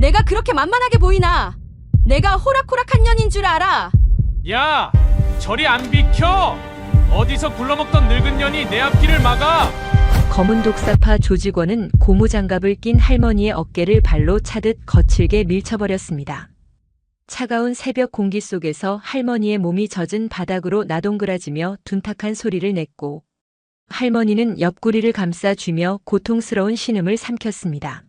내가 그렇게 만만하게 보이나? 내가 호락호락한 년인 줄 알아. 야, 저리 안 비켜! 어디서 굴러먹던 늙은 년이 내 앞길을 막아! 검은 독사파 조직원은 고무장갑을 낀 할머니의 어깨를 발로 차듯 거칠게 밀쳐버렸습니다. 차가운 새벽 공기 속에서 할머니의 몸이 젖은 바닥으로 나동그라지며 둔탁한 소리를 냈고, 할머니는 옆구리를 감싸 쥐며 고통스러운 신음을 삼켰습니다.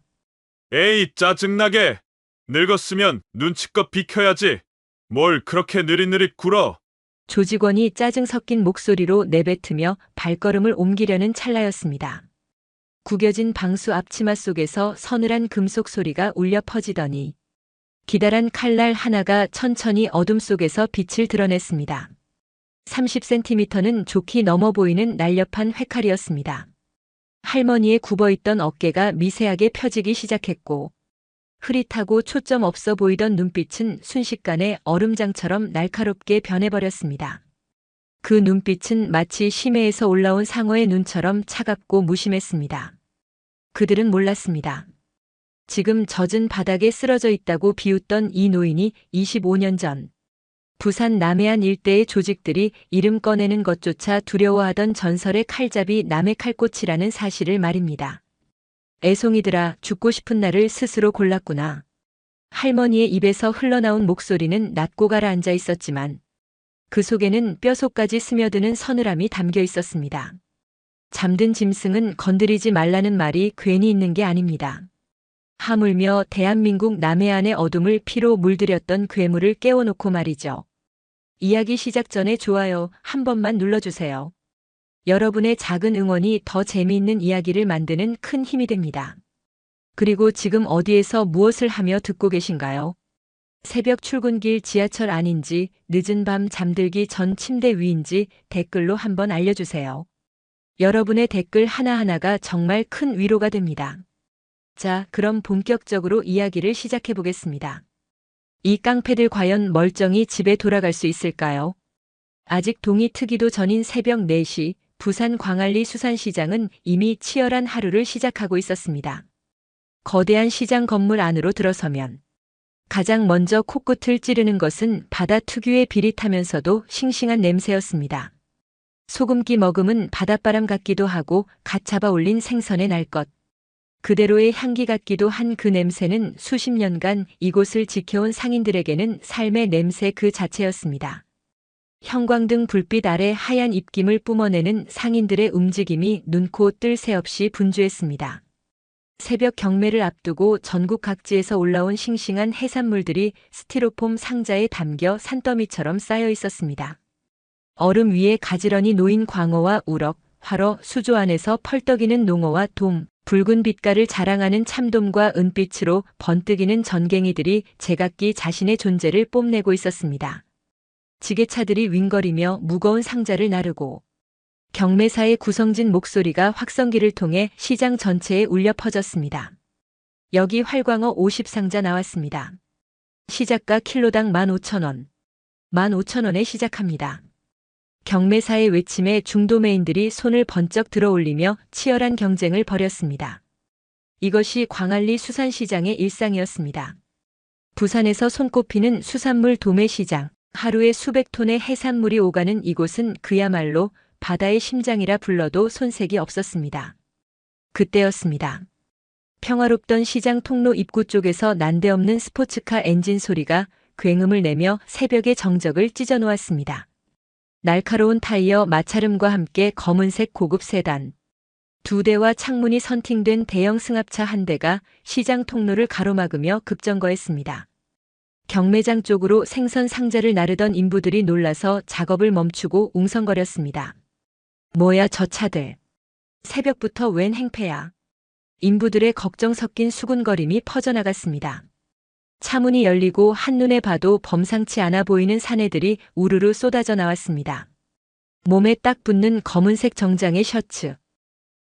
에이, 짜증나게! 늙었으면 눈치껏 비켜야지. 뭘 그렇게 느릿느릿 굴어? 조직원이 짜증 섞인 목소리로 내뱉으며 발걸음을 옮기려는 찰나였습니다. 구겨진 방수 앞치마 속에서 서늘한 금속 소리가 울려 퍼지더니 기다란 칼날 하나가 천천히 어둠 속에서 빛을 드러냈습니다. 30cm는 좋게 넘어 보이는 날렵한 회칼이었습니다. 할머니의 굽어있던 어깨가 미세하게 펴지기 시작했고, 흐릿하고 초점 없어 보이던 눈빛은 순식간에 얼음장처럼 날카롭게 변해버렸습니다. 그 눈빛은 마치 심해에서 올라온 상어의 눈처럼 차갑고 무심했습니다. 그들은 몰랐습니다. 지금 젖은 바닥에 쓰러져 있다고 비웃던 이 노인이 25년 전 부산 남해안 일대의 조직들이 이름 꺼내는 것조차 두려워하던 전설의 칼잡이 남해 칼꽃이라는 사실을 말입니다. 애송이들아, 죽고 싶은 날을 스스로 골랐구나. 할머니의 입에서 흘러나온 목소리는 낮고 가라앉아 있었지만 그 속에는 뼛속까지 스며드는 서늘함이 담겨 있었습니다. 잠든 짐승은 건드리지 말라는 말이 괜히 있는 게 아닙니다. 하물며 대한민국 남해안의 어둠을 피로 물들였던 괴물을 깨워놓고 말이죠. 이야기 시작 전에 좋아요 한 번만 눌러주세요. 여러분의 작은 응원이 더 재미있는 이야기를 만드는 큰 힘이 됩니다. 그리고 지금 어디에서 무엇을 하며 듣고 계신가요? 새벽 출근길 지하철 안인지 늦은 밤 잠들기 전 침대 위인지 댓글로 한번 알려주세요. 여러분의 댓글 하나하나가 정말 큰 위로가 됩니다. 자, 그럼 본격적으로 이야기를 시작해 보겠습니다. 이 깡패들 과연 멀쩡히 집에 돌아갈 수 있을까요? 아직 동이 트기도 전인 새벽 4시, 부산 광안리 수산시장은 이미 치열한 하루를 시작하고 있었습니다. 거대한 시장 건물 안으로 들어서면 가장 먼저 코끝을 찌르는 것은 바다 특유의 비릿하면서도 싱싱한 냄새였습니다. 소금기 머금은 바닷바람 같기도 하고 갓 잡아 올린 생선의 날 것. 그대로의 향기 같기도 한 그 냄새는 수십 년간 이곳을 지켜온 상인들에게는 삶의 냄새 그 자체였습니다. 형광등 불빛 아래 하얀 입김을 뿜어내는 상인들의 움직임이 눈코 뜰 새 없이 분주했습니다. 새벽 경매를 앞두고 전국 각지에서 올라온 싱싱한 해산물들이 스티로폼 상자에 담겨 산더미처럼 쌓여 있었습니다. 얼음 위에 가지런히 놓인 광어와 우럭, 화로, 수조 안에서 펄떡이는 농어와 돔, 붉은 빛깔을 자랑하는 참돔과 은빛으로 번뜩이는 전갱이들이 제각기 자신의 존재를 뽐내고 있었습니다. 지게차들이 윙거리며 무거운 상자를 나르고 경매사의 구성진 목소리가 확성기를 통해 시장 전체에 울려 퍼졌습니다. 여기 활광어 50상자 나왔습니다. 시작가 킬로당 15,000원. 15,000원에 시작합니다. 경매사의 외침에 중도매인들이 손을 번쩍 들어 올리며 치열한 경쟁을 벌였습니다. 이것이 광안리 수산시장의 일상이었습니다. 부산에서 손꼽히는 수산물 도매시장, 하루에 수백 톤의 해산물이 오가는 이곳은 그야말로 바다의 심장이라 불러도 손색이 없었습니다. 그때였습니다. 평화롭던 시장 통로 입구 쪽에서 난데없는 스포츠카 엔진 소리가 굉음을 내며 새벽의 정적을 찢어놓았습니다. 날카로운 타이어 마찰음과 함께 검은색 고급 세단, 2대와 창문이 선팅된 대형 승합차 한 대가 시장 통로를 가로막으며 급정거했습니다. 경매장 쪽으로 생선 상자를 나르던 인부들이 놀라서 작업을 멈추고 웅성거렸습니다. 뭐야 저 차들. 새벽부터 웬 행패야. 인부들의 걱정 섞인 수군거림이 퍼져나갔습니다. 차문이 열리고 한눈에 봐도 범상치 않아 보이는 사내들이 우르르 쏟아져 나왔습니다. 몸에 딱 붙는 검은색 정장의 셔츠.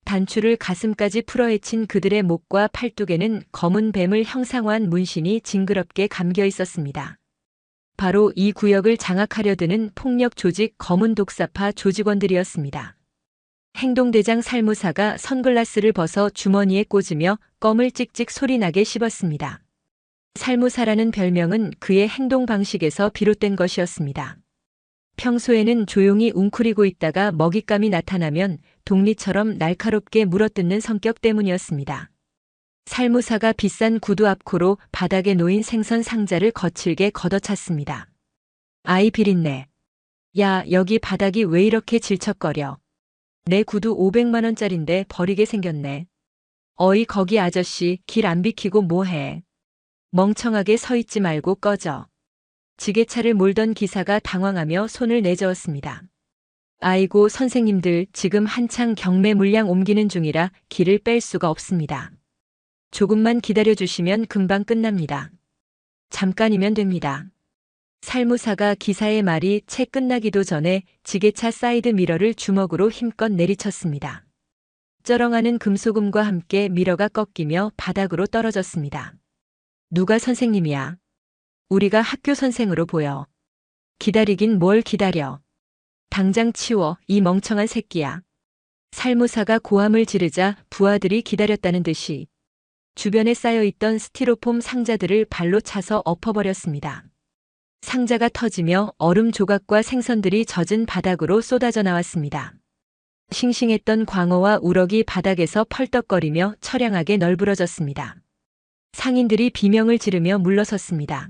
단추를 가슴까지 풀어헤친 그들의 목과 팔뚝에는 검은 뱀을 형상화한 문신이 징그럽게 감겨 있었습니다. 바로 이 구역을 장악하려 드는 폭력 조직 검은 독사파 조직원들이었습니다. 행동대장 살무사가 선글라스를 벗어 주머니에 꽂으며 껌을 찍찍 소리나게 씹었습니다. 살무사라는 별명은 그의 행동 방식에서 비롯된 것이었습니다. 평소에는 조용히 웅크리고 있다가 먹잇감이 나타나면 독리처럼 날카롭게 물어뜯는 성격 때문이었습니다. 살무사가 비싼 구두 앞코로 바닥에 놓인 생선 상자를 거칠게 걷어찼습니다. 아이 비린내. 야, 여기 바닥이 왜 이렇게 질척거려. 내 구두 500만 원짜린데 버리게 생겼네. 어이 거기 아저씨 길 안 비키고 뭐해. 멍청하게 서 있지 말고 꺼져. 지게차를 몰던 기사가 당황하며 손을 내저었습니다. 아이고 선생님들 지금 한창 경매 물량 옮기는 중이라 길을 뺄 수가 없습니다. 조금만 기다려주시면 금방 끝납니다. 잠깐이면 됩니다. 살무사가 기사의 말이 채 끝나기도 전에 지게차 사이드 미러를 주먹으로 힘껏 내리쳤습니다. 쩌렁하는 금소금과 함께 미러가 꺾이며 바닥으로 떨어졌습니다. 누가 선생님이야? 우리가 학교 선생으로 보여. 기다리긴 뭘 기다려. 당장 치워, 이 멍청한 새끼야. 살무사가 고함을 지르자 부하들이 기다렸다는 듯이 주변에 쌓여있던 스티로폼 상자들을 발로 차서 엎어버렸습니다. 상자가 터지며 얼음 조각과 생선들이 젖은 바닥으로 쏟아져 나왔습니다. 싱싱했던 광어와 우럭이 바닥에서 펄떡거리며 처량하게 널브러졌습니다. 상인들이 비명을 지르며 물러섰습니다.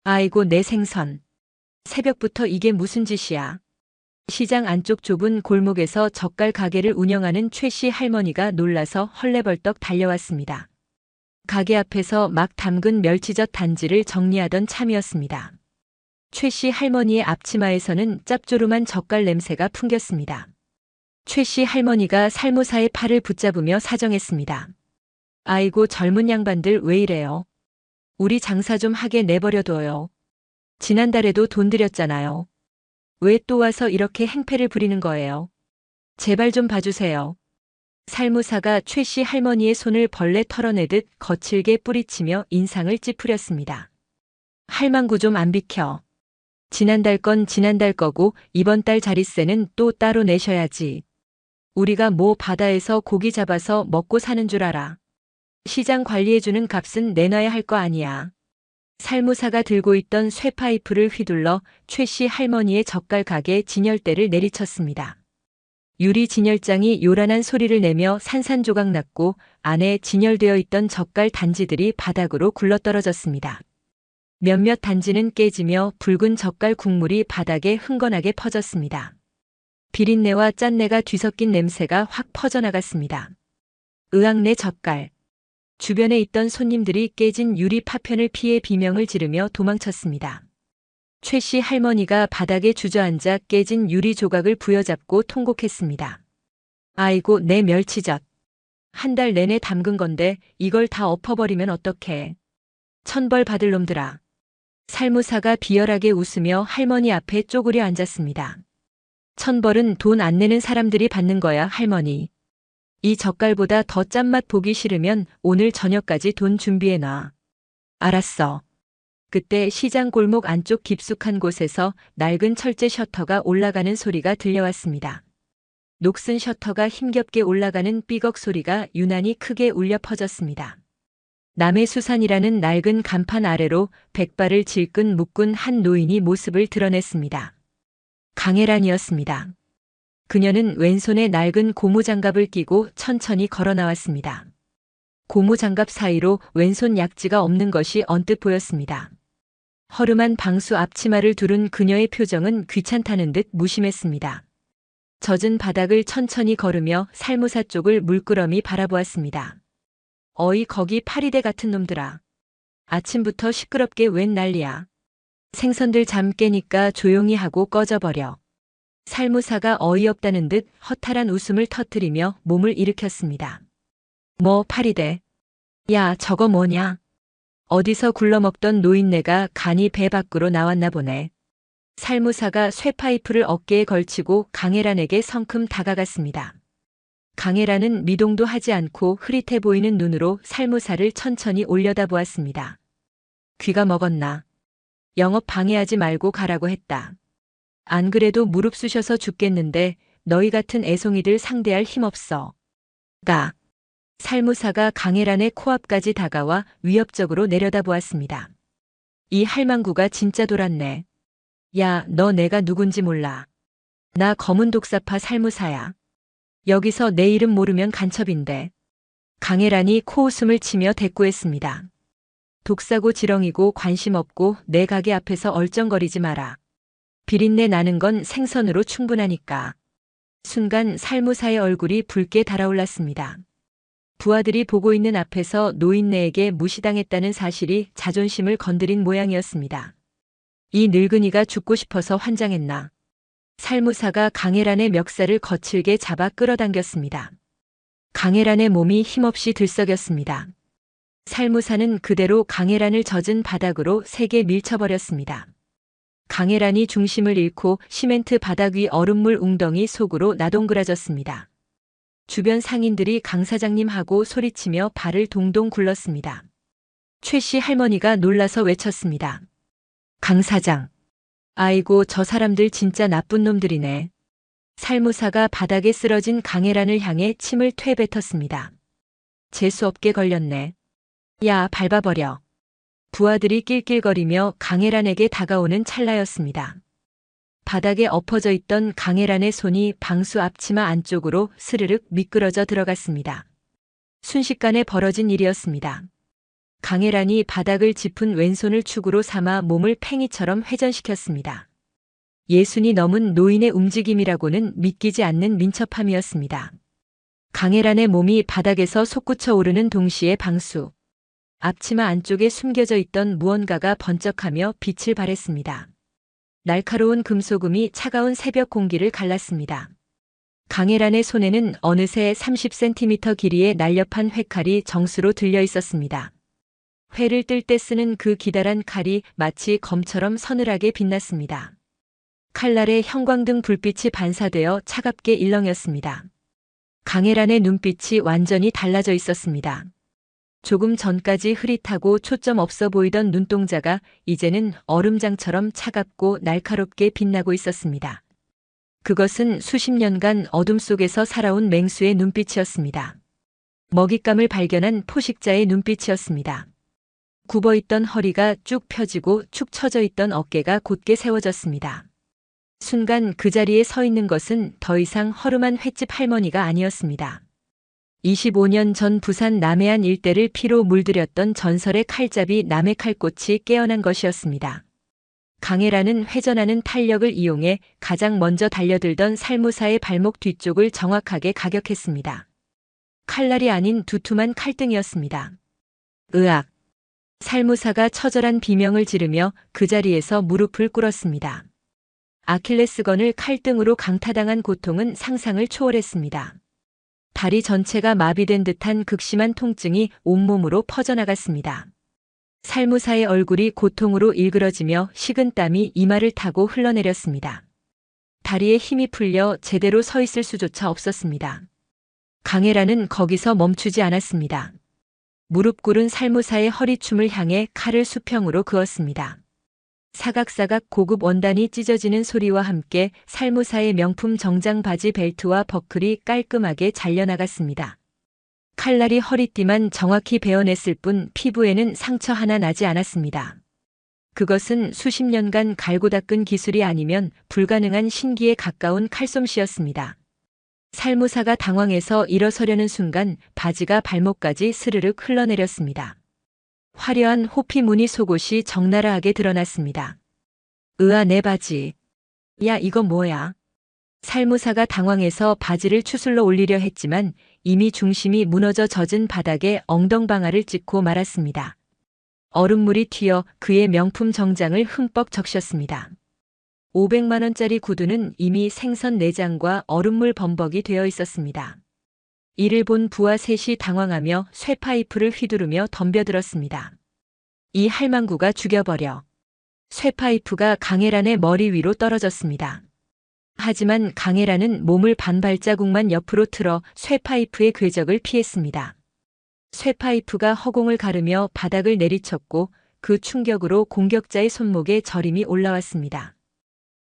아이고 내 생선. 새벽부터 이게 무슨 짓이야. 시장 안쪽 좁은 골목에서 젓갈 가게를 운영하는 최 씨 할머니가 놀라서 헐레벌떡 달려왔습니다. 가게 앞에서 막 담근 멸치젓 단지를 정리하던 참이었습니다. 최 씨 할머니의 앞치마에서는 짭조름한 젓갈 냄새가 풍겼습니다. 최 씨 할머니가 살무사의 팔을 붙잡으며 사정했습니다. 아이고 젊은 양반들 왜 이래요? 우리 장사 좀 하게 내버려둬요. 지난달에도 돈 들였잖아요. 왜 또 와서 이렇게 행패를 부리는 거예요? 제발 좀 봐주세요. 살무사가 최 씨 할머니의 손을 벌레 털어내듯 거칠게 뿌리치며 인상을 찌푸렸습니다. 할망구 좀 안 비켜. 지난달 건 지난달 거고 이번 달 자릿세는 또 따로 내셔야지. 우리가 뭐 바다에서 고기 잡아서 먹고 사는 줄 알아. 시장 관리해주는 값은 내놔야 할 거 아니야. 살무사가 들고 있던 쇠파이프를 휘둘러 최 씨 할머니의 젓갈 가게 진열대를 내리쳤습니다. 유리 진열장이 요란한 소리를 내며 산산조각 났고 안에 진열되어 있던 젓갈 단지들이 바닥으로 굴러떨어졌습니다. 몇몇 단지는 깨지며 붉은 젓갈 국물이 바닥에 흥건하게 퍼졌습니다. 비린내와 짠내가 뒤섞인 냄새가 확 퍼져나갔습니다. 으악 내 젓갈. 주변에 있던 손님들이 깨진 유리 파편을 피해 비명을 지르며 도망쳤습니다. 최 씨 할머니가 바닥에 주저앉아 깨진 유리 조각을 부여잡고 통곡했습니다. 아이고 내 멸치젓. 한 달 내내 담근 건데 이걸 다 엎어버리면 어떡해. 천벌 받을 놈들아. 살무사가 비열하게 웃으며 할머니 앞에 쪼그려 앉았습니다. 천벌은 돈 안 내는 사람들이 받는 거야 할머니. 이 젓갈보다 더 짠맛 보기 싫으면 오늘 저녁까지 돈 준비해놔. 알았어. 그때 시장 골목 안쪽 깊숙한 곳에서 낡은 철제 셔터가 올라가는 소리가 들려왔습니다. 녹슨 셔터가 힘겹게 올라가는 삐걱 소리가 유난히 크게 울려 퍼졌습니다. 남해수산이라는 낡은 간판 아래로 백발을 질끈 묶은 한 노인이 모습을 드러냈습니다. 강혜란이었습니다. 그녀는 왼손에 낡은 고무장갑을 끼고 천천히 걸어 나왔습니다. 고무장갑 사이로 왼손 약지가 없는 것이 언뜻 보였습니다. 허름한 방수 앞치마를 두른 그녀의 표정은 귀찮다는 듯 무심했습니다. 젖은 바닥을 천천히 걸으며 살무사 쪽을 물끄러미 바라보았습니다. 어이 거기 파리대 같은 놈들아. 아침부터 시끄럽게 웬 난리야. 생선들 잠 깨니까 조용히 하고 꺼져버려. 살무사가 어이없다는 듯 허탈한 웃음을 터뜨리며 몸을 일으켰습니다. 뭐 파리대. 야 저거 뭐냐. 어디서 굴러먹던 노인네가 간이 배 밖으로 나왔나 보네. 살무사가 쇠파이프를 어깨에 걸치고 강혜란에게 성큼 다가갔습니다. 강혜란은 미동도 하지 않고 흐릿해 보이는 눈으로 살무사를 천천히 올려다보았습니다. 귀가 먹었나. 영업 방해하지 말고 가라고 했다. 안 그래도 무릎 쑤셔서 죽겠는데 너희 같은 애송이들 상대할 힘 없어. 가. 살무사가 강혜란의 코앞까지 다가와 위협적으로 내려다보았습니다. 이 할망구가 진짜 돌았네. 야, 너 내가 누군지 몰라. 나 검은 독사파 살무사야. 여기서 내 이름 모르면 간첩인데. 강혜란이 코웃음을 치며 대꾸했습니다. 독사고 지렁이고 관심 없고 내 가게 앞에서 얼쩡거리지 마라. 비린내 나는 건 생선으로 충분하니까. 순간 살무사의 얼굴이 붉게 달아올랐습니다. 부하들이 보고 있는 앞에서 노인네에게 무시당했다는 사실이 자존심을 건드린 모양이었습니다. 이 늙은이가 죽고 싶어서 환장했나. 살무사가 강혜란의 멱살을 거칠게 잡아 끌어당겼습니다. 강혜란의 몸이 힘없이 들썩였습니다. 살무사는 그대로 강혜란을 젖은 바닥으로 세게 밀쳐버렸습니다. 강혜란이 중심을 잃고 시멘트 바닥 위 얼음물 웅덩이 속으로 나동그라졌습니다. 주변 상인들이 강 사장님하고 소리치며 발을 동동 굴렀습니다. 최 씨 할머니가 놀라서 외쳤습니다. 강 사장. 아이고, 저 사람들 진짜 나쁜 놈들이네. 살무사가 바닥에 쓰러진 강혜란을 향해 침을 퇴뱉었습니다. 재수없게 걸렸네. 야, 밟아버려. 부하들이 낄낄거리며 강혜란에게 다가오는 찰나였습니다. 바닥에 엎어져 있던 강혜란의 손이 방수 앞치마 안쪽으로 스르륵 미끄러져 들어갔습니다. 순식간에 벌어진 일이었습니다. 강혜란이 바닥을 짚은 왼손을 축으로 삼아 몸을 팽이처럼 회전시켰습니다. 예순이 넘은 노인의 움직임이라고는 믿기지 않는 민첩함이었습니다. 강혜란의 몸이 바닥에서 솟구쳐 오르는 동시에 방수 앞치마 안쪽에 숨겨져 있던 무언가가 번쩍하며 빛을 발했습니다. 날카로운 금소금이 차가운 새벽 공기를 갈랐습니다. 강혜란의 손에는 어느새 30cm 길이의 날렵한 회칼이 정수로 들려 있었습니다. 회를 뜰 때 쓰는 그 기다란 칼이 마치 검처럼 서늘하게 빛났습니다. 칼날에 형광등 불빛이 반사되어 차갑게 일렁였습니다. 강혜란의 눈빛이 완전히 달라져 있었습니다. 조금 전까지 흐릿하고 초점 없어 보이던 눈동자가 이제는 얼음장처럼 차갑고 날카롭게 빛나고 있었습니다. 그것은 수십 년간 어둠 속에서 살아온 맹수의 눈빛이었습니다. 먹잇감을 발견한 포식자의 눈빛이었습니다. 굽어있던 허리가 쭉 펴지고 축 처져 있던 어깨가 곧게 세워졌습니다. 순간 그 자리에 서 있는 것은 더 이상 허름한 횟집 할머니가 아니었습니다. 25년 전 부산 남해안 일대를 피로 물들였던 전설의 칼잡이 남해 칼꽃이 깨어난 것이었습니다. 강혜란은 회전하는 탄력을 이용해 가장 먼저 달려들던 살무사의 발목 뒤쪽을 정확하게 가격했습니다. 칼날이 아닌 두툼한 칼등이었습니다. 으악! 살무사가 처절한 비명을 지르며 그 자리에서 무릎을 꿇었습니다. 아킬레스건을 칼등으로 강타당한 고통은 상상을 초월했습니다. 다리 전체가 마비된 듯한 극심한 통증이 온몸으로 퍼져나갔습니다. 살무사의 얼굴이 고통으로 일그러지며 식은 땀이 이마를 타고 흘러내렸습니다. 다리에 힘이 풀려 제대로 서 있을 수조차 없었습니다. 강혜란은 거기서 멈추지 않았습니다. 무릎 꿇은 살무사의 허리춤을 향해 칼을 수평으로 그었습니다. 사각사각 고급 원단이 찢어지는 소리와 함께 살무사의 명품 정장 바지 벨트와 버클이 깔끔하게 잘려나갔습니다. 칼날이 허리띠만 정확히 베어냈을 뿐 피부에는 상처 하나 나지 않았습니다. 그것은 수십 년간 갈고 닦은 기술이 아니면 불가능한 신기에 가까운 칼솜씨였습니다. 살무사가 당황해서 일어서려는 순간 바지가 발목까지 스르륵 흘러내렸습니다. 화려한 호피 무늬 속옷이 적나라하게 드러났습니다. 으아, 내 바지. 야, 이거 뭐야? 살무사가 당황해서 바지를 추슬러 올리려 했지만 이미 중심이 무너져 젖은 바닥에 엉덩방아를 찍고 말았습니다. 얼음물이 튀어 그의 명품 정장을 흠뻑 적셨습니다. 500만 원짜리 구두는 이미 생선 내장과 얼음물 범벅이 되어 있었습니다. 이를 본 부하 셋이 당황하며 쇠파이프를 휘두르며 덤벼들었습니다. 이 할망구가 죽여버려. 쇠파이프가 강혜란의 머리 위로 떨어졌습니다. 하지만 강혜란은 몸을 반발자국만 옆으로 틀어 쇠파이프의 궤적을 피했습니다. 쇠파이프가 허공을 가르며 바닥을 내리쳤고 그 충격으로 공격자의 손목에 저림이 올라왔습니다.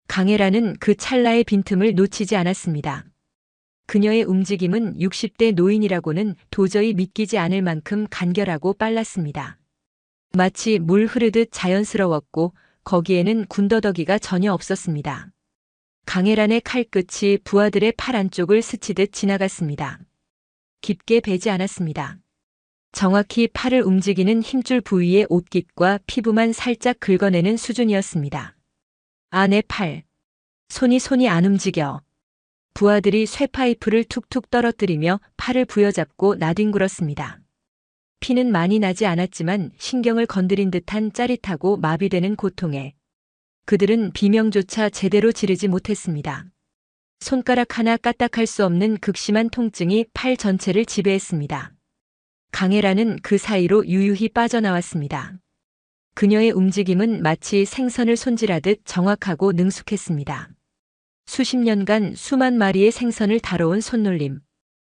강혜란은 그 찰나의 빈틈을 놓치지 않았습니다. 그녀의 움직임은 60대 노인이라고는 도저히 믿기지 않을 만큼 간결하고 빨랐습니다. 마치 물 흐르듯 자연스러웠고 거기에는 군더더기가 전혀 없었습니다. 강혜란의 칼끝이 부하들의 팔 안쪽을 스치듯 지나갔습니다. 깊게 베지 않았습니다. 정확히 팔을 움직이는 힘줄 부위의 옷깃과 피부만 살짝 긁어내는 수준이었습니다. 내 팔. 손이 안 움직여. 부하들이 쇠파이프를 툭툭 떨어뜨리며 팔을 부여잡고 나뒹굴었습니다. 피는 많이 나지 않았지만 신경을 건드린 듯한 짜릿하고 마비되는 고통에 그들은 비명조차 제대로 지르지 못했습니다. 손가락 하나 까딱할 수 없는 극심한 통증이 팔 전체를 지배했습니다. 강혜란은 그 사이로 유유히 빠져나왔습니다. 그녀의 움직임은 마치 생선을 손질하듯 정확하고 능숙했습니다. 수십 년간 수만 마리의 생선을 다뤄온 손놀림.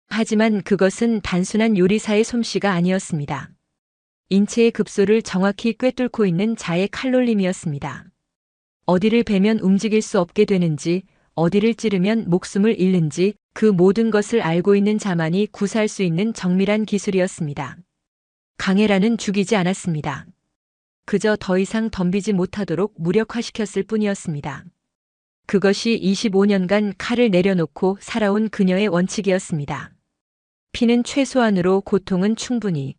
하지만 그것은 단순한 요리사의 솜씨가 아니었습니다. 인체의 급소를 정확히 꿰뚫고 있는 자의 칼놀림이었습니다. 어디를 베면 움직일 수 없게 되는지, 어디를 찌르면 목숨을 잃는지 그 모든 것을 알고 있는 자만이 구사할 수 있는 정밀한 기술이었습니다. 강혜란은 죽이지 않았습니다. 그저 더 이상 덤비지 못하도록 무력화시켰을 뿐이었습니다. 그것이 25년간 칼을 내려놓고 살아온 그녀의 원칙이었습니다. 피는 최소한으로 고통은 충분히.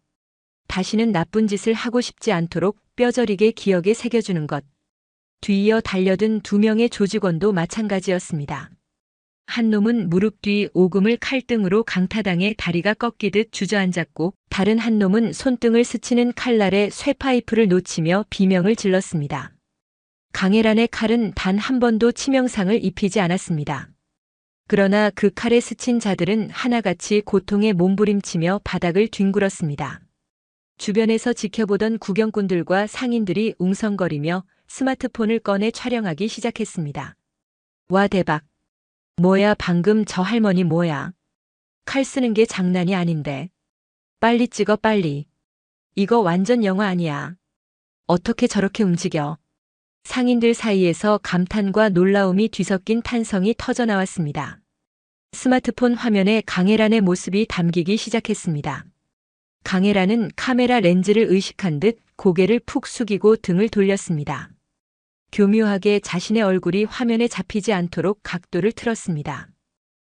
다시는 나쁜 짓을 하고 싶지 않도록 뼈저리게 기억에 새겨주는 것. 뒤이어 달려든 2명의 조직원도 마찬가지였습니다. 한 놈은 무릎 뒤 오금을 칼등으로 강타당해 다리가 꺾이듯 주저앉았고 다른 한 놈은 손등을 스치는 칼날에 쇠파이프를 놓치며 비명을 질렀습니다. 강혜란의 칼은 단 한 번도 치명상을 입히지 않았습니다. 그러나 그 칼에 스친 자들은 하나같이 고통에 몸부림치며 바닥을 뒹굴었습니다. 주변에서 지켜보던 구경꾼들과 상인들이 웅성거리며 스마트폰을 꺼내 촬영하기 시작했습니다. 와 대박. 뭐야 방금 저 할머니 뭐야. 칼 쓰는 게 장난이 아닌데. 빨리 찍어 빨리. 이거 완전 영화 아니야. 어떻게 저렇게 움직여. 상인들 사이에서 감탄과 놀라움이 뒤섞인 탄성이 터져나왔습니다. 스마트폰 화면에 강혜란의 모습이 담기기 시작했습니다. 강혜란은 카메라 렌즈를 의식한 듯 고개를 푹 숙이고 등을 돌렸습니다. 교묘하게 자신의 얼굴이 화면에 잡히지 않도록 각도를 틀었습니다.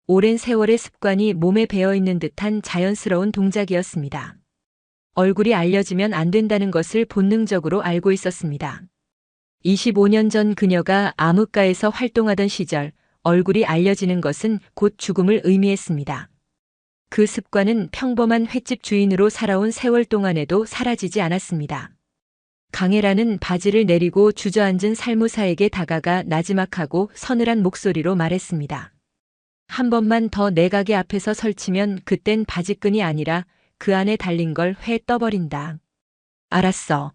오랜 세월의 습관이 몸에 배어있는 듯한 자연스러운 동작이었습니다. 얼굴이 알려지면 안 된다는 것을 본능적으로 알고 있었습니다. 25년 전 그녀가 암흑가에서 활동하던 시절 얼굴이 알려지는 것은 곧 죽음을 의미했습니다. 그 습관은 평범한 횟집 주인으로 살아온 세월 동안에도 사라지지 않았습니다. 강혜란은 바지를 내리고 주저앉은 살무사에게 다가가 나지막하고 서늘한 목소리로 말했습니다. 한 번만 더 내 가게 앞에서 설치면 그땐 바지끈이 아니라 그 안에 달린 걸 회 떠버린다. 알았어.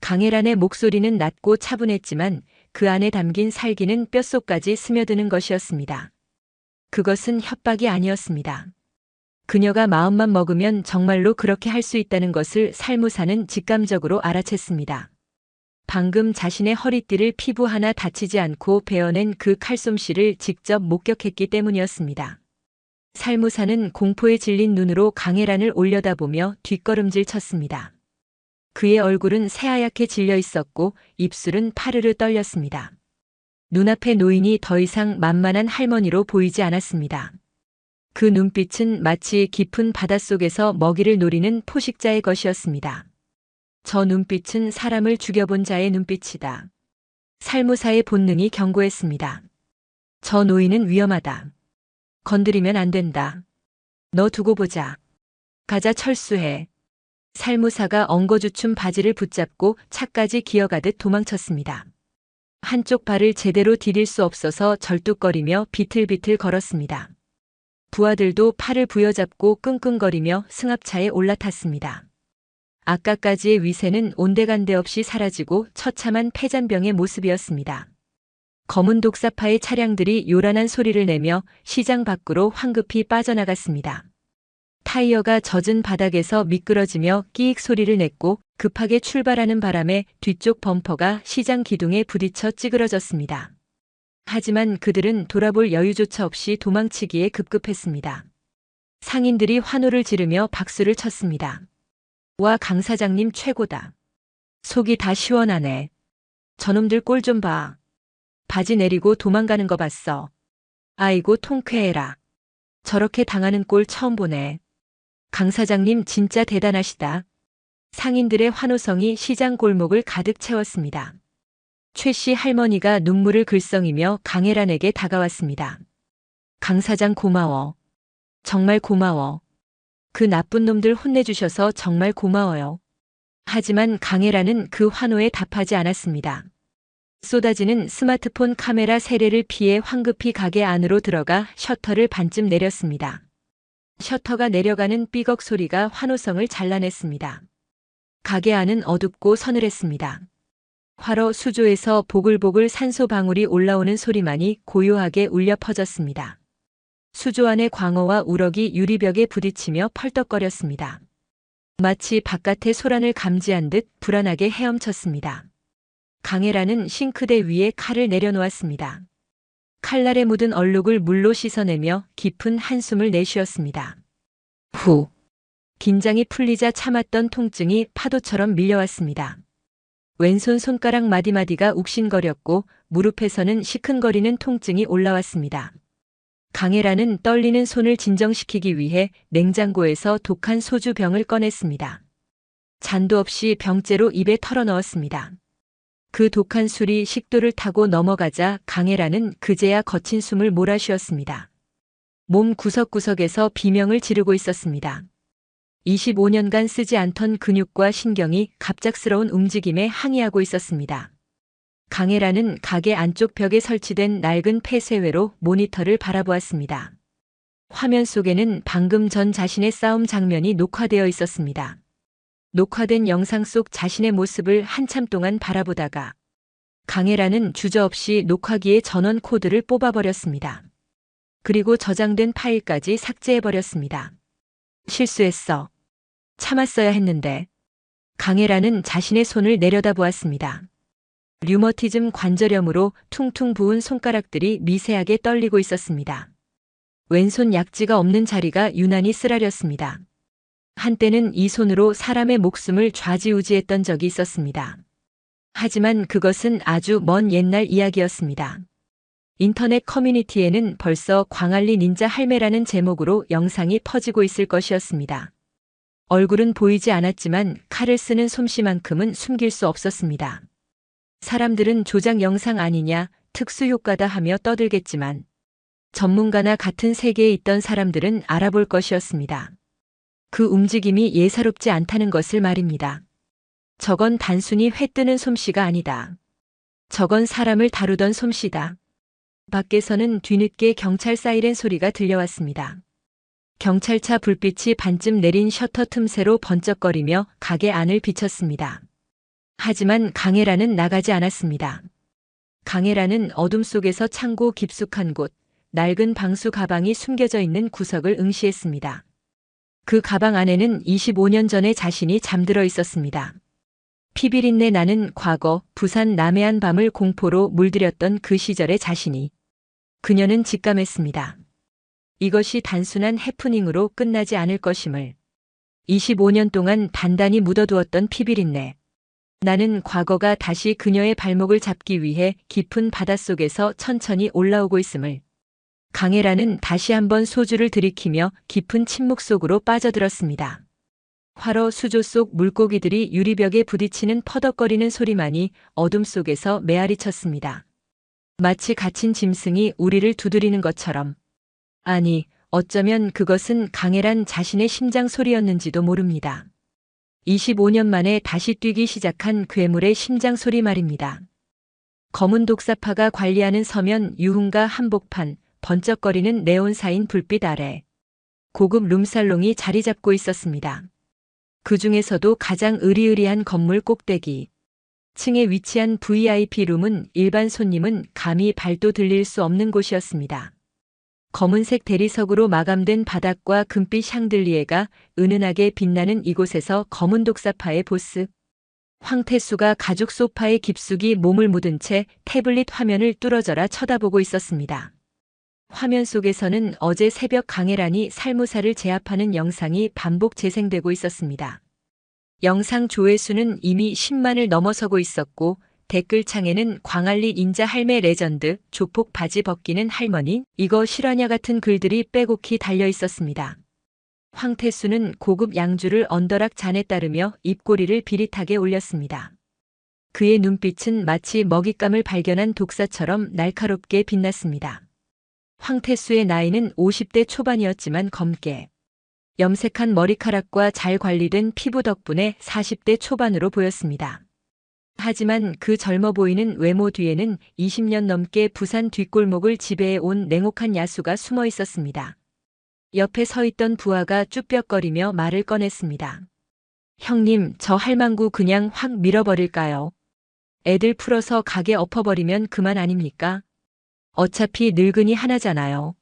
강혜란의 목소리는 낮고 차분했지만 그 안에 담긴 살기는 뼛속까지 스며드는 것이었습니다. 그것은 협박이 아니었습니다. 그녀가 마음만 먹으면 정말로 그렇게 할 수 있다는 것을 살무사는 직감적으로 알아챘습니다. 방금 자신의 허리띠를 피부 하나 다치지 않고 베어낸 그 칼솜씨를 직접 목격했기 때문이었습니다. 살무사는 공포에 질린 눈으로 강혜란을 올려다보며 뒷걸음질 쳤습니다. 그의 얼굴은 새하얗게 질려 있었고 입술은 파르르 떨렸습니다. 눈앞의 노인이 더 이상 만만한 할머니로 보이지 않았습니다. 그 눈빛은 마치 깊은 바닷속에서 먹이를 노리는 포식자의 것이었습니다. 저 눈빛은 사람을 죽여본 자의 눈빛이다. 살무사의 본능이 경고했습니다. 저 노인은 위험하다. 건드리면 안 된다. 너 두고 보자. 가자 철수해. 살무사가 엉거주춤 바지를 붙잡고 차까지 기어가듯 도망쳤습니다. 한쪽 발을 제대로 디딜 수 없어서 절뚝거리며 비틀비틀 걸었습니다. 부하들도 팔을 부여잡고 끙끙거리며 승합차에 올라탔습니다. 아까까지의 위세는 온데간데 없이 사라지고 처참한 폐잔병의 모습이었습니다. 검은 독사파의 차량들이 요란한 소리를 내며 시장 밖으로 황급히 빠져나갔습니다. 타이어가 젖은 바닥에서 미끄러지며 끼익 소리를 냈고 급하게 출발하는 바람에 뒤쪽 범퍼가 시장 기둥에 부딪혀 찌그러졌습니다. 하지만 그들은 돌아볼 여유조차 없이 도망치기에 급급했습니다. 상인들이 환호를 지르며 박수를 쳤습니다. 와, 강 사장님 최고다. 속이 다 시원하네. 저놈들 꼴 좀 봐. 바지 내리고 도망가는 거 봤어. 아이고 통쾌해라. 저렇게 당하는 꼴 처음 보네. 강 사장님 진짜 대단하시다. 상인들의 환호성이 시장 골목을 가득 채웠습니다. 최 씨 할머니가 눈물을 글썽이며 강혜란에게 다가왔습니다. 강 사장 고마워. 정말 고마워. 그 나쁜 놈들 혼내주셔서 정말 고마워요. 하지만 강혜란은 그 환호에 답하지 않았습니다. 쏟아지는 스마트폰 카메라 세례를 피해 황급히 가게 안으로 들어가 셔터를 반쯤 내렸습니다. 셔터가 내려가는 삐걱 소리가 환호성을 잘라냈습니다. 가게 안은 어둡고 서늘했습니다. 화로 수조에서 보글보글 산소 방울이 올라오는 소리만이 고요하게 울려 퍼졌습니다. 수조 안의 광어와 우럭이 유리벽에 부딪히며 펄떡거렸습니다. 마치 바깥의 소란을 감지한 듯 불안하게 헤엄쳤습니다. 강혜란은 싱크대 위에 칼을 내려놓았습니다. 칼날에 묻은 얼룩을 물로 씻어내며 깊은 한숨을 내쉬었습니다. 후. 긴장이 풀리자 참았던 통증이 파도처럼 밀려왔습니다. 왼손 손가락 마디마디가 욱신거렸고 무릎에서는 시큰거리는 통증이 올라왔습니다. 강혜란은 떨리는 손을 진정시키기 위해 냉장고에서 독한 소주병을 꺼냈습니다. 잔도 없이 병째로 입에 털어넣었습니다. 그 독한 술이 식도를 타고 넘어가자 강혜란은 그제야 거친 숨을 몰아쉬었습니다. 몸 구석구석에서 비명을 지르고 있었습니다. 25년간 쓰지 않던 근육과 신경이 갑작스러운 움직임에 항의하고 있었습니다. 강혜란은 가게 안쪽 벽에 설치된 낡은 폐쇄회로 모니터를 바라보았습니다. 화면 속에는 방금 전 자신의 싸움 장면이 녹화되어 있었습니다. 녹화된 영상 속 자신의 모습을 한참 동안 바라보다가 강혜란은 주저없이 녹화기의 전원 코드를 뽑아버렸습니다. 그리고 저장된 파일까지 삭제해버렸습니다. 실수했어. 참았어야 했는데. 강혜란은 자신의 손을 내려다보았습니다. 류머티즘 관절염으로 퉁퉁 부은 손가락들이 미세하게 떨리고 있었습니다. 왼손 약지가 없는 자리가 유난히 쓰라렸습니다. 한때는 이 손으로 사람의 목숨을 좌지우지했던 적이 있었습니다. 하지만 그것은 아주 먼 옛날 이야기였습니다. 인터넷 커뮤니티에는 벌써 광안리 닌자 할매라는 제목으로 영상이 퍼지고 있을 것이었습니다. 얼굴은 보이지 않았지만 칼을 쓰는 솜씨만큼은 숨길 수 없었습니다. 사람들은 조작 영상 아니냐, 특수효과다 하며 떠들겠지만 전문가나 같은 세계에 있던 사람들은 알아볼 것이었습니다. 그 움직임이 예사롭지 않다는 것을 말입니다. 저건 단순히 회 뜨는 솜씨가 아니다. 저건 사람을 다루던 솜씨다. 밖에서는 뒤늦게 경찰 사이렌 소리가 들려왔습니다. 경찰차 불빛이 반쯤 내린 셔터 틈새로 번쩍거리며 가게 안을 비쳤습니다. 하지만 강혜란은 나가지 않았습니다. 강혜란은 어둠 속에서 창고 깊숙한 곳, 낡은 방수 가방이 숨겨져 있는 구석을 응시했습니다. 그 가방 안에는 25년 전에 자신이 잠들어 있었습니다. 피비린내 나는 과거 부산 남해안 밤을 공포로 물들였던 그 시절의 자신이. 그녀는 직감했습니다. 이것이 단순한 해프닝으로 끝나지 않을 것임을. 25년 동안 단단히 묻어두었던 피비린내. 나는 과거가 다시 그녀의 발목을 잡기 위해 깊은 바닷속에서 천천히 올라오고 있음을. 강혜란은 다시 한번 소주를 들이키며 깊은 침묵 속으로 빠져들었습니다. 화로 수조 속 물고기들이 유리벽에 부딪히는 퍼덕거리는 소리만이 어둠 속에서 메아리 쳤습니다. 마치 갇힌 짐승이 우리를 두드리는 것처럼. 아니, 어쩌면 그것은 강혜란 자신의 심장 소리였는지도 모릅니다. 25년 만에 다시 뛰기 시작한 괴물의 심장 소리 말입니다. 검은 독사파가 관리하는 서면 유흥가 한복판, 번쩍거리는 네온사인 불빛 아래 고급 룸살롱이 자리 잡고 있었습니다. 그 중에서도 가장 으리으리한 건물 꼭대기 층에 위치한 VIP 룸은 일반 손님은 감히 발도 들릴 수 없는 곳이었습니다. 검은색 대리석으로 마감된 바닥과 금빛 샹들리에가 은은하게 빛나는 이곳에서 검은 독사파의 보스 황태수가 가죽 소파에 깊숙이 몸을 묻은 채 태블릿 화면을 뚫어져라 쳐다보고 있었습니다. 화면 속에서는 어제 새벽 강혜란이 살무사를 제압하는 영상이 반복 재생되고 있었습니다. 영상 조회수는 이미 10만을 넘어서고 있었고 댓글창에는 광안리 인자 할매 레전드, 조폭 바지 벗기는 할머니, 이거 실화냐 같은 글들이 빼곡히 달려 있었습니다. 황태수는 고급 양주를 언더락 잔에 따르며 입꼬리를 비릿하게 올렸습니다. 그의 눈빛은 마치 먹잇감을 발견한 독사처럼 날카롭게 빛났습니다. 황태수의 나이는 50대 초반이었지만 검게 염색한 머리카락과 잘 관리된 피부 덕분에 40대 초반으로 보였습니다. 하지만 그 젊어 보이는 외모 뒤에는 20년 넘게 부산 뒷골목을 지배해온 냉혹한 야수가 숨어 있었습니다. 옆에 서 있던 부하가 쭈뼛거리며 말을 꺼냈습니다. 형님, 저 할망구 그냥 확 밀어버릴까요? 애들 풀어서 가게 엎어버리면 그만 아닙니까? 어차피 늙은이 하나잖아요.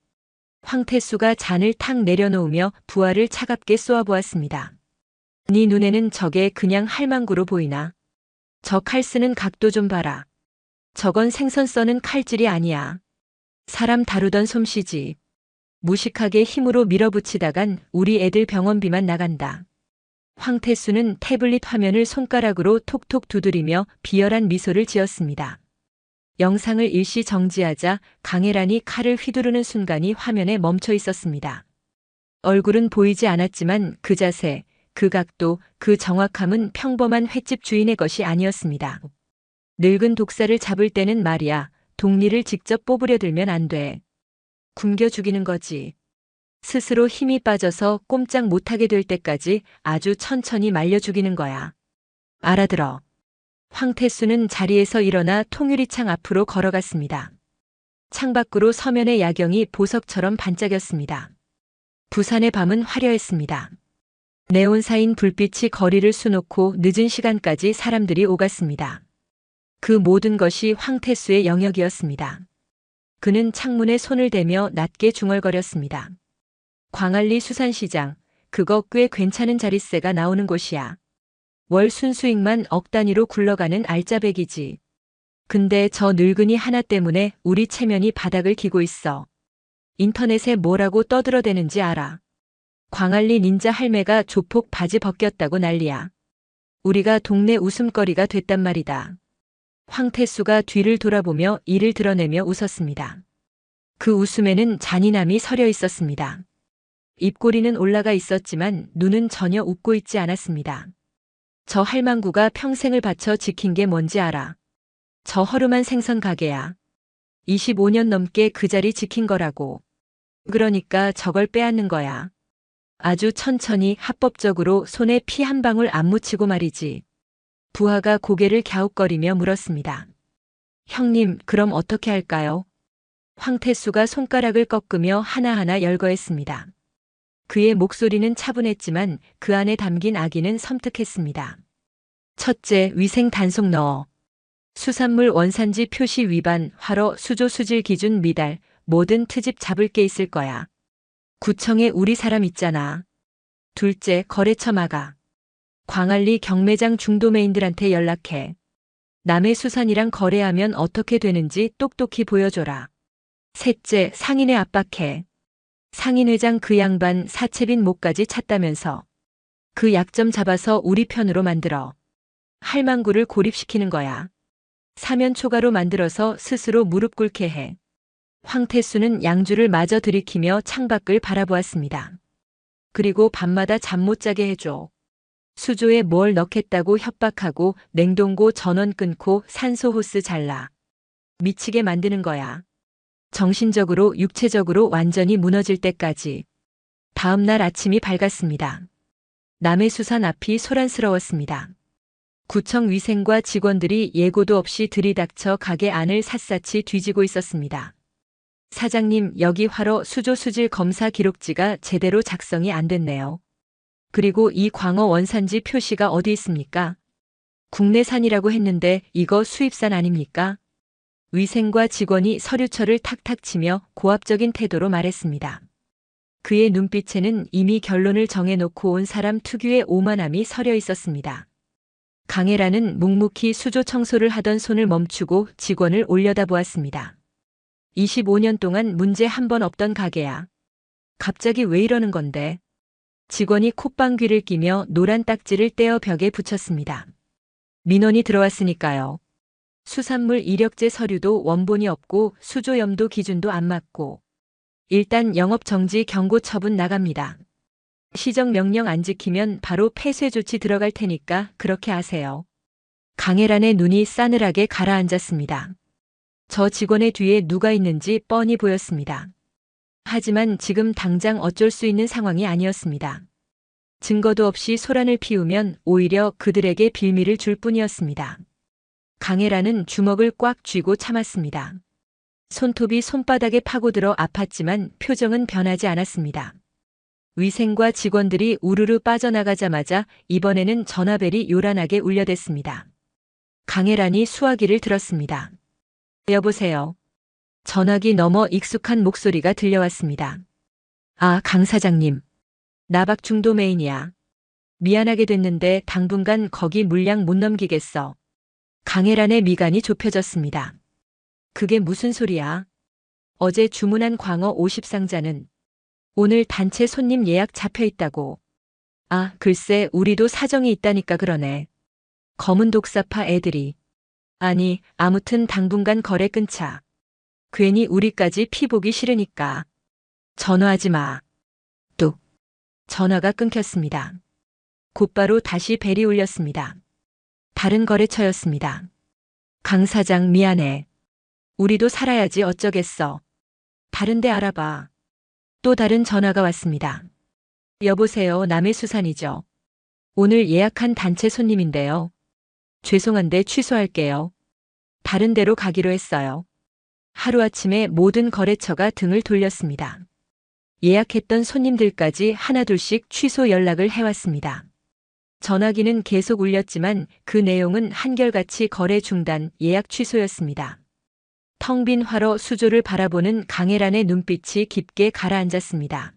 황태수가 잔을 탁 내려놓으며 부하를 차갑게 쏘아보았습니다. 네 눈에는 저게 그냥 할망구로 보이나? 저 칼 쓰는 각도 좀 봐라. 저건 생선 써는 칼질이 아니야. 사람 다루던 솜씨지. 무식하게 힘으로 밀어붙이다간 우리 애들 병원비만 나간다. 황태수는 태블릿 화면을 손가락으로 톡톡 두드리며 비열한 미소를 지었습니다. 영상을 일시 정지하자 강혜란이 칼을 휘두르는 순간이 화면에 멈춰 있었습니다. 얼굴은 보이지 않았지만 그 자세, 그 각도, 그 정확함은 평범한 횟집 주인의 것이 아니었습니다. 늙은 독사를 잡을 때는 말이야, 독리를 직접 뽑으려 들면 안 돼. 굶겨 죽이는 거지. 스스로 힘이 빠져서 꼼짝 못하게 될 때까지 아주 천천히 말려 죽이는 거야. 알아들어. 황태수는 자리에서 일어나 통유리창 앞으로 걸어갔습니다. 창밖으로 서면의 야경이 보석처럼 반짝였습니다. 부산의 밤은 화려했습니다. 네온사인 불빛이 거리를 수놓고 늦은 시간까지 사람들이 오갔습니다. 그 모든 것이 황태수의 영역이었습니다. 그는 창문에 손을 대며 낮게 중얼거렸습니다. 광안리 수산시장, 그거 꽤 괜찮은 자릿세가 나오는 곳이야. 월 순수익만 억 단위로 굴러가는 알짜배기지. 근데 저 늙은이 하나 때문에 우리 체면이 바닥을 기고 있어. 인터넷에 뭐라고 떠들어대는지 알아. 광안리 닌자 할매가 조폭 바지 벗겼다고 난리야. 우리가 동네 웃음거리가 됐단 말이다. 황태수가 뒤를 돌아보며 이를 드러내며 웃었습니다. 그 웃음에는 잔인함이 서려 있었습니다. 입꼬리는 올라가 있었지만 눈은 전혀 웃고 있지 않았습니다. 저 할망구가 평생을 바쳐 지킨 게 뭔지 알아. 저 허름한 생선 가게야. 25년 넘게 그 자리 지킨 거라고. 그러니까 저걸 빼앗는 거야. 아주 천천히 합법적으로 손에 피 한 방울 안 묻히고 말이지. 부하가 고개를 갸웃거리며 물었습니다. 형님, 그럼 어떻게 할까요? 황태수가 손가락을 꺾으며 하나하나 열거했습니다. 그의 목소리는 차분했지만 그 안에 담긴 악의는 섬뜩했습니다. 첫째, 위생 단속 넣어. 수산물 원산지 표시 위반, 활어 수조 수질 기준 미달, 뭐든 트집 잡을 게 있을 거야. 구청에 우리 사람 있잖아. 둘째, 거래처 막아. 광안리 경매장 중도매인들한테 연락해. 남의 수산이랑 거래하면 어떻게 되는지 똑똑히 보여줘라. 셋째, 상인에 압박해. 상인회장 그 양반 사채빈 목까지 찼다면서. 그 약점 잡아서 우리 편으로 만들어. 할망구를 고립시키는 거야. 사면 초과로 만들어서 스스로 무릎 꿇게 해. 황태수는 양주를 마저 들이키며 창밖을 바라보았습니다. 그리고 밤마다 잠 못 자게 해줘. 수조에 뭘 넣겠다고 협박하고 냉동고 전원 끊고 산소 호스 잘라. 미치게 만드는 거야. 정신적으로 육체적으로 완전히 무너질 때까지. 다음 날 아침이 밝았습니다. 남해수산 앞이 소란스러웠습니다. 구청 위생과 직원들이 예고도 없이 들이닥쳐 가게 안을 샅샅이 뒤지고 있었습니다. 사장님, 여기 활어 수조 수질 검사 기록지가 제대로 작성이 안 됐네요. 그리고 이 광어 원산지 표시가 어디 있습니까? 국내산이라고 했는데 이거 수입산 아닙니까? 위생과 직원이 서류철을 탁탁 치며 고압적인 태도로 말했습니다. 그의 눈빛에는 이미 결론을 정해놓고 온 사람 특유의 오만함이 서려 있었습니다. 강혜란은 묵묵히 수조 청소를 하던 손을 멈추고 직원을 올려다보았습니다. 25년 동안 문제 한 번 없던 가게야. 갑자기 왜 이러는 건데? 직원이 콧방귀를 끼며 노란 딱지를 떼어 벽에 붙였습니다. 민원이 들어왔으니까요. 수산물 이력제 서류도 원본이 없고 수조염도 기준도 안 맞고. 일단 영업정지 경고 처분 나갑니다. 시정명령 안 지키면 바로 폐쇄 조치 들어갈 테니까 그렇게 하세요. 강혜란의 눈이 싸늘하게 가라앉았습니다. 저 직원의 뒤에 누가 있는지 뻔히 보였습니다. 하지만 지금 당장 어쩔 수 있는 상황이 아니었습니다. 증거도 없이 소란을 피우면 오히려 그들에게 빌미를 줄 뿐이었습니다. 강혜란은 주먹을 꽉 쥐고 참았습니다. 손톱이 손바닥에 파고들어 아팠지만 표정은 변하지 않았습니다. 위생과 직원들이 우르르 빠져나가자마자 이번에는 전화벨이 요란하게 울려댔습니다. 강혜란이 수화기를 들었습니다. 여보세요. 전화기 너머 익숙한 목소리가 들려왔습니다. 아, 강 사장님. 나박 중도 메인이야. 미안하게 됐는데 당분간 거기 물량 못 넘기겠어. 강혜란의 미간이 좁혀졌습니다. 그게 무슨 소리야? 어제 주문한 광어 50상자는 오늘 단체 손님 예약 잡혀 있다고. 아, 글쎄 우리도 사정이 있다니까 그러네. 검은 독사파 애들이. 아니, 아무튼 당분간 거래 끊자. 괜히 우리까지 피 보기 싫으니까. 전화하지 마. 뚝. 전화가 끊겼습니다. 곧바로 다시 벨이 울렸습니다. 다른 거래처였습니다. 강 사장 미안해. 우리도 살아야지 어쩌겠어. 다른 데 알아봐. 또 다른 전화가 왔습니다. 여보세요, 남해수산이죠. 오늘 예약한 단체 손님인데요. 죄송한데 취소할게요. 다른 데로 가기로 했어요. 하루아침에 모든 거래처가 등을 돌렸습니다. 예약했던 손님들까지 하나둘씩 취소 연락을 해왔습니다. 전화기는 계속 울렸지만 그 내용은 한결같이 거래 중단, 예약 취소였습니다. 텅 빈 화로 수조를 바라보는 강혜란의 눈빛이 깊게 가라앉았습니다.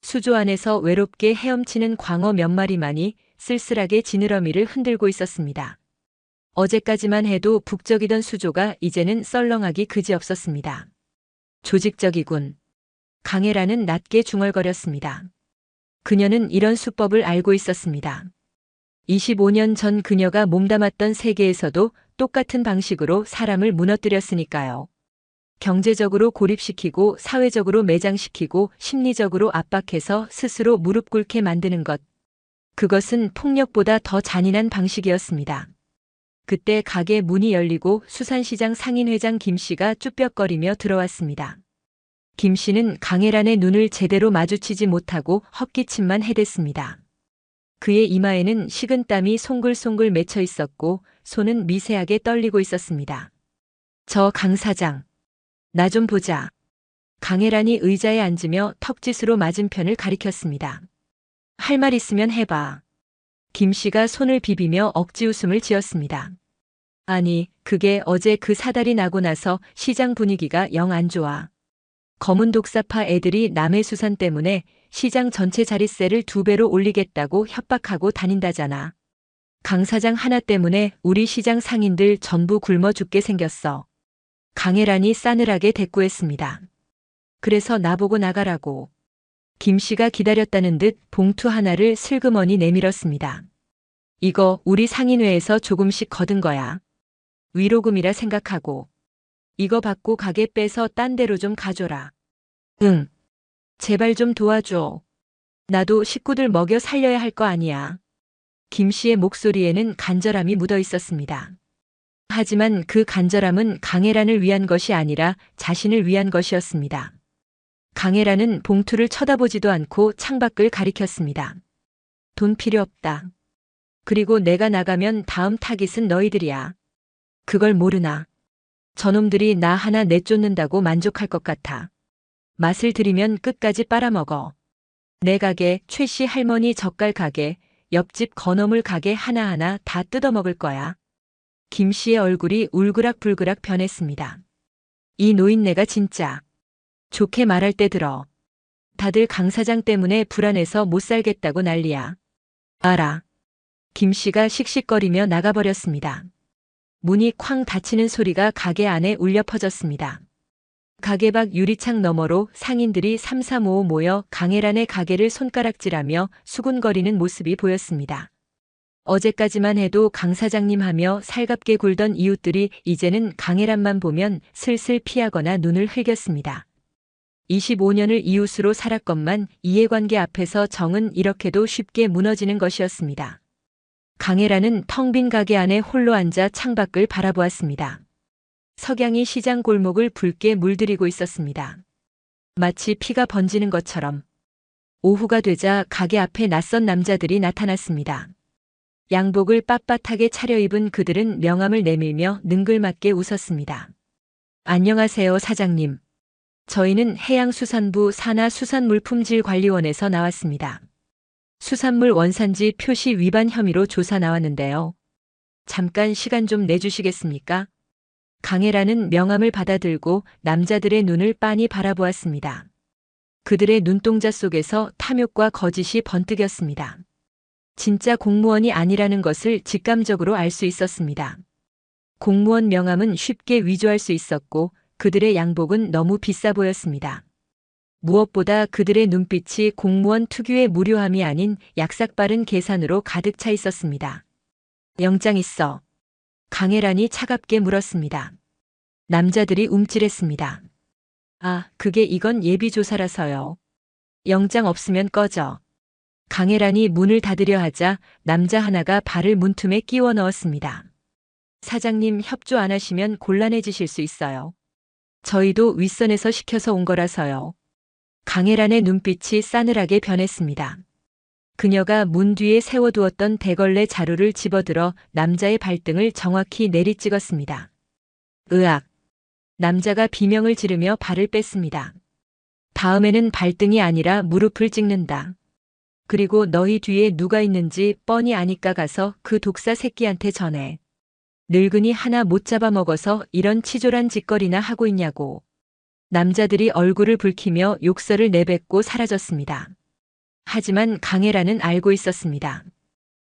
수조 안에서 외롭게 헤엄치는 광어 몇 마리만이 쓸쓸하게 지느러미를 흔들고 있었습니다. 어제까지만 해도 북적이던 수조가 이제는 썰렁하기 그지없었습니다. 조직적이군. 강혜란은 낮게 중얼거렸습니다. 그녀는 이런 수법을 알고 있었습니다. 25년 전 그녀가 몸담았던 세계에서도 똑같은 방식으로 사람을 무너뜨렸으니까요. 경제적으로 고립시키고 사회적으로 매장시키고 심리적으로 압박해서 스스로 무릎 꿇게 만드는 것. 그것은 폭력보다 더 잔인한 방식이었습니다. 그때 가게 문이 열리고 수산시장 상인회장 김 씨가 쭈뼛거리며 들어왔습니다. 김 씨는 강혜란의 눈을 제대로 마주치지 못하고 헛기침만 해댔습니다. 그의 이마에는 식은땀이 송글송글 맺혀 있었고 손은 미세하게 떨리고 있었습니다. 저 강 사장. 나 좀 보자. 강혜란이 의자에 앉으며 턱짓으로 맞은편을 가리켰습니다. 할 말 있으면 해봐. 김 씨가 손을 비비며 억지 웃음을 지었습니다. 아니, 그게 어제 그 사달이 나고 나서 시장 분위기가 영 안 좋아. 검은 독사파 애들이 남해수산 때문에 시장 전체 자릿세를 2배로 올리겠다고 협박하고 다닌다잖아. 강 사장 하나 때문에 우리 시장 상인들 전부 굶어 죽게 생겼어. 강혜란이 싸늘하게 대꾸했습니다. 그래서 나보고 나가라고. 김 씨가 기다렸다는 듯 봉투 하나를 슬그머니 내밀었습니다. 이거 우리 상인회에서 조금씩 거둔 거야. 위로금이라 생각하고. 이거 받고 가게 빼서 딴 데로 좀 가줘라. 응. 제발 좀 도와줘. 나도 식구들 먹여 살려야 할 거 아니야. 김 씨의 목소리에는 간절함이 묻어 있었습니다. 하지만 그 간절함은 강혜란을 위한 것이 아니라 자신을 위한 것이었습니다. 강혜란은 봉투를 쳐다보지도 않고 창밖을 가리켰습니다. 돈 필요 없다. 그리고 내가 나가면 다음 타깃은 너희들이야. 그걸 모르나. 저놈들이 나 하나 내쫓는다고 만족할 것 같아. 맛을 들이면 끝까지 빨아먹어. 내 가게, 최 씨 할머니 젓갈 가게, 옆집 건어물 가게 하나하나 다 뜯어먹을 거야. 김 씨의 얼굴이 울그락불그락 변했습니다. 이 노인네가 진짜. 좋게 말할 때 들어. 다들 강 사장 때문에 불안해서 못 살겠다고 난리야. 알아. 김 씨가 씩씩거리며 나가버렸습니다. 문이 쾅 닫히는 소리가 가게 안에 울려 퍼졌습니다. 가게 밖 유리창 너머로 상인들이 삼삼오오 모여 강혜란의 가게를 손가락질하며 수군거리는 모습이 보였습니다. 어제까지만 해도 강 사장님 하며 살갑게 굴던 이웃들이 이제는 강혜란만 보면 슬슬 피하거나 눈을 흘겼습니다. 25년을 이웃으로 살았건만 이해관계 앞에서 정은 이렇게도 쉽게 무너지는 것이었습니다. 강혜란은 텅 빈 가게 안에 홀로 앉아 창밖을 바라보았습니다. 석양이 시장 골목을 붉게 물들이고 있었습니다. 마치 피가 번지는 것처럼. 오후가 되자 가게 앞에 낯선 남자들이 나타났습니다. 양복을 빳빳하게 차려입은 그들은 명함을 내밀며 능글맞게 웃었습니다. 안녕하세요, 사장님. 저희는 해양수산부 산하수산물품질관리원에서 나왔습니다. 수산물 원산지 표시 위반 혐의로 조사 나왔는데요. 잠깐 시간 좀 내주시겠습니까? 강혜란은 명함을 받아들고 남자들의 눈을 빤히 바라보았습니다. 그들의 눈동자 속에서 탐욕과 거짓이 번뜩였습니다. 진짜 공무원이 아니라는 것을 직감적으로 알 수 있었습니다. 공무원 명함은 쉽게 위조할 수 있었고 그들의 양복은 너무 비싸 보였습니다. 무엇보다 그들의 눈빛이 공무원 특유의 무료함이 아닌 약삭빠른 계산으로 가득 차 있었습니다. 영장 있어. 강혜란이 차갑게 물었습니다. 남자들이 움찔했습니다. 아, 이건 예비조사라서요. 영장 없으면 꺼져. 강혜란이 문을 닫으려 하자 남자 하나가 발을 문틈에 끼워 넣었습니다. 사장님 협조 안 하시면 곤란해지실 수 있어요. 저희도 윗선에서 시켜서 온 거라서요. 강혜란의 눈빛이 싸늘하게 변했습니다. 그녀가 문 뒤에 세워두었던 대걸레 자루를 집어들어 남자의 발등을 정확히 내리찍었습니다. 으악! 남자가 비명을 지르며 발을 뺐습니다. 다음에는 발등이 아니라 무릎을 찍는다. 그리고 너희 뒤에 누가 있는지 뻔히 아니까 가서 그 독사 새끼한테 전해. 늙은이 하나 못 잡아먹어서 이런 치졸한 짓거리나 하고 있냐고. 남자들이 얼굴을 붉히며 욕설을 내뱉고 사라졌습니다. 하지만 강혜란은 알고 있었습니다.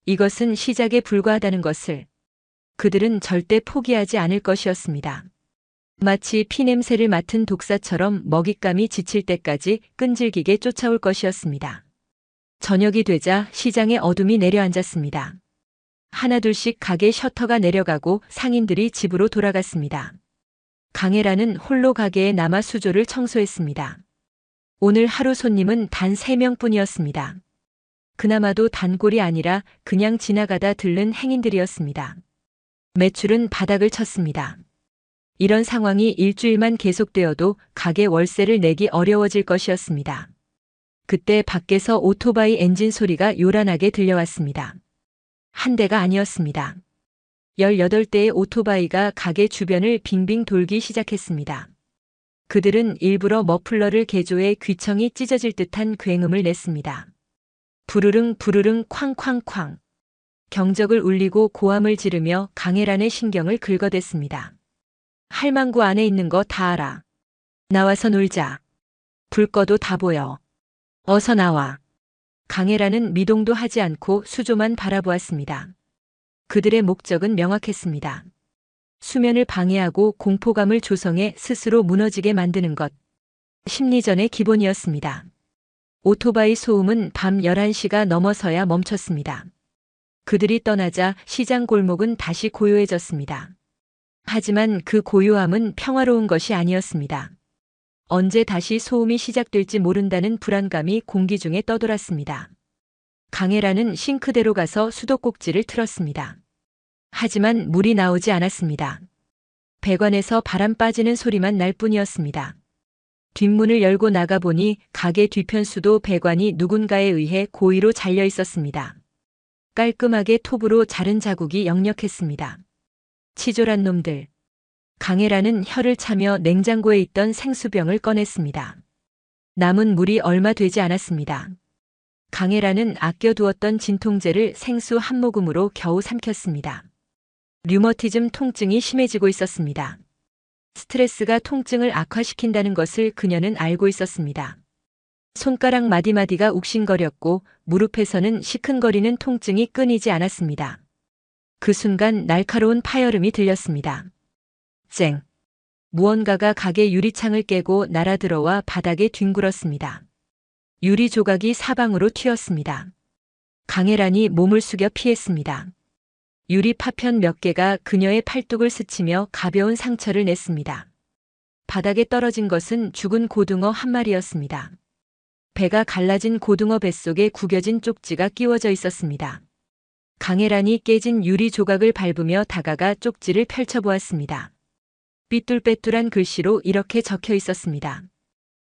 이것은 시작에 불과하다는 것을. 그들은 절대 포기하지 않을 것이었습니다. 마치 피냄새를 맡은 독사처럼 먹잇감이 지칠 때까지 끈질기게 쫓아올 것이었습니다. 저녁이 되자 시장에 어둠이 내려앉았습니다. 하나둘씩 가게 셔터가 내려가고 상인들이 집으로 돌아갔습니다. 강혜란은 홀로 가게에 남아 수조를 청소했습니다. 오늘 하루 손님은 단 3명뿐이었습니다. 그나마도 단골이 아니라 그냥 지나가다 들른 행인들이었습니다. 매출은 바닥을 쳤습니다. 이런 상황이 일주일만 계속되어도 가게 월세를 내기 어려워질 것이었습니다. 그때 밖에서 오토바이 엔진 소리가 요란하게 들려왔습니다. 한 대가 아니었습니다. 18대의 오토바이가 가게 주변을 빙빙 돌기 시작했습니다. 그들은 일부러 머플러를 개조해 귀청이 찢어질 듯한 굉음을 냈습니다. 부르릉 부르릉 쾅쾅쾅. 경적을 울리고 고함을 지르며 강혜란의 신경을 긁어댔습니다. 할망구 안에 있는 거 다 알아. 나와서 놀자. 불 꺼도 다 보여. 어서 나와. 강혜란은 미동도 하지 않고 수조만 바라보았습니다. 그들의 목적은 명확했습니다. 수면을 방해하고 공포감을 조성해 스스로 무너지게 만드는 것. 심리전의 기본이었습니다. 오토바이 소음은 밤 11시가 넘어서야 멈췄습니다. 그들이 떠나자 시장 골목은 다시 고요해졌습니다. 하지만 그 고요함은 평화로운 것이 아니었습니다. 언제 다시 소음이 시작될지 모른다는 불안감이 공기 중에 떠돌았습니다. 강혜란은 싱크대로 가서 수도꼭지를 틀었습니다. 하지만 물이 나오지 않았습니다. 배관에서 바람 빠지는 소리만 날 뿐이었습니다. 뒷문을 열고 나가보니 가게 뒤편수도 배관이 누군가에 의해 고의로 잘려 있었습니다. 깔끔하게 톱으로 자른 자국이 역력했습니다. 치졸한 놈들. 강혜란은 혀를 차며 냉장고에 있던 생수병을 꺼냈습니다. 남은 물이 얼마 되지 않았습니다. 강혜란은 아껴두었던 진통제를 생수 한 모금으로 겨우 삼켰습니다. 류머티즘 통증이 심해지고 있었습니다. 스트레스가 통증을 악화시킨다는 것을 그녀는 알고 있었습니다. 손가락 마디마디가 욱신거렸고 무릎에서는 시큰거리는 통증이 끊이지 않았습니다. 그 순간 날카로운 파열음이 들렸습니다. 쨍! 무언가가 가게 유리창을 깨고 날아들어와 바닥에 뒹굴었습니다. 유리 조각이 사방으로 튀었습니다. 강혜란이 몸을 숙여 피했습니다. 유리 파편 몇 개가 그녀의 팔뚝을 스치며 가벼운 상처를 냈습니다. 바닥에 떨어진 것은 죽은 고등어 한 마리였습니다. 배가 갈라진 고등어 뱃속에 구겨진 쪽지가 끼워져 있었습니다. 강혜란이 깨진 유리 조각을 밟으며 다가가 쪽지를 펼쳐보았습니다. 삐뚤빼뚤한 글씨로 이렇게 적혀 있었습니다.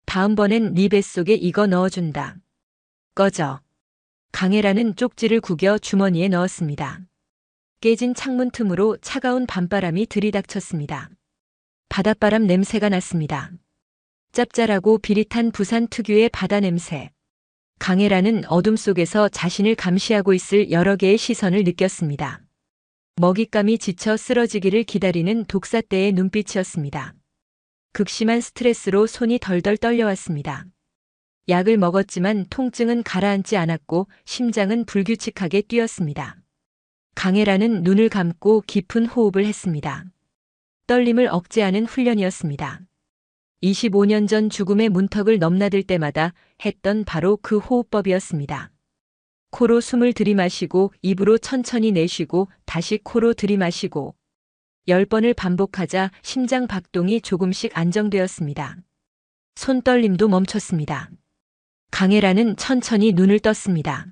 다음번엔 네 뱃속에 이거 넣어준다. 꺼져. 강혜란은 쪽지를 구겨 주머니에 넣었습니다. 깨진 창문 틈으로 차가운 밤바람이 들이닥쳤습니다. 바닷바람 냄새가 났습니다. 짭짤하고 비릿한 부산 특유의 바다 냄새. 강혜란은 어둠 속에서 자신을 감시하고 있을 여러 개의 시선을 느꼈습니다. 먹잇감이 지쳐 쓰러지기를 기다리는 독사떼의 눈빛이었습니다. 극심한 스트레스로 손이 덜덜 떨려왔습니다. 약을 먹었지만 통증은 가라앉지 않았고 심장은 불규칙하게 뛰었습니다. 강혜란은 눈을 감고 깊은 호흡을 했습니다. 떨림을 억제하는 훈련이었습니다. 25년 전 죽음의 문턱을 넘나들 때마다 했던 바로 그 호흡법이었습니다. 코로 숨을 들이마시고 입으로 천천히 내쉬고 다시 코로 들이마시고 10번을 반복하자 심장 박동이 조금씩 안정되었습니다. 손떨림도 멈췄습니다. 강혜란은 천천히 눈을 떴습니다.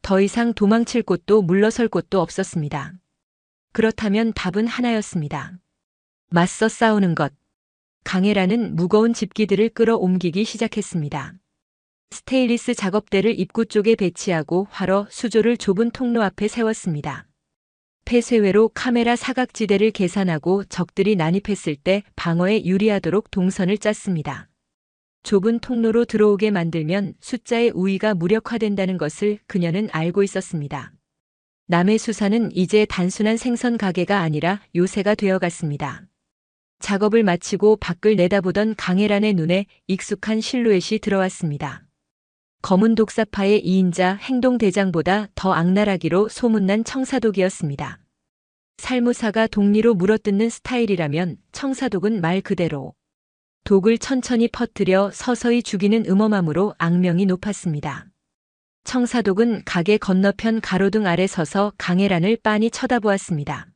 더 이상 도망칠 곳도 물러설 곳도 없었습니다. 그렇다면 답은 하나였습니다. 맞서 싸우는 것. 강혜란은 무거운 집기들을 끌어옮기기 시작했습니다. 스테인리스 작업대를 입구 쪽에 배치하고 활어 수조를 좁은 통로 앞에 세웠습니다. 폐쇄회로 카메라 사각지대를 계산하고 적들이 난입했을 때 방어에 유리하도록 동선을 짰습니다. 좁은 통로로 들어오게 만들면 숫자의 우위가 무력화된다는 것을 그녀는 알고 있었습니다. 남해 수산은 이제 단순한 생선 가게가 아니라 요새가 되어갔습니다. 작업을 마치고 밖을 내다보던 강혜란의 눈에 익숙한 실루엣이 들어왔습니다. 검은 독사파의 2인자 행동대장보다 더 악랄하기로 소문난 청사독이었습니다. 살무사가 독리로 물어뜯는 스타일이라면 청사독은 말 그대로 독을 천천히 퍼뜨려 서서히 죽이는 음험함으로 악명이 높았습니다. 청사독은 가게 건너편 가로등 아래 서서 강혜란을 빤히 쳐다보았습니다.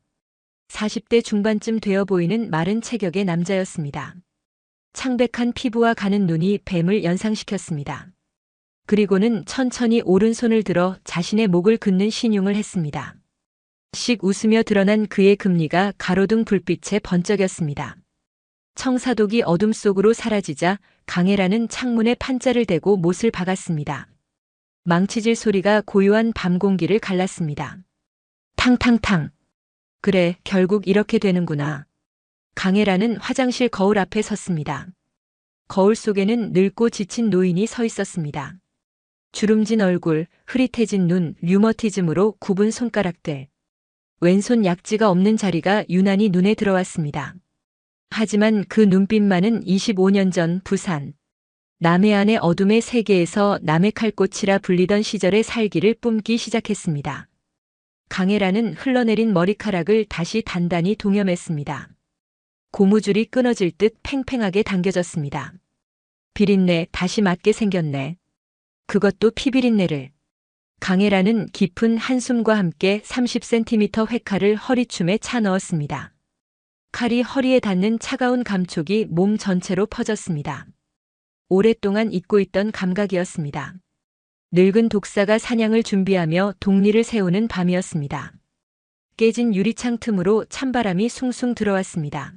40대 중반쯤 되어 보이는 마른 체격의 남자였습니다. 창백한 피부와 가는 눈이 뱀을 연상시켰습니다. 그리고는 천천히 오른손을 들어 자신의 목을 긋는 신용을 했습니다. 씩 웃으며 드러난 그의 금리가 가로등 불빛에 번쩍였습니다. 청사독이 어둠 속으로 사라지자 강혜란은 창문에 판자를 대고 못을 박았습니다. 망치질 소리가 고요한 밤 공기를 갈랐습니다. 탕탕탕. 그래, 결국 이렇게 되는구나. 강혜란은 화장실 거울 앞에 섰습니다. 거울 속에는 늙고 지친 노인이 서 있었습니다. 주름진 얼굴, 흐릿해진 눈, 류머티즘으로 굽은 손가락들. 왼손 약지가 없는 자리가 유난히 눈에 들어왔습니다. 하지만 그 눈빛만은 25년 전 부산. 남해안의 어둠의 세계에서 남의 칼꽃이라 불리던 시절의 살기를 뿜기 시작했습니다. 강혜란은 흘러내린 머리카락을 다시 단단히 동여맸습니다. 고무줄이 끊어질 듯 팽팽하게 당겨졌습니다. 비린내 다시 맞게 생겼네. 그것도 피비린내를. 강혜란은 깊은 한숨과 함께 30cm 회칼을 허리춤에 차 넣었습니다. 칼이 허리에 닿는 차가운 감촉이 몸 전체로 퍼졌습니다. 오랫동안 잊고 있던 감각이었습니다. 늙은 독사가 사냥을 준비하며 독리를 세우는 밤이었습니다. 깨진 유리창 틈으로 찬바람이 숭숭 들어왔습니다.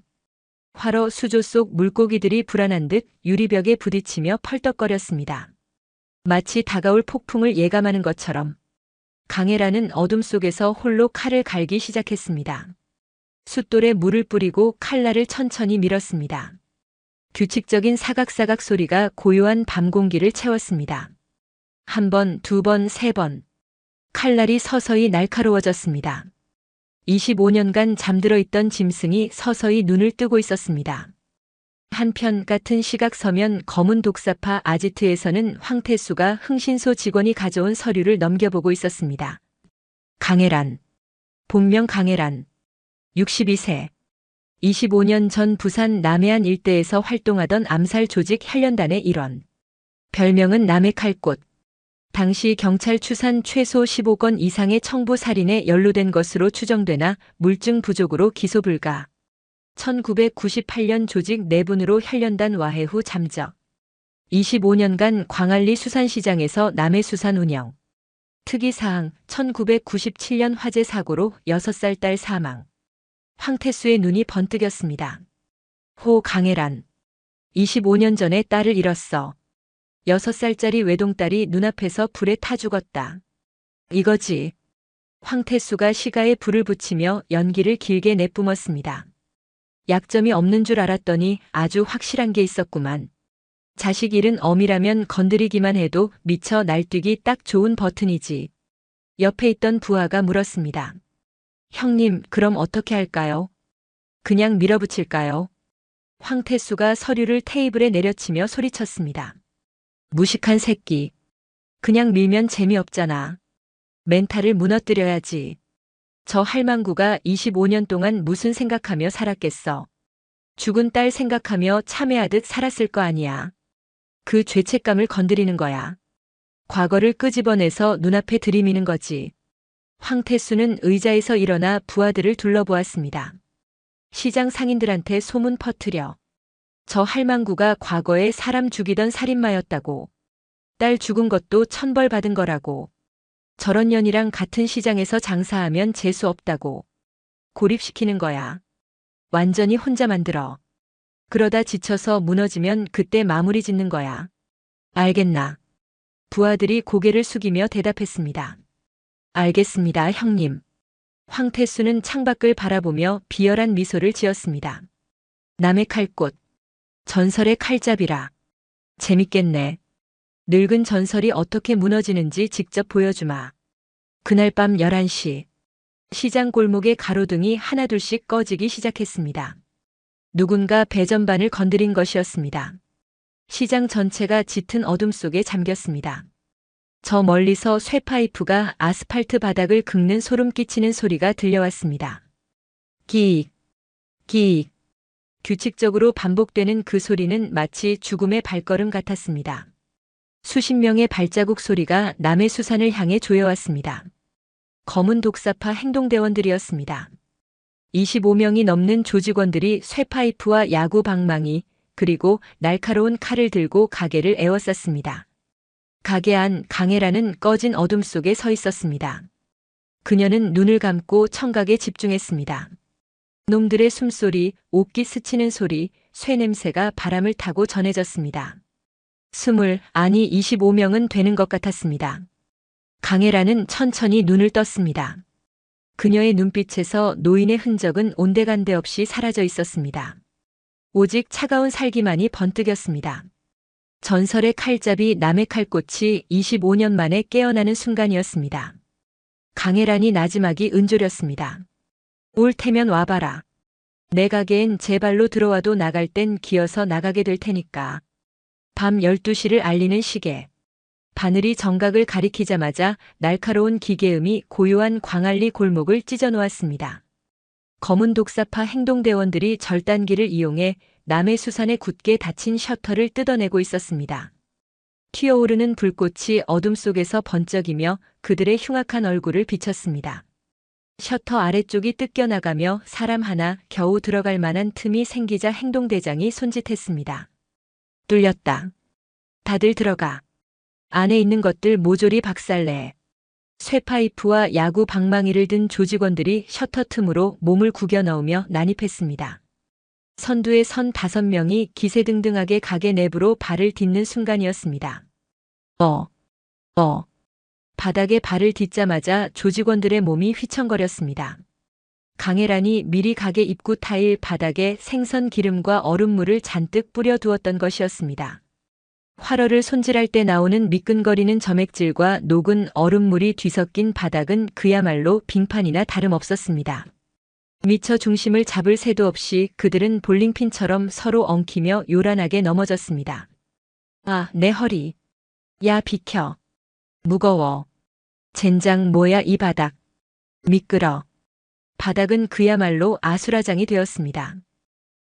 활어 수조 속 물고기들이 불안한 듯 유리벽에 부딪히며 펄떡거렸습니다. 마치 다가올 폭풍을 예감하는 것처럼 강혜란은 어둠 속에서 홀로 칼을 갈기 시작했습니다. 숫돌에 물을 뿌리고 칼날을 천천히 밀었습니다. 규칙적인 사각사각 소리가 고요한 밤 공기를 채웠습니다. 한 번, 두 번, 세 번. 칼날이 서서히 날카로워졌습니다. 25년간 잠들어 있던 짐승이 서서히 눈을 뜨고 있었습니다. 한편 같은 시각 서면 검은 독사파 아지트에서는 황태수가 흥신소 직원이 가져온 서류를 넘겨보고 있었습니다. 강혜란. 본명 강혜란. 62세. 25년 전 부산 남해안 일대에서 활동하던 암살 조직 혈련단의 일원. 별명은 남의 칼꽃. 당시 경찰 추산 최소 15건 이상의 청부 살인에 연루된 것으로 추정되나 물증 부족으로 기소 불가. 1998년 조직 내분으로 혈련단 와해 후 잠적. 25년간 광안리 수산시장에서 남해수산 운영. 특이사항 1997년 화재 사고로 6살 딸 사망. 황태수의 눈이 번뜩였습니다. 호 강혜란. 25년 전에 딸을 잃었어. 6살짜리 외동딸이 눈앞에서 불에 타 죽었다. 이거지. 황태수가 시가에 불을 붙이며 연기를 길게 내뿜었습니다. 약점이 없는 줄 알았더니 아주 확실한 게 있었구만. 자식 잃은 어미라면 건드리기만 해도 미쳐 날뛰기 딱 좋은 버튼이지. 옆에 있던 부하가 물었습니다. 형님, 그럼 어떻게 할까요? 그냥 밀어붙일까요? 황태수가 서류를 테이블에 내려치며 소리쳤습니다. 무식한 새끼. 그냥 밀면 재미없잖아. 멘탈을 무너뜨려야지. 저 할망구가 25년 동안 무슨 생각하며 살았겠어. 죽은 딸 생각하며 참회하듯 살았을 거 아니야. 그 죄책감을 건드리는 거야. 과거를 끄집어내서 눈앞에 들이미는 거지. 황태수는 의자에서 일어나 부하들을 둘러보았습니다. 시장 상인들한테 소문 퍼뜨려. 저 할망구가 과거에 사람 죽이던 살인마였다고. 딸 죽은 것도 천벌 받은 거라고. 저런 년이랑 같은 시장에서 장사하면 재수 없다고. 고립시키는 거야. 완전히 혼자 만들어. 그러다 지쳐서 무너지면 그때 마무리 짓는 거야. 알겠나? 부하들이 고개를 숙이며 대답했습니다. 알겠습니다, 형님. 황태수는 창밖을 바라보며 비열한 미소를 지었습니다. 남의 칼꽃. 전설의 칼잡이라. 재밌겠네. 늙은 전설이 어떻게 무너지는지 직접 보여주마. 그날 밤 11시. 시장 골목의 가로등이 하나둘씩 꺼지기 시작했습니다. 누군가 배전반을 건드린 것이었습니다. 시장 전체가 짙은 어둠 속에 잠겼습니다. 저 멀리서 쇠파이프가 아스팔트 바닥을 긁는 소름 끼치는 소리가 들려왔습니다. 기익, 기익. 규칙적으로 반복되는 그 소리는 마치 죽음의 발걸음 같았습니다. 수십 명의 발자국 소리가 남해수산을 향해 조여왔습니다. 검은 독사파 행동대원들이었습니다. 25명이 넘는 조직원들이 쇠파이프와 야구 방망이 그리고 날카로운 칼을 들고 가게를 에워쌌습니다. 가게 안 강혜라는 꺼진 어둠 속에 서 있었습니다. 그녀는 눈을 감고 청각에 집중했습니다. 놈들의 숨소리, 옥기 스치는 소리, 쇠 냄새가 바람을 타고 전해졌습니다. 25명은 되는 것 같았습니다. 강혜라는 천천히 눈을 떴습니다. 그녀의 눈빛에서 노인의 흔적은 온데간데 없이 사라져 있었습니다. 오직 차가운 살기만이 번뜩였습니다. 전설의 칼잡이 남의 칼꽃이 25년 만에 깨어나는 순간이었습니다. 강혜란이 나지막이 은졸였습니다. 올 테면 와봐라. 내 가게엔 제 발로 들어와도 나갈 땐 기어서 나가게 될 테니까. 밤 12시를 알리는 시계. 바늘이 정각을 가리키자마자 날카로운 기계음이 고요한 광안리 골목을 찢어놓았습니다. 검은 독사파 행동대원들이 절단기를 이용해 남해수산의 굳게 닫힌 셔터를 뜯어내고 있었습니다. 튀어오르는 불꽃이 어둠 속에서 번쩍이며 그들의 흉악한 얼굴을 비쳤습니다. 셔터 아래쪽이 뜯겨나가며 사람 하나 겨우 들어갈 만한 틈이 생기자 행동대장이 손짓했습니다. 뚫렸다. 다들 들어가. 안에 있는 것들 모조리 박살내. 쇠파이프와 야구 방망이를 든 조직원들이 셔터 틈으로 몸을 구겨 넣으며 난입했습니다. 선두에 선 5명이 기세등등하게 가게 내부로 발을 딛는 순간이었습니다. 바닥에 발을 딛자마자 조직원들의 몸이 휘청거렸습니다. 강혜란이 미리 가게 입구 타일 바닥에 생선 기름과 얼음물을 잔뜩 뿌려두었던 것이었습니다. 활어를 손질할 때 나오는 미끈거리는 점액질과 녹은 얼음물이 뒤섞인 바닥은 그야말로 빙판이나 다름없었습니다. 미처 중심을 잡을 새도 없이 그들은 볼링핀처럼 서로 엉키며 요란하게 넘어졌습니다. 아, 내 허리. 야, 비켜. 무거워. 젠장 뭐야 이 바닥. 미끄러. 바닥은 그야말로 아수라장이 되었습니다.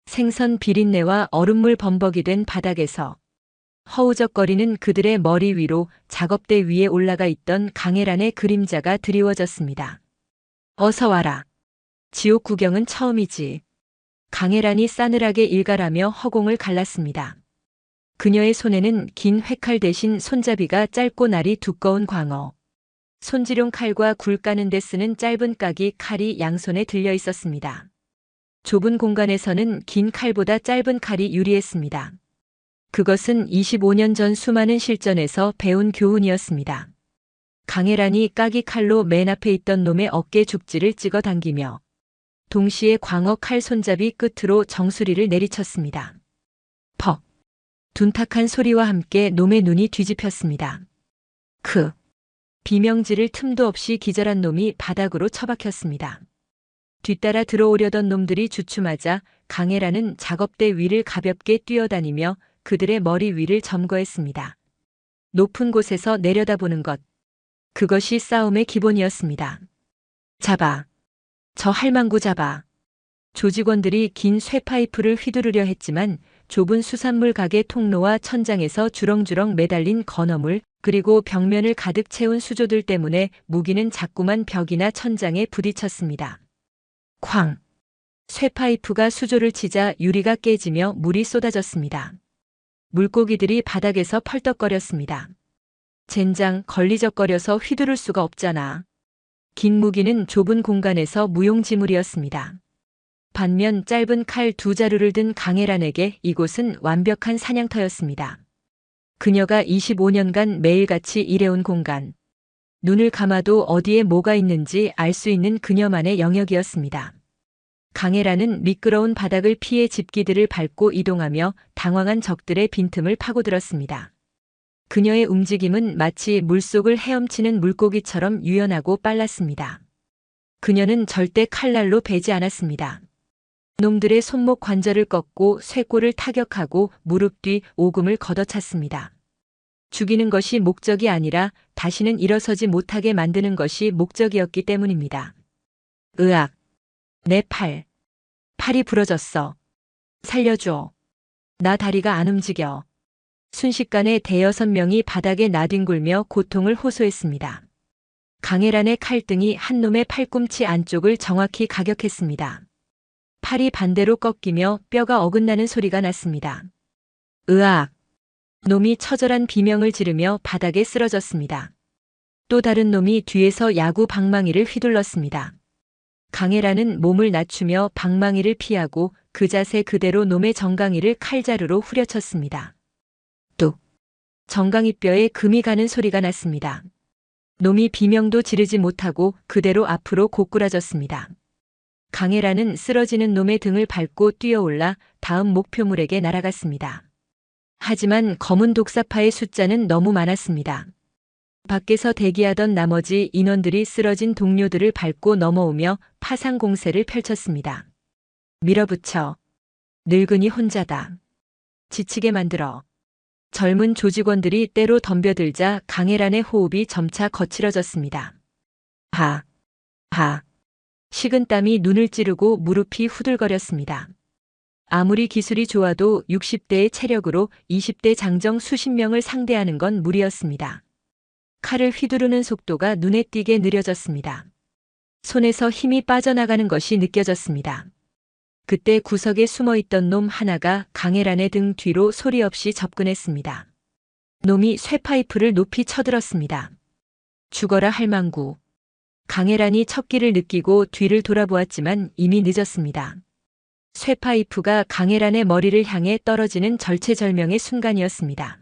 생선 비린내와 얼음물 범벅이 된 바닥에서 허우적거리는 그들의 머리 위로 작업대 위에 올라가 있던 강혜란의 그림자가 드리워졌습니다. 어서 와라. 지옥 구경은 처음이지. 강혜란이 싸늘하게 일갈하며 허공을 갈랐습니다. 그녀의 손에는 긴 회칼 대신 손잡이가 짧고 날이 두꺼운 광어. 손질용 칼과 굴 까는 데 쓰는 짧은 까기 칼이 양손에 들려 있었습니다. 좁은 공간에서는 긴 칼보다 짧은 칼이 유리했습니다. 그것은 25년 전 수많은 실전에서 배운 교훈이었습니다. 강혜란이 까기 칼로 맨 앞에 있던 놈의 어깨 죽지를 찍어 당기며 동시에 광어 칼 손잡이 끝으로 정수리를 내리쳤습니다. 퍽! 둔탁한 소리와 함께 놈의 눈이 뒤집혔습니다. 비명지를 틈도 없이 기절한 놈이 바닥으로 처박혔습니다. 뒤따라 들어오려던 놈들이 주춤하자 강혜란은 작업대 위를 가볍게 뛰어다니며 그들의 머리 위를 점거했습니다. 높은 곳에서 내려다보는 것. 그것이 싸움의 기본이었습니다. 잡아. 저 할망구 잡아. 조직원들이 긴 쇠파이프를 휘두르려 했지만 좁은 수산물 가게 통로와 천장에서 주렁주렁 매달린 건어물 그리고 벽면을 가득 채운 수조들 때문에 무기는 자꾸만 벽이나 천장에 부딪혔습니다. 쾅! 쇠파이프가 수조를 치자 유리가 깨지며 물이 쏟아졌습니다. 물고기들이 바닥에서 펄떡거렸습니다. 젠장 걸리적거려서 휘두를 수가 없잖아. 긴 무기는 좁은 공간에서 무용지물이었습니다. 반면 짧은 칼 두 자루를 든 강혜란에게 이곳은 완벽한 사냥터였습니다. 그녀가 25년간 매일같이 일해온 공간. 눈을 감아도 어디에 뭐가 있는지 알 수 있는 그녀만의 영역이었습니다. 강혜란은 미끄러운 바닥을 피해 집기들을 밟고 이동하며 당황한 적들의 빈틈을 파고들었습니다. 그녀의 움직임은 마치 물속을 헤엄치는 물고기처럼 유연하고 빨랐습니다. 그녀는 절대 칼날로 베지 않았습니다. 놈들의 손목 관절을 꺾고 쇄골을 타격하고 무릎 뒤 오금을 걷어찼습니다. 죽이는 것이 목적이 아니라 다시는 일어서지 못하게 만드는 것이 목적이었기 때문입니다. 으악! 내 팔. 팔이 부러졌어. 살려줘. 나 다리가 안 움직여. 순식간에 대여섯 명이 바닥에 나뒹굴며 고통을 호소했습니다. 강혜란의 칼등이 한 놈의 팔꿈치 안쪽을 정확히 가격했습니다. 팔이 반대로 꺾이며 뼈가 어긋나는 소리가 났습니다. 으악! 놈이 처절한 비명을 지르며 바닥에 쓰러졌습니다. 또 다른 놈이 뒤에서 야구 방망이를 휘둘렀습니다. 강혜란은 몸을 낮추며 방망이를 피하고 그 자세 그대로 놈의 정강이를 칼자루로 후려쳤습니다. 뚝! 정강이뼈에 금이 가는 소리가 났습니다. 놈이 비명도 지르지 못하고 그대로 앞으로 고꾸라졌습니다. 강혜란은 쓰러지는 놈의 등을 밟고 뛰어올라 다음 목표물에게 날아갔습니다. 하지만 검은 독사파의 숫자는 너무 많았습니다. 밖에서 대기하던 나머지 인원들이 쓰러진 동료들을 밟고 넘어오며 파상 공세를 펼쳤습니다. 밀어붙여. 늙은이 혼자다. 지치게 만들어. 젊은 조직원들이 때로 덤벼들자 강혜란의 호흡이 점차 거칠어졌습니다. 하. 식은땀이 눈을 찌르고 무릎이 후들거렸습니다. 아무리 기술이 좋아도 60대의 체력으로 20대 장정 수십 명을 상대하는 건 무리였습니다. 칼을 휘두르는 속도가 눈에 띄게 느려졌습니다. 손에서 힘이 빠져나가는 것이 느껴졌습니다. 그때 구석에 숨어있던 놈 하나가 강혜란의 등 뒤로 소리 없이 접근했습니다. 놈이 쇠파이프를 높이 쳐들었습니다. 죽어라 할망구. 강혜란이 첩기를 느끼고 뒤를 돌아보았지만 이미 늦었습니다. 쇠파이프가 강혜란의 머리를 향해 떨어지는 절체절명의 순간이었습니다.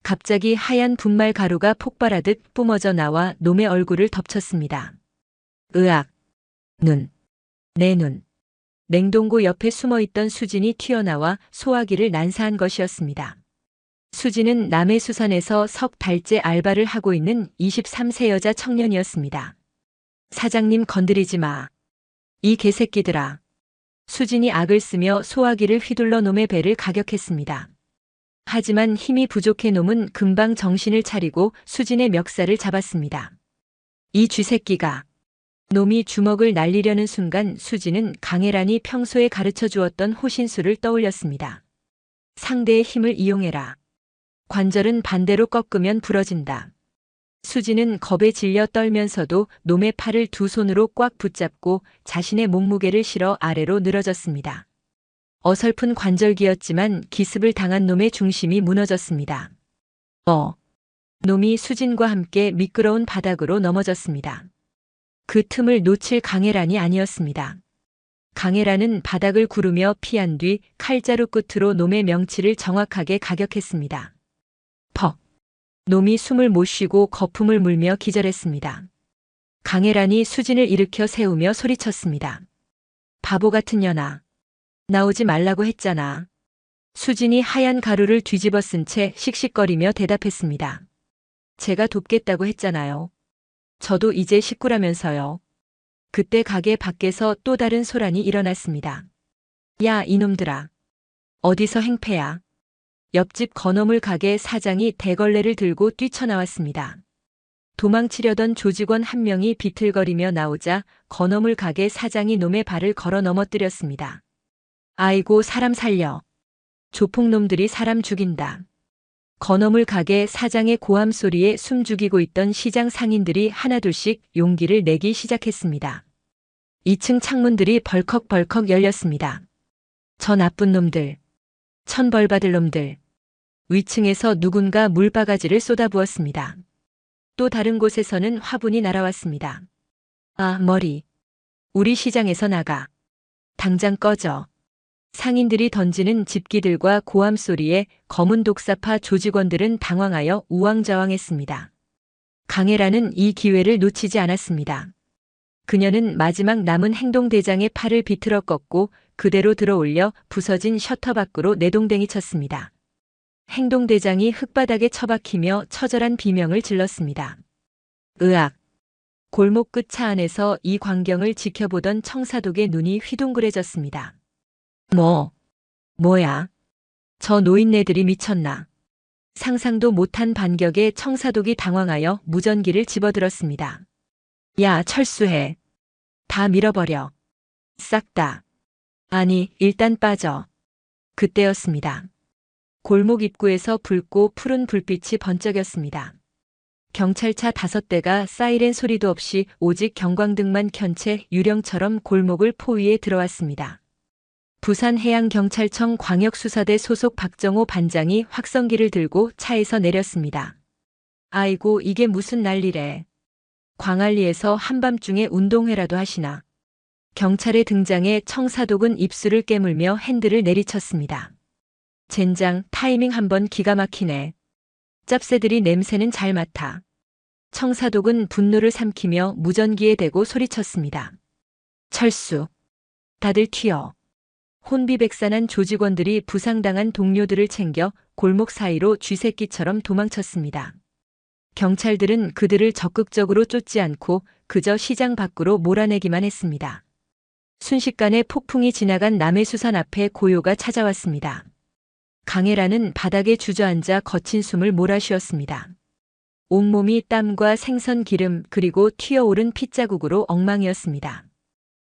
갑자기 하얀 분말 가루가 폭발하듯 뿜어져 나와 놈의 얼굴을 덮쳤습니다. 으악! 눈! 내 눈! 냉동고 옆에 숨어있던 수진이 튀어나와 소화기를 난사한 것이었습니다. 수진은 남해수산에서 석 달째 알바를 하고 있는 23세 여자 청년이었습니다. 사장님 건드리지 마. 이 개새끼들아. 수진이 악을 쓰며 소화기를 휘둘러 놈의 배를 가격했습니다. 하지만 힘이 부족해 놈은 금방 정신을 차리고 수진의 멱살을 잡았습니다. 이 쥐새끼가. 놈이 주먹을 날리려는 순간 수진은 강혜란이 평소에 가르쳐 주었던 호신술을 떠올렸습니다. 상대의 힘을 이용해라. 관절은 반대로 꺾으면 부러진다. 수진은 겁에 질려 떨면서도 놈의 팔을 두 손으로 꽉 붙잡고 자신의 몸무게를 실어 아래로 늘어졌습니다. 어설픈 관절기였지만 기습을 당한 놈의 중심이 무너졌습니다. 놈이 수진과 함께 미끄러운 바닥으로 넘어졌습니다. 그 틈을 놓칠 강혜란이 아니었습니다. 강혜란은 바닥을 구르며 피한 뒤 칼자루 끝으로 놈의 명치를 정확하게 가격했습니다. 퍽! 놈이 숨을 못 쉬고 거품을 물며 기절했습니다. 강혜란이 수진을 일으켜 세우며 소리쳤습니다. 바보 같은 년아. 나오지 말라고 했잖아. 수진이 하얀 가루를 뒤집어 쓴 채 씩씩거리며 대답했습니다. 제가 돕겠다고 했잖아요. 저도 이제 식구라면서요. 그때 가게 밖에서 또 다른 소란이 일어났습니다. 야, 이놈들아. 어디서 행패야? 옆집 건어물 가게 사장이 대걸레를 들고 뛰쳐나왔습니다. 도망치려던 조직원 한 명이 비틀거리며 나오자 건어물 가게 사장이 놈의 발을 걸어 넘어뜨렸습니다. 아이고, 사람 살려. 조폭놈들이 사람 죽인다. 건어물 가게 사장의 고함 소리에 숨 죽이고 있던 시장 상인들이 하나둘씩 용기를 내기 시작했습니다. 2층 창문들이 벌컥벌컥 열렸습니다. 저 나쁜 놈들. 천벌받을 놈들. 위층에서 누군가 물바가지를 쏟아부었습니다. 또 다른 곳에서는 화분이 날아왔습니다. 아, 머리. 우리 시장에서 나가. 당장 꺼져. 상인들이 던지는 집기들과 고함 소리에 검은 독사파 조직원들은 당황하여 우왕좌왕했습니다. 강혜란은 이 기회를 놓치지 않았습니다. 그녀는 마지막 남은 행동대장의 팔을 비틀어 꺾고 그대로 들어올려 부서진 셔터 밖으로 내동댕이 쳤습니다. 행동대장이 흙바닥에 처박히며 처절한 비명을 질렀습니다. 으악! 골목 끝 차 안에서 이 광경을 지켜보던 청사독의 눈이 휘둥그레졌습니다. 뭐야? 저 노인네들이 미쳤나? 상상도 못한 반격에 청사독이 당황하여 무전기를 집어들었습니다. 야, 철수해. 다 밀어버려. 싹 다. 아니, 일단 빠져. 그때였습니다. 골목 입구에서 붉고 푸른 불빛이 번쩍였습니다. 경찰차 5대가 사이렌 소리도 없이 오직 경광등만 켠 채 유령처럼 골목을 포위해 들어왔습니다. 부산해양경찰청 광역수사대 소속 박정호 반장이 확성기를 들고 차에서 내렸습니다. 아이고, 이게 무슨 난리래. 광안리에서 한밤중에 운동회라도 하시나. 경찰의 등장에 청사독은 입술을 깨물며 핸들을 내리쳤습니다. 젠장, 타이밍 한번 기가 막히네. 짭새들이 냄새는 잘 맡아. 청사독은 분노를 삼키며 무전기에 대고 소리쳤습니다. 철수. 다들 튀어. 혼비백산한 조직원들이 부상당한 동료들을 챙겨 골목 사이로 쥐새끼처럼 도망쳤습니다. 경찰들은 그들을 적극적으로 쫓지 않고 그저 시장 밖으로 몰아내기만 했습니다. 순식간에 폭풍이 지나간 남해수산 앞에 고요가 찾아왔습니다. 강혜란은 바닥에 주저앉아 거친 숨을 몰아쉬었습니다. 온몸이 땀과 생선 기름 그리고 튀어오른 핏자국으로 엉망이었습니다.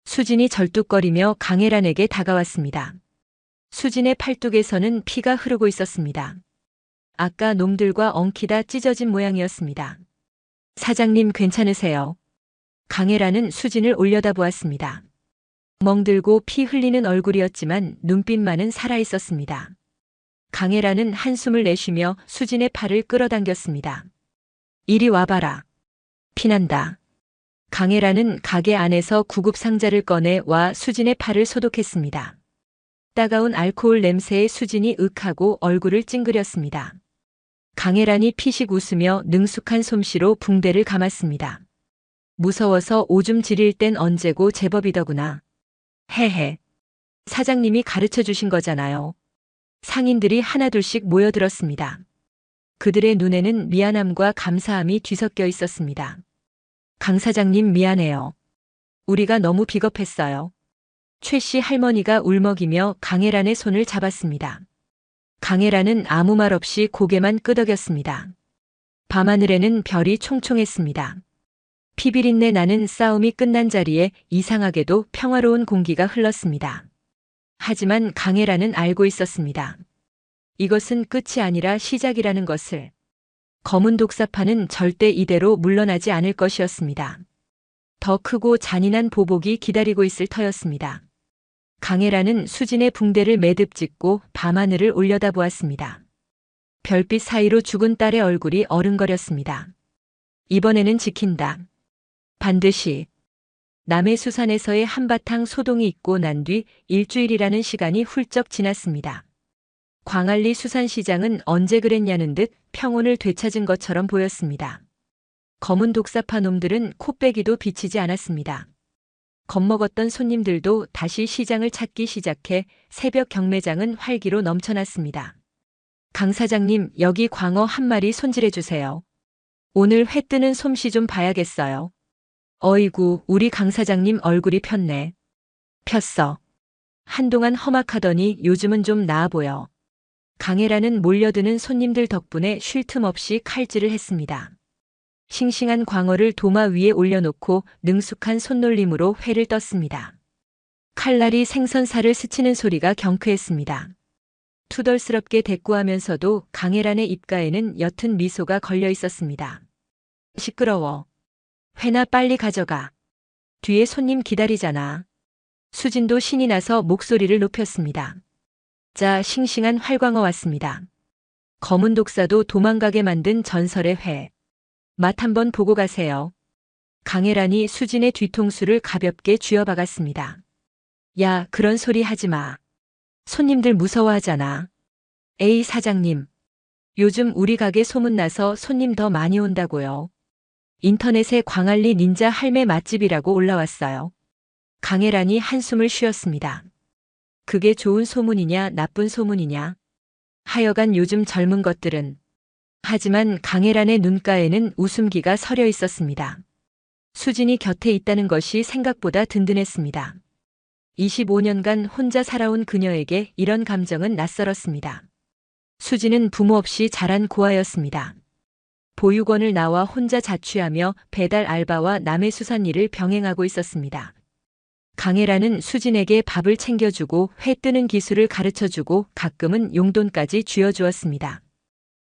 수진이 절뚝거리며 강혜란에게 다가왔습니다. 수진의 팔뚝에서는 피가 흐르고 있었습니다. 아까 놈들과 엉키다 찢어진 모양이었습니다. 사장님 괜찮으세요? 강혜란은 수진을 올려다보았습니다. 멍들고 피 흘리는 얼굴이었지만 눈빛만은 살아있었습니다. 강혜란은 한숨을 내쉬며 수진의 팔을 끌어당겼습니다. 이리 와봐라. 피난다. 강혜란은 가게 안에서 구급 상자를 꺼내 와 수진의 팔을 소독했습니다. 따가운 알코올 냄새에 수진이 윽하고 얼굴을 찡그렸습니다. 강혜란이 피식 웃으며 능숙한 솜씨로 붕대를 감았습니다. 무서워서 오줌 지릴 땐 언제고 제법이더구나. 헤헤. 사장님이 가르쳐 주신 거잖아요. 상인들이 하나둘씩 모여들었습니다. 그들의 눈에는 미안함과 감사함이 뒤섞여 있었습니다. 강 사장님 미안해요. 우리가 너무 비겁했어요. 최 씨 할머니가 울먹이며 강혜란의 손을 잡았습니다. 강혜란은 아무 말 없이 고개만 끄덕였습니다. 밤하늘에는 별이 총총했습니다. 피비린내 나는 싸움이 끝난 자리에 이상하게도 평화로운 공기가 흘렀습니다. 하지만 강혜란은 알고 있었습니다. 이것은 끝이 아니라 시작이라는 것을. 검은 독사파는 절대 이대로 물러나지 않을 것이었습니다. 더 크고 잔인한 보복이 기다리고 있을 터였습니다. 강혜란은 수진의 붕대를 매듭 짓고 밤하늘을 올려다보았습니다. 별빛 사이로 죽은 딸의 얼굴이 어른거렸습니다. 이번에는 지킨다. 반드시. 남해수산에서의 한바탕 소동이 있고 난 뒤 일주일이라는 시간이 훌쩍 지났습니다. 광안리 수산시장은 언제 그랬냐는 듯 평온을 되찾은 것처럼 보였습니다. 검은 독사파 놈들은 코빼기도 비치지 않았습니다. 겁먹었던 손님들도 다시 시장을 찾기 시작해 새벽 경매장은 활기로 넘쳐났습니다. 강 사장님, 여기 광어 한 마리 손질해 주세요. 오늘 회 뜨는 솜씨 좀 봐야겠어요. 어이구, 우리 강 사장님 얼굴이 폈네. 폈어. 한동안 험악하더니 요즘은 좀 나아 보여. 강혜란은 몰려드는 손님들 덕분에 쉴 틈 없이 칼질을 했습니다. 싱싱한 광어를 도마 위에 올려놓고 능숙한 손놀림으로 회를 떴습니다. 칼날이 생선살을 스치는 소리가 경쾌했습니다. 투덜스럽게 대꾸하면서도 강혜란의 입가에는 옅은 미소가 걸려 있었습니다. 시끄러워. 회나 빨리 가져가. 뒤에 손님 기다리잖아. 수진도 신이 나서 목소리를 높였습니다. 자, 싱싱한 활광어 왔습니다. 검은 독사도 도망가게 만든 전설의 회. 맛 한번 보고 가세요. 강혜란이 수진의 뒤통수를 가볍게 쥐어박았습니다. 야, 그런 소리 하지 마. 손님들 무서워하잖아. 에이, 사장님. 요즘 우리 가게 소문나서 손님 더 많이 온다고요. 인터넷에 광안리 닌자 할매 맛집이라고 올라왔어요. 강혜란이 한숨을 쉬었습니다. 그게 좋은 소문이냐 나쁜 소문이냐. 하여간 요즘 젊은 것들은. 하지만 강혜란의 눈가에는 웃음기가 서려 있었습니다. 수진이 곁에 있다는 것이 생각보다 든든했습니다. 25년간 혼자 살아온 그녀에게 이런 감정은 낯설었습니다. 수진은 부모 없이 자란 고아였습니다. 보육원을 나와 혼자 자취하며 배달 알바와 남해수산 일을 병행하고 있었습니다. 강혜란은 수진에게 밥을 챙겨주고 회 뜨는 기술을 가르쳐주고 가끔은 용돈까지 쥐어주었습니다.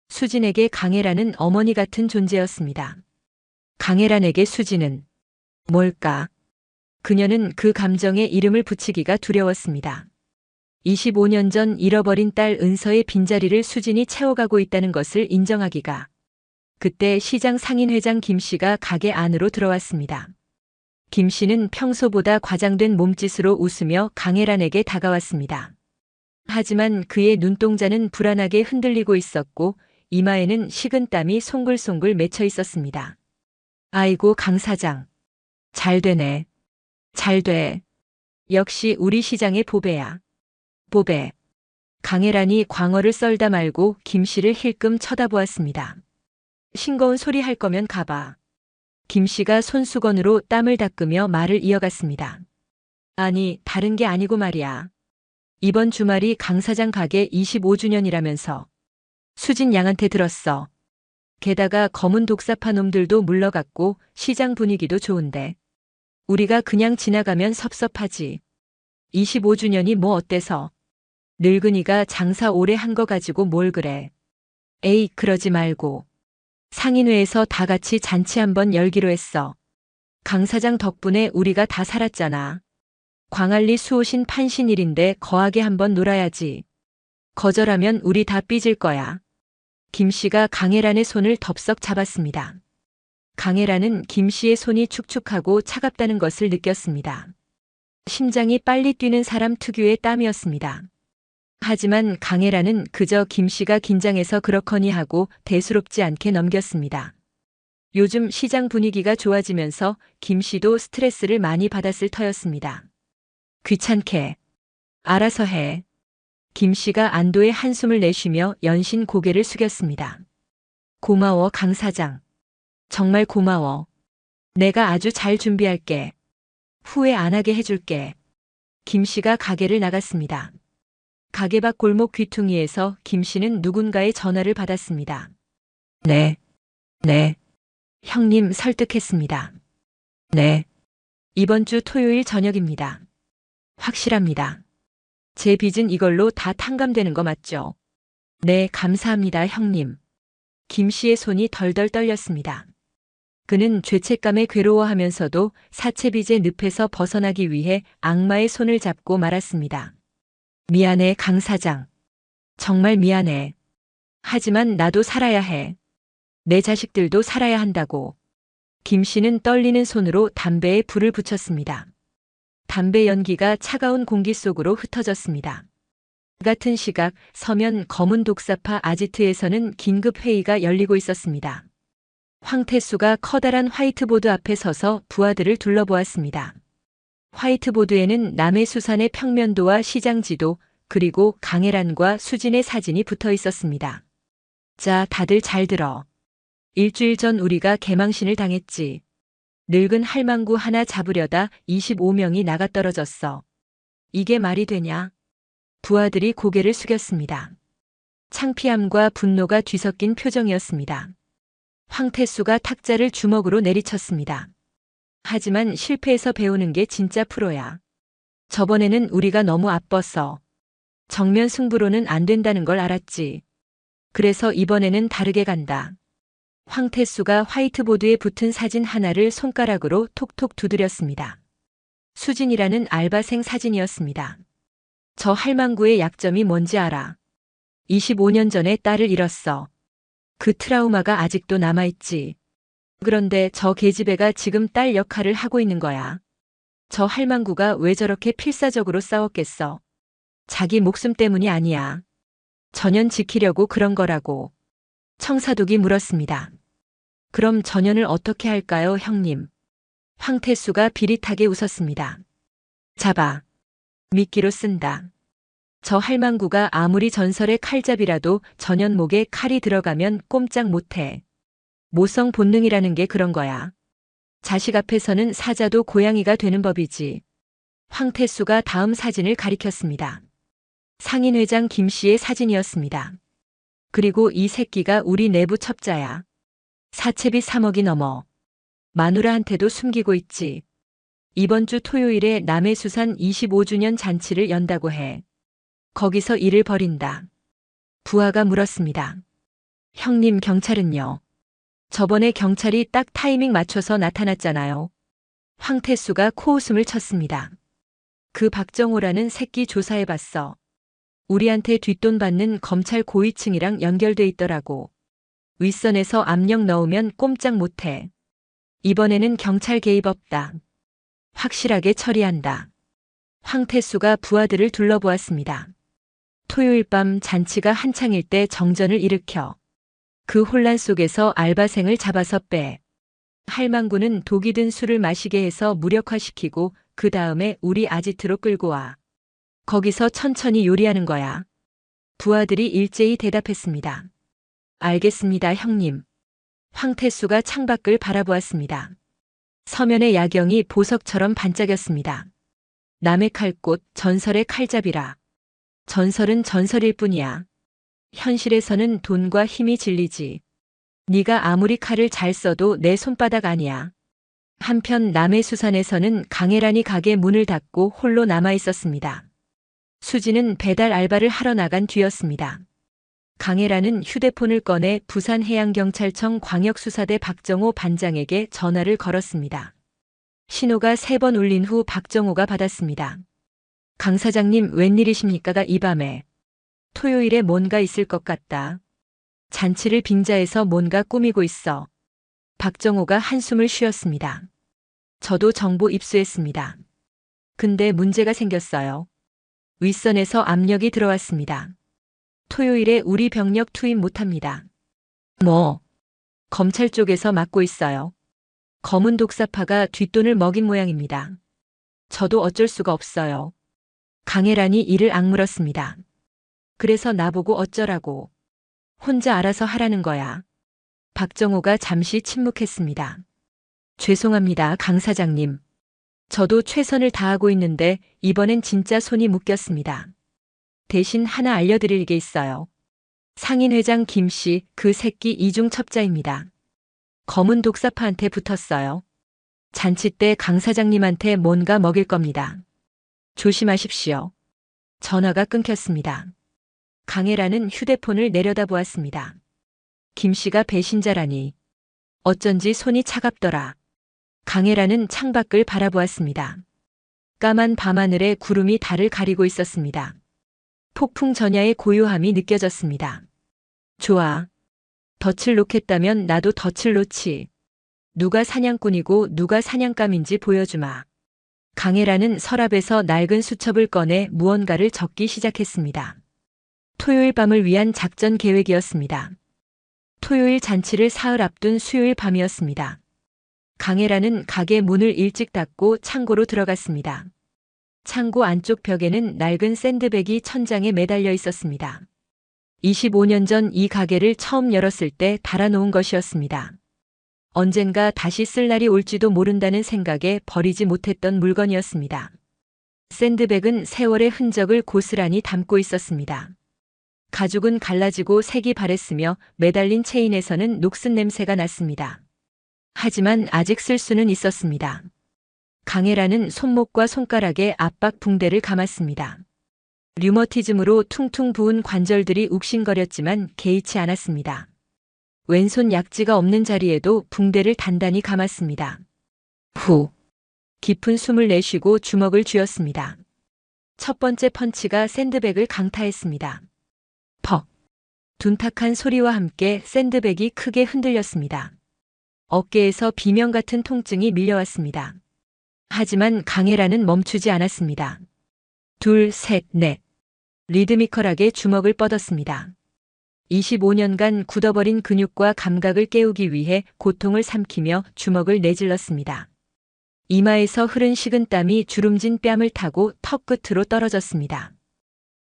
수진에게 강혜란은 어머니 같은 존재였습니다. 강혜란에게 수진은 뭘까? 그녀는 그 감정에 이름을 붙이기가 두려웠습니다. 25년 전 잃어버린 딸 은서의 빈자리를 수진이 채워가고 있다는 것을 인정하기가. 그때 시장 상인회장 김 씨가 가게 안으로 들어왔습니다. 김 씨는 평소보다 과장된 몸짓으로 웃으며 강혜란에게 다가왔습니다. 하지만 그의 눈동자는 불안하게 흔들리고 있었고 이마에는 식은 땀이 송글송글 맺혀 있었습니다. 아이고, 강 사장. 잘 되네. 잘 돼. 역시 우리 시장의 보배야. 보배. 강혜란이 광어를 썰다 말고 김 씨를 힐끔 쳐다보았습니다. 싱거운 소리 할 거면 가봐. 김 씨가 손수건으로 땀을 닦으며 말을 이어갔습니다. 아니, 다른 게 아니고 말이야. 이번 주말이 강 사장 가게 25주년이라면서. 수진 양한테 들었어. 게다가 검은 독사파 놈들도 물러갔고 시장 분위기도 좋은데. 우리가 그냥 지나가면 섭섭하지. 25주년이 뭐 어때서. 늙은이가 장사 오래 한 거 가지고 뭘 그래. 에이, 그러지 말고. 상인회에서 다 같이 잔치 한번 열기로 했어. 강 사장 덕분에 우리가 다 살았잖아. 광안리 수호신 판신일인데 거하게 한번 놀아야지. 거절하면 우리 다 삐질 거야. 김 씨가 강혜란의 손을 덥석 잡았습니다. 강혜란은 김 씨의 손이 축축하고 차갑다는 것을 느꼈습니다. 심장이 빨리 뛰는 사람 특유의 땀이었습니다. 하지만 강혜란은 그저 김 씨가 긴장해서 그렇거니 하고 대수롭지 않게 넘겼습니다. 요즘 시장 분위기가 좋아지면서 김 씨도 스트레스를 많이 받았을 터였습니다. 귀찮게. 알아서 해. 김 씨가 안도의 한숨을 내쉬며 연신 고개를 숙였습니다. 고마워, 강 사장. 정말 고마워. 내가 아주 잘 준비할게. 후회 안 하게 해줄게. 김 씨가 가게를 나갔습니다. 가게 밖 골목 귀퉁이에서 김 씨는 누군가의 전화를 받았습니다. 네. 네. 형님 설득했습니다. 네. 이번 주 토요일 저녁입니다. 확실합니다. 제 빚은 이걸로 다 탕감되는 거 맞죠? 네, 감사합니다, 형님. 김 씨의 손이 덜덜 떨렸습니다. 그는 죄책감에 괴로워하면서도 사채빚의 늪에서 벗어나기 위해 악마의 손을 잡고 말았습니다. 미안해, 강 사장. 정말 미안해. 하지만 나도 살아야 해. 내 자식들도 살아야 한다고. 김 씨는 떨리는 손으로 담배에 불을 붙였습니다. 담배 연기가 차가운 공기 속으로 흩어졌습니다. 같은 시각 서면 검은 독사파 아지트에서는 긴급 회의가 열리고 있었습니다. 황태수가 커다란 화이트보드 앞에 서서 부하들을 둘러보았습니다. 화이트보드에는 남해수산의 평면도와 시장지도 그리고 강혜란과 수진의 사진이 붙어 있었습니다. 자, 다들 잘 들어. 일주일 전 우리가 개망신을 당했지. 늙은 할망구 하나 잡으려다 25명이 나가떨어졌어. 이게 말이 되냐? 부하들이 고개를 숙였습니다. 창피함과 분노가 뒤섞인 표정이었습니다. 황태수가 탁자를 주먹으로 내리쳤습니다. 하지만 실패해서 배우는 게 진짜 프로야. 저번에는 우리가 너무 아팠어. 정면 승부로는 안 된다는 걸 알았지. 그래서 이번에는 다르게 간다. 황태수가 화이트보드에 붙은 사진 하나를 손가락으로 톡톡 두드렸습니다. 수진이라는 알바생 사진이었습니다. 저 할망구의 약점이 뭔지 알아. 25년 전에 딸을 잃었어. 그 트라우마가 아직도 남아있지. 그런데 저 계집애가 지금 딸 역할을 하고 있는 거야. 저 할망구가 왜 저렇게 필사적으로 싸웠겠어. 자기 목숨 때문이 아니야. 전현 지키려고 그런 거라고. 청사독이 물었습니다. 그럼 전현을 어떻게 할까요, 형님? 황태수가 비릿하게 웃었습니다. 잡아. 미끼로 쓴다. 저 할망구가 아무리 전설의 칼잡이라도 전현 목에 칼이 들어가면 꼼짝 못해. 모성 본능이라는 게 그런 거야. 자식 앞에서는 사자도 고양이가 되는 법이지. 황태수가 다음 사진을 가리켰습니다. 상인회장 김 씨의 사진이었습니다. 그리고 이 새끼가 우리 내부 첩자야. 사채비 3억이 넘어. 마누라한테도 숨기고 있지. 이번 주 토요일에 남해수산 25주년 잔치를 연다고 해. 거기서 일을 벌인다. 부하가 물었습니다. 형님, 경찰은요? 저번에 경찰이 딱 타이밍 맞춰서 나타났잖아요. 황태수가 코웃음을 쳤습니다. 그 박정호라는 새끼 조사해봤어. 우리한테 뒷돈 받는 검찰 고위층이랑 연결돼 있더라고. 윗선에서 압력 넣으면 꼼짝 못해. 이번에는 경찰 개입 없다. 확실하게 처리한다. 황태수가 부하들을 둘러보았습니다. 토요일 밤 잔치가 한창일 때 정전을 일으켜. 그 혼란 속에서 알바생을 잡아서 빼. 할망구는 독이 든 술을 마시게 해서 무력화시키고 그 다음에 우리 아지트로 끌고 와. 거기서 천천히 요리하는 거야. 부하들이 일제히 대답했습니다. 알겠습니다, 형님. 황태수가 창밖을 바라보았습니다. 서면의 야경이 보석처럼 반짝였습니다. 남의 칼꽃, 전설의 칼잡이라. 전설은 전설일 뿐이야. 현실에서는 돈과 힘이 진리지. 네가 아무리 칼을 잘 써도 내 손바닥 아니야. 한편 남해수산에서는 강혜란이 가게 문을 닫고 홀로 남아 있었습니다. 수지는 배달 알바를 하러 나간 뒤였습니다. 강혜란은 휴대폰을 꺼내 부산해양경찰청 광역수사대 박정호 반장에게 전화를 걸었습니다. 신호가 3번 울린 후 박정호가 받았습니다. 강 사장님, 웬일이십니까가 이 밤에. 토요일에 뭔가 있을 것 같다. 잔치를 빙자해서 뭔가 꾸미고 있어. 박정호가 한숨을 쉬었습니다. 저도 정보 입수했습니다. 근데 문제가 생겼어요. 윗선에서 압력이 들어왔습니다. 토요일에 우리 병력 투입 못합니다. 뭐? 검찰 쪽에서 맡고 있어요. 검은 독사파가 뒷돈을 먹인 모양입니다. 저도 어쩔 수가 없어요. 강혜란이 이를 악물었습니다. 그래서 나보고 어쩌라고. 혼자 알아서 하라는 거야. 박정호가 잠시 침묵했습니다. 죄송합니다, 강 사장님. 저도 최선을 다하고 있는데 이번엔 진짜 손이 묶였습니다. 대신 하나 알려드릴 게 있어요. 상인회장 김씨, 그 새끼 이중 첩자입니다. 검은 독사파한테 붙었어요. 잔치 때 강 사장님한테 뭔가 먹일 겁니다. 조심하십시오. 전화가 끊겼습니다. 강혜라는 휴대폰을 내려다보았습니다. 김씨가 배신자라니. 어쩐지 손이 차갑더라. 강혜라는 창밖을 바라보았습니다. 까만 밤하늘에 구름이 달을 가리고 있었습니다. 폭풍 전야의 고요함이 느껴졌습니다. 좋아. 덫을 놓겠다면 나도 덫을 놓지. 누가 사냥꾼이고 누가 사냥감인지 보여주마. 강혜라는 서랍에서 낡은 수첩을 꺼내 무언가를 적기 시작했습니다. 토요일 밤을 위한 작전 계획이었습니다. 토요일 잔치를 사흘 앞둔 수요일 밤이었습니다. 강혜라는 가게 문을 일찍 닫고 창고로 들어갔습니다. 창고 안쪽 벽에는 낡은 샌드백이 천장에 매달려 있었습니다. 25년 전 이 가게를 처음 열었을 때 달아놓은 것이었습니다. 언젠가 다시 쓸 날이 올지도 모른다는 생각에 버리지 못했던 물건이었습니다. 샌드백은 세월의 흔적을 고스란히 담고 있었습니다. 가죽은 갈라지고 색이 바랬으며 매달린 체인에서는 녹슨 냄새가 났습니다. 하지만 아직 쓸 수는 있었습니다. 강혜라는 손목과 손가락에 압박 붕대를 감았습니다. 류머티즘으로 퉁퉁 부은 관절들이 욱신거렸지만 개의치 않았습니다. 왼손 약지가 없는 자리에도 붕대를 단단히 감았습니다. 후. 깊은 숨을 내쉬고 주먹을 쥐었습니다. 첫 번째 펀치가 샌드백을 강타했습니다. 퍽. 둔탁한 소리와 함께 샌드백이 크게 흔들렸습니다. 어깨에서 비명 같은 통증이 밀려왔습니다. 하지만 강혜라는 멈추지 않았습니다. 둘, 셋, 넷. 리드미컬하게 주먹을 뻗었습니다. 25년간 굳어버린 근육과 감각을 깨우기 위해 고통을 삼키며 주먹을 내질렀습니다. 이마에서 흐른 식은땀이 주름진 뺨을 타고 턱 끝으로 떨어졌습니다.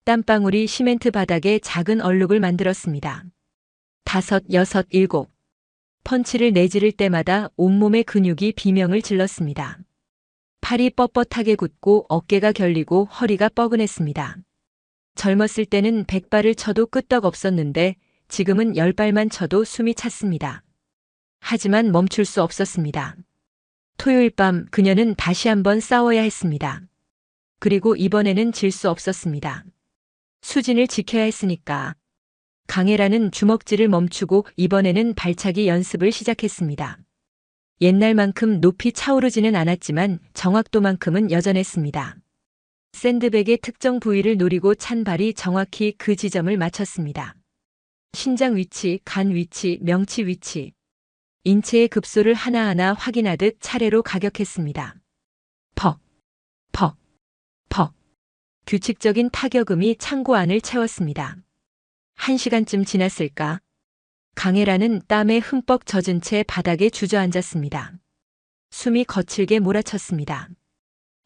땀방울이 시멘트 바닥에 작은 얼룩을 만들었습니다. 5, 6, 7. 펀치를 내지를 때마다 온몸의 근육이 비명을 질렀습니다. 팔이 뻣뻣하게 굳고 어깨가 결리고 허리가 뻐근했습니다. 젊었을 때는 100발을 쳐도 끄떡없었는데 지금은 10발만 쳐도 숨이 찼습니다. 하지만 멈출 수 없었습니다. 토요일 밤 그녀는 다시 한번 싸워야 했습니다. 그리고 이번에는 질 수 없었습니다. 수진을 지켜야 했으니까. 강혜라는 주먹질을 멈추고 이번에는 발차기 연습을 시작했습니다. 옛날만큼 높이 차오르지는 않았지만 정확도만큼은 여전했습니다. 샌드백의 특정 부위를 노리고 찬 발이 정확히 그 지점을 맞췄습니다. 신장 위치, 간 위치, 명치 위치. 인체의 급소를 하나하나 확인하듯 차례로 가격했습니다. 퍽, 퍽, 퍽. 규칙적인 타격음이 창고 안을 채웠습니다. 1시간쯤 지났을까? 강혜라는 땀에 흠뻑 젖은 채 바닥에 주저앉았습니다. 숨이 거칠게 몰아쳤습니다.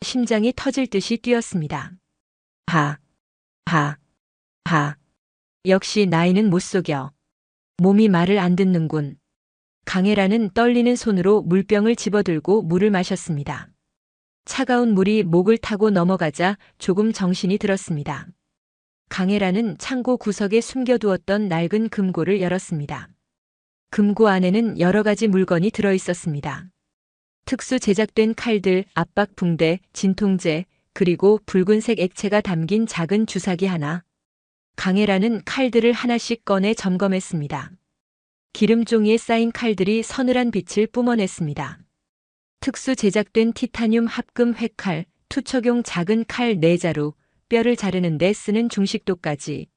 심장이 터질 듯이 뛰었습니다. 하, 하, 하. 역시 나이는 못 속여. 몸이 말을 안 듣는군. 강혜라는 떨리는 손으로 물병을 집어들고 물을 마셨습니다. 차가운 물이 목을 타고 넘어가자 조금 정신이 들었습니다. 강혜라는 창고 구석에 숨겨두었던 낡은 금고를 열었습니다. 금고 안에는 여러 가지 물건이 들어 있었습니다. 특수 제작된 칼들, 압박 붕대, 진통제, 그리고 붉은색 액체가 담긴 작은 주사기 하나. 강혜라는 칼들을 하나씩 꺼내 점검했습니다. 기름 종이에 쌓인 칼들이 서늘한 빛을 뿜어냈습니다. 특수 제작된 티타늄 합금 회칼, 투척용 작은 칼 4자루, 뼈를 자르는 데 쓰는 중식도까지.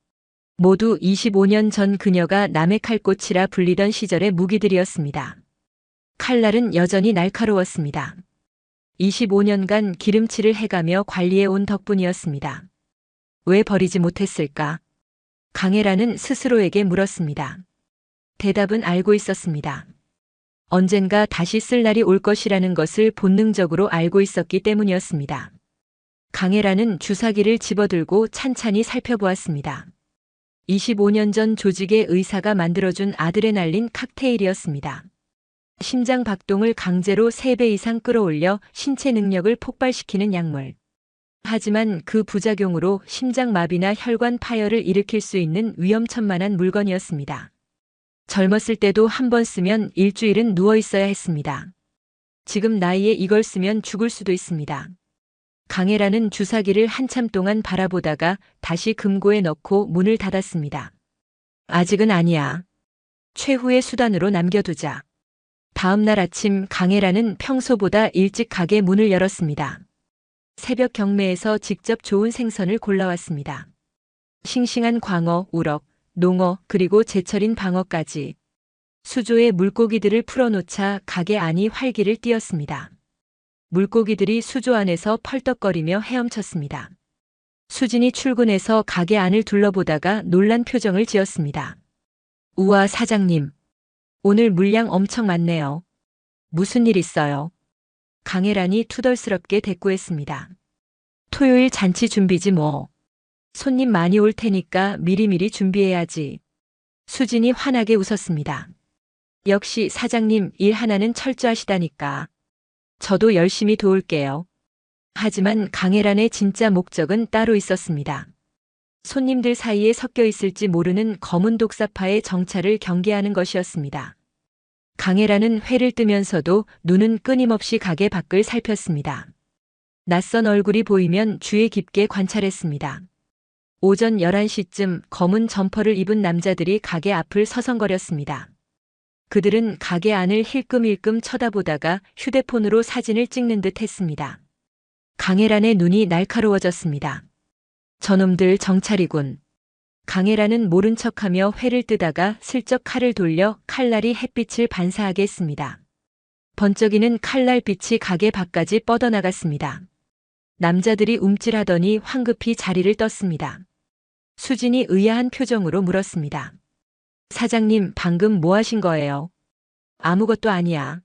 모두 25년 전 그녀가 남의 칼꽃이라 불리던 시절의 무기들이었습니다. 칼날은 여전히 날카로웠습니다. 25년간 기름칠을 해가며 관리해온 덕분이었습니다. 왜 버리지 못했을까? 강혜라는 스스로에게 물었습니다. 대답은 알고 있었습니다. 언젠가 다시 쓸 날이 올 것이라는 것을 본능적으로 알고 있었기 때문이었습니다. 강혜라는 주사기를 집어들고 찬찬히 살펴보았습니다. 25년 전 조직의 의사가 만들어준 아드레날린 칵테일이었습니다. 심장 박동을 강제로 3배 이상 끌어올려 신체 능력을 폭발시키는 약물. 하지만 그 부작용으로 심장마비나 혈관 파열을 일으킬 수 있는 위험천만한 물건이었습니다. 젊었을 때도 한 번 쓰면 일주일은 누워 있어야 했습니다. 지금 나이에 이걸 쓰면 죽을 수도 있습니다. 강혜란은 주사기를 한참 동안 바라보다가 다시 금고에 넣고 문을 닫았습니다. 아직은 아니야. 최후의 수단으로 남겨두자. 다음 날 아침 강혜란은 평소보다 일찍 가게 문을 열었습니다. 새벽 경매에서 직접 좋은 생선을 골라왔습니다. 싱싱한 광어, 우럭, 농어, 그리고 제철인 방어까지. 수조에 물고기들을 풀어놓자 가게 안이 활기를 띠었습니다. 물고기들이 수조 안에서 펄떡거리며 헤엄쳤습니다. 수진이 출근해서 가게 안을 둘러보다가 놀란 표정을 지었습니다. 우와, 사장님. 오늘 물량 엄청 많네요. 무슨 일 있어요? 강혜란이 투덜스럽게 대꾸했습니다. 토요일 잔치 준비지 뭐. 손님 많이 올 테니까 미리미리 준비해야지. 수진이 환하게 웃었습니다. 역시 사장님 일 하나는 철저하시다니까. 저도 열심히 도울게요. 하지만 강혜란의 진짜 목적은 따로 있었습니다. 손님들 사이에 섞여 있을지 모르는 검은 독사파의 정찰을 경계하는 것이었습니다. 강혜란은 회를 뜨면서도 눈은 끊임없이 가게 밖을 살폈습니다. 낯선 얼굴이 보이면 주의 깊게 관찰했습니다. 오전 11시쯤 검은 점퍼를 입은 남자들이 가게 앞을 서성거렸습니다. 그들은 가게 안을 힐끔힐끔 쳐다보다가 휴대폰으로 사진을 찍는 듯 했습니다. 강혜란의 눈이 날카로워졌습니다. 저놈들 정찰이군. 강혜란은 모른 척하며 회를 뜨다가 슬쩍 칼을 돌려 칼날이 햇빛을 반사하게 했습니다. 번쩍이는 칼날빛이 가게 밖까지 뻗어나갔습니다. 남자들이 움찔하더니 황급히 자리를 떴습니다. 수진이 의아한 표정으로 물었습니다. 사장님, 방금 뭐 하신 거예요? 아무것도 아니야.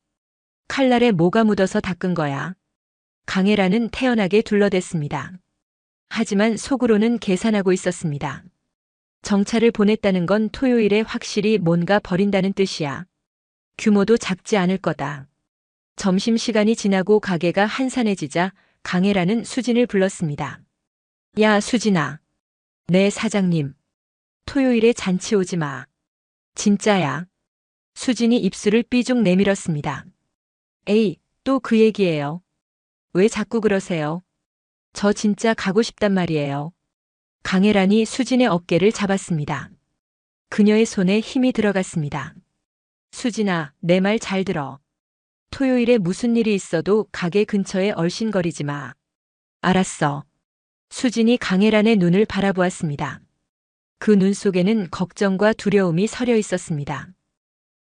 칼날에 뭐가 묻어서 닦은 거야. 강혜란은 태연하게 둘러댔습니다. 하지만 속으로는 계산하고 있었습니다. 정찰을 보냈다는 건 토요일에 확실히 뭔가 버린다는 뜻이야. 규모도 작지 않을 거다. 점심시간이 지나고 가게가 한산해지자 강혜란은 수진을 불렀습니다. 야, 수진아. 네, 사장님. 토요일에 잔치 오지 마. 진짜야. 수진이 입술을 삐죽 내밀었습니다. 에이, 또 그 얘기예요. 왜 자꾸 그러세요? 저 진짜 가고 싶단 말이에요. 강혜란이 수진의 어깨를 잡았습니다. 그녀의 손에 힘이 들어갔습니다. 수진아, 내 말 잘 들어. 토요일에 무슨 일이 있어도 가게 근처에 얼씬거리지 마. 알았어. 수진이 강혜란의 눈을 바라보았습니다. 그 눈 속에는 걱정과 두려움이 서려 있었습니다.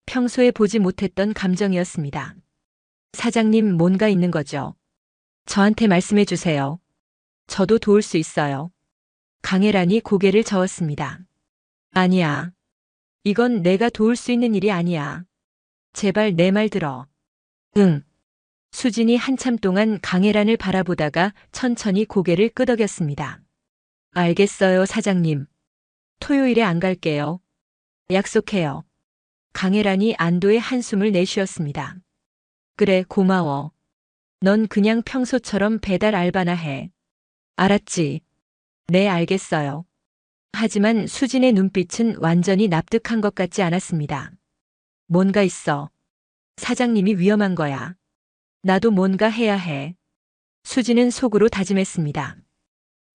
평소에 보지 못했던 감정이었습니다. 사장님, 뭔가 있는 거죠? 저한테 말씀해 주세요. 저도 도울 수 있어요. 강혜란이 고개를 저었습니다. 아니야. 이건 내가 도울 수 있는 일이 아니야. 제발 내 말 들어. 응. 수진이 한참 동안 강혜란을 바라보다가 천천히 고개를 끄덕였습니다. 알겠어요, 사장님. 토요일에 안 갈게요. 약속해요. 강혜란이 안도의 한숨을 내쉬었습니다. 그래, 고마워. 넌 그냥 평소처럼 배달 알바나 해. 알았지? 네, 알겠어요. 하지만 수진의 눈빛은 완전히 납득한 것 같지 않았습니다. 뭔가 있어. 사장님이 위험한 거야. 나도 뭔가 해야 해. 수진은 속으로 다짐했습니다.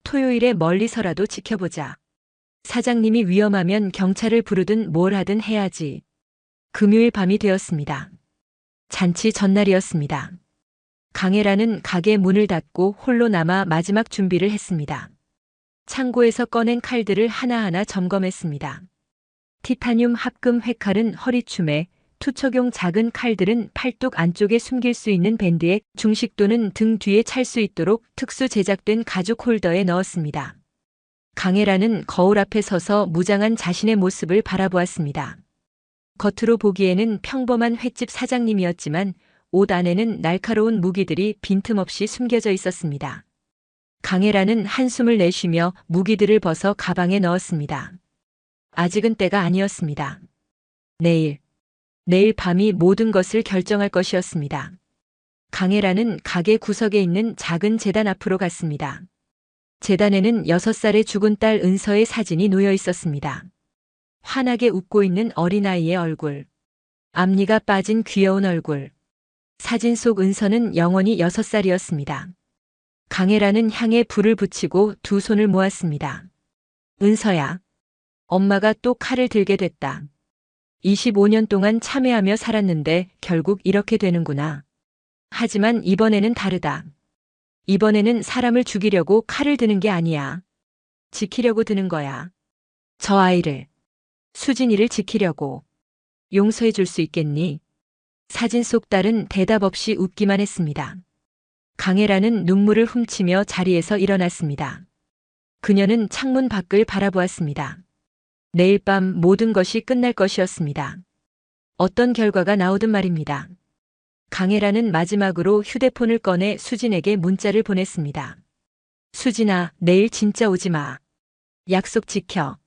토요일에 멀리서라도 지켜보자. 사장님이 위험하면 경찰을 부르든 뭘 하든 해야지. 금요일 밤이 되었습니다. 잔치 전날이었습니다. 강혜란은 가게 문을 닫고 홀로 남아 마지막 준비를 했습니다. 창고에서 꺼낸 칼들을 하나하나 점검했습니다. 티타늄 합금 회칼은 허리춤에, 투척용 작은 칼들은 팔뚝 안쪽에 숨길 수 있는 밴드에, 중식 또는 등 뒤에 찰 수 있도록 특수 제작된 가죽 홀더에 넣었습니다. 강혜란은 거울 앞에 서서 무장한 자신의 모습을 바라보았습니다. 겉으로 보기에는 평범한 횟집 사장님이었지만 옷 안에는 날카로운 무기들이 빈틈없이 숨겨져 있었습니다. 강혜란은 한숨을 내쉬며 무기들을 벗어 가방에 넣었습니다. 아직은 때가 아니었습니다. 내일. 내일 밤이 모든 것을 결정할 것이었습니다. 강혜라는 가게 구석에 있는 작은 제단 앞으로 갔습니다. 제단에는 6살의 죽은 딸 은서의 사진이 놓여 있었습니다. 환하게 웃고 있는 어린아이의 얼굴, 앞니가 빠진 귀여운 얼굴. 사진 속 은서는 영원히 6살이었습니다. 강혜라는 향에 불을 붙이고 두 손을 모았습니다. 은서야, 엄마가 또 칼을 들게 됐다. 25년 동안 참회하며 살았는데 결국 이렇게 되는구나. 하지만 이번에는 다르다. 이번에는 사람을 죽이려고 칼을 드는 게 아니야. 지키려고 드는 거야. 저 아이를, 수진이를 지키려고. 용서해 줄 수 있겠니? 사진 속 딸은 대답 없이 웃기만 했습니다. 강혜라는 눈물을 훔치며 자리에서 일어났습니다. 그녀는 창문 밖을 바라보았습니다. 내일 밤 모든 것이 끝날 것이었습니다. 어떤 결과가 나오든 말입니다. 강혜라는 마지막으로 휴대폰을 꺼내 수진에게 문자를 보냈습니다. 수진아, 내일 진짜 오지 마. 약속 지켜.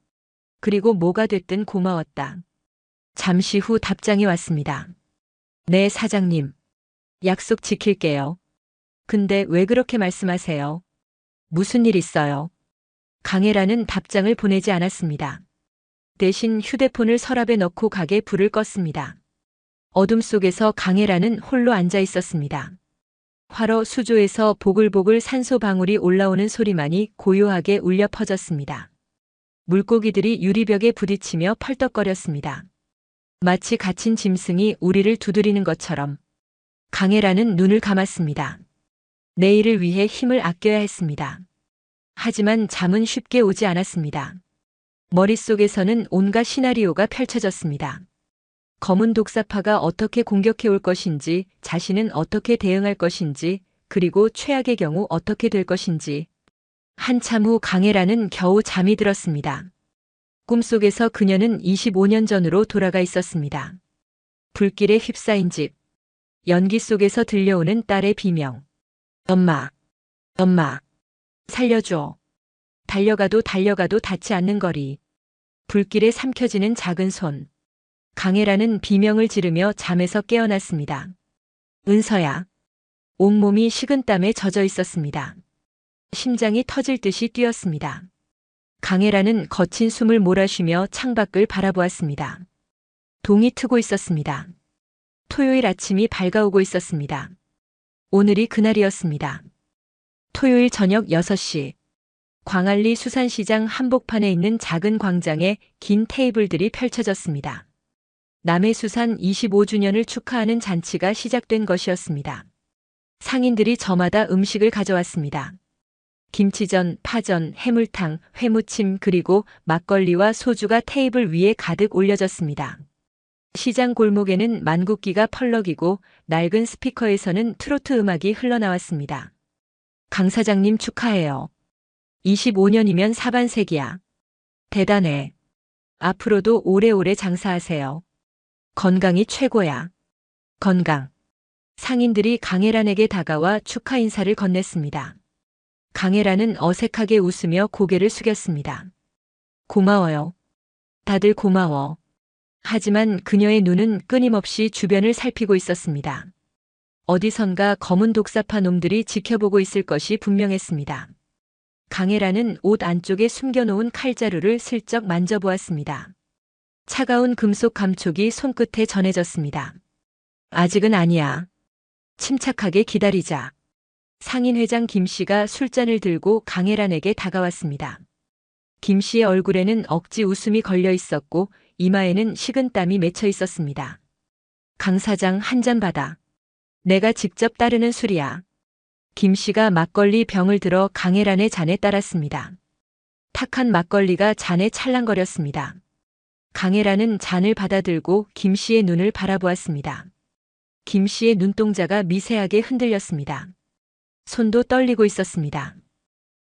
그리고 뭐가 됐든 고마웠다. 잠시 후 답장이 왔습니다. 네, 사장님. 약속 지킬게요. 근데 왜 그렇게 말씀하세요? 무슨 일 있어요? 강혜라는 답장을 보내지 않았습니다. 대신 휴대폰을 서랍에 넣고 가게 불을 껐습니다. 어둠 속에서 강혜라는 홀로 앉아 있었습니다. 화로 수조에서 보글보글 산소 방울이 올라오는 소리만이 고요하게 울려 퍼졌습니다. 물고기들이 유리벽에 부딪히며 펄떡거렸습니다. 마치 갇힌 짐승이 우리를 두드리는 것처럼. 강혜라는 눈을 감았습니다. 내일을 위해 힘을 아껴야 했습니다. 하지만 잠은 쉽게 오지 않았습니다. 머릿속에서는 온갖 시나리오가 펼쳐졌습니다. 검은 독사파가 어떻게 공격해 올 것인지, 자신은 어떻게 대응할 것인지, 그리고 최악의 경우 어떻게 될 것인지. 한참 후 강혜라는 겨우 잠이 들었습니다. 꿈속에서 그녀는 25년 전으로 돌아가 있었습니다. 불길에 휩싸인 집. 연기 속에서 들려오는 딸의 비명. 엄마, 엄마, 살려줘. 달려가도 달려가도 닿지 않는 거리. 불길에 삼켜지는 작은 손. 강혜라는 비명을 지르며 잠에서 깨어났습니다. 은서야. 온몸이 식은땀에 젖어 있었습니다. 심장이 터질 듯이 뛰었습니다. 강혜라는 거친 숨을 몰아쉬며 창밖을 바라보았습니다. 동이 트고 있었습니다. 토요일 아침이 밝아오고 있었습니다. 오늘이 그날이었습니다. 토요일 저녁 6시. 광안리 수산시장 한복판에 있는 작은 광장에 긴 테이블들이 펼쳐졌습니다. 남해수산 25주년을 축하하는 잔치가 시작된 것이었습니다. 상인들이 저마다 음식을 가져왔습니다. 김치전, 파전, 해물탕, 회무침 그리고 막걸리와 소주가 테이블 위에 가득 올려졌습니다. 시장 골목에는 만국기가 펄럭이고 낡은 스피커에서는 트로트 음악이 흘러나왔습니다. 강 사장님 축하해요. 25년이면 사반세기야. 대단해. 앞으로도 오래오래 장사하세요. 건강이 최고야. 건강. 상인들이 강혜란에게 다가와 축하 인사를 건넸습니다. 강혜란은 어색하게 웃으며 고개를 숙였습니다. 고마워요. 다들 고마워. 하지만 그녀의 눈은 끊임없이 주변을 살피고 있었습니다. 어디선가 검은 독사파 놈들이 지켜보고 있을 것이 분명했습니다. 강혜란은 옷 안쪽에 숨겨놓은 칼자루를 슬쩍 만져보았습니다. 차가운 금속 감촉이 손끝에 전해졌습니다. 아직은 아니야. 침착하게 기다리자. 상인회장 김씨가 술잔을 들고 강혜란에게 다가왔습니다. 김씨의 얼굴에는 억지 웃음이 걸려 있었고 이마에는 식은땀이 맺혀 있었습니다. 강 사장 한 잔 받아. 내가 직접 따르는 술이야. 김씨가 막걸리 병을 들어 강혜란의 잔에 따랐습니다. 탁한 막걸리가 잔에 찰랑거렸습니다. 강혜란은 잔을 받아들고 김씨의 눈을 바라보았습니다. 김씨의 눈동자가 미세하게 흔들렸습니다. 손도 떨리고 있었습니다.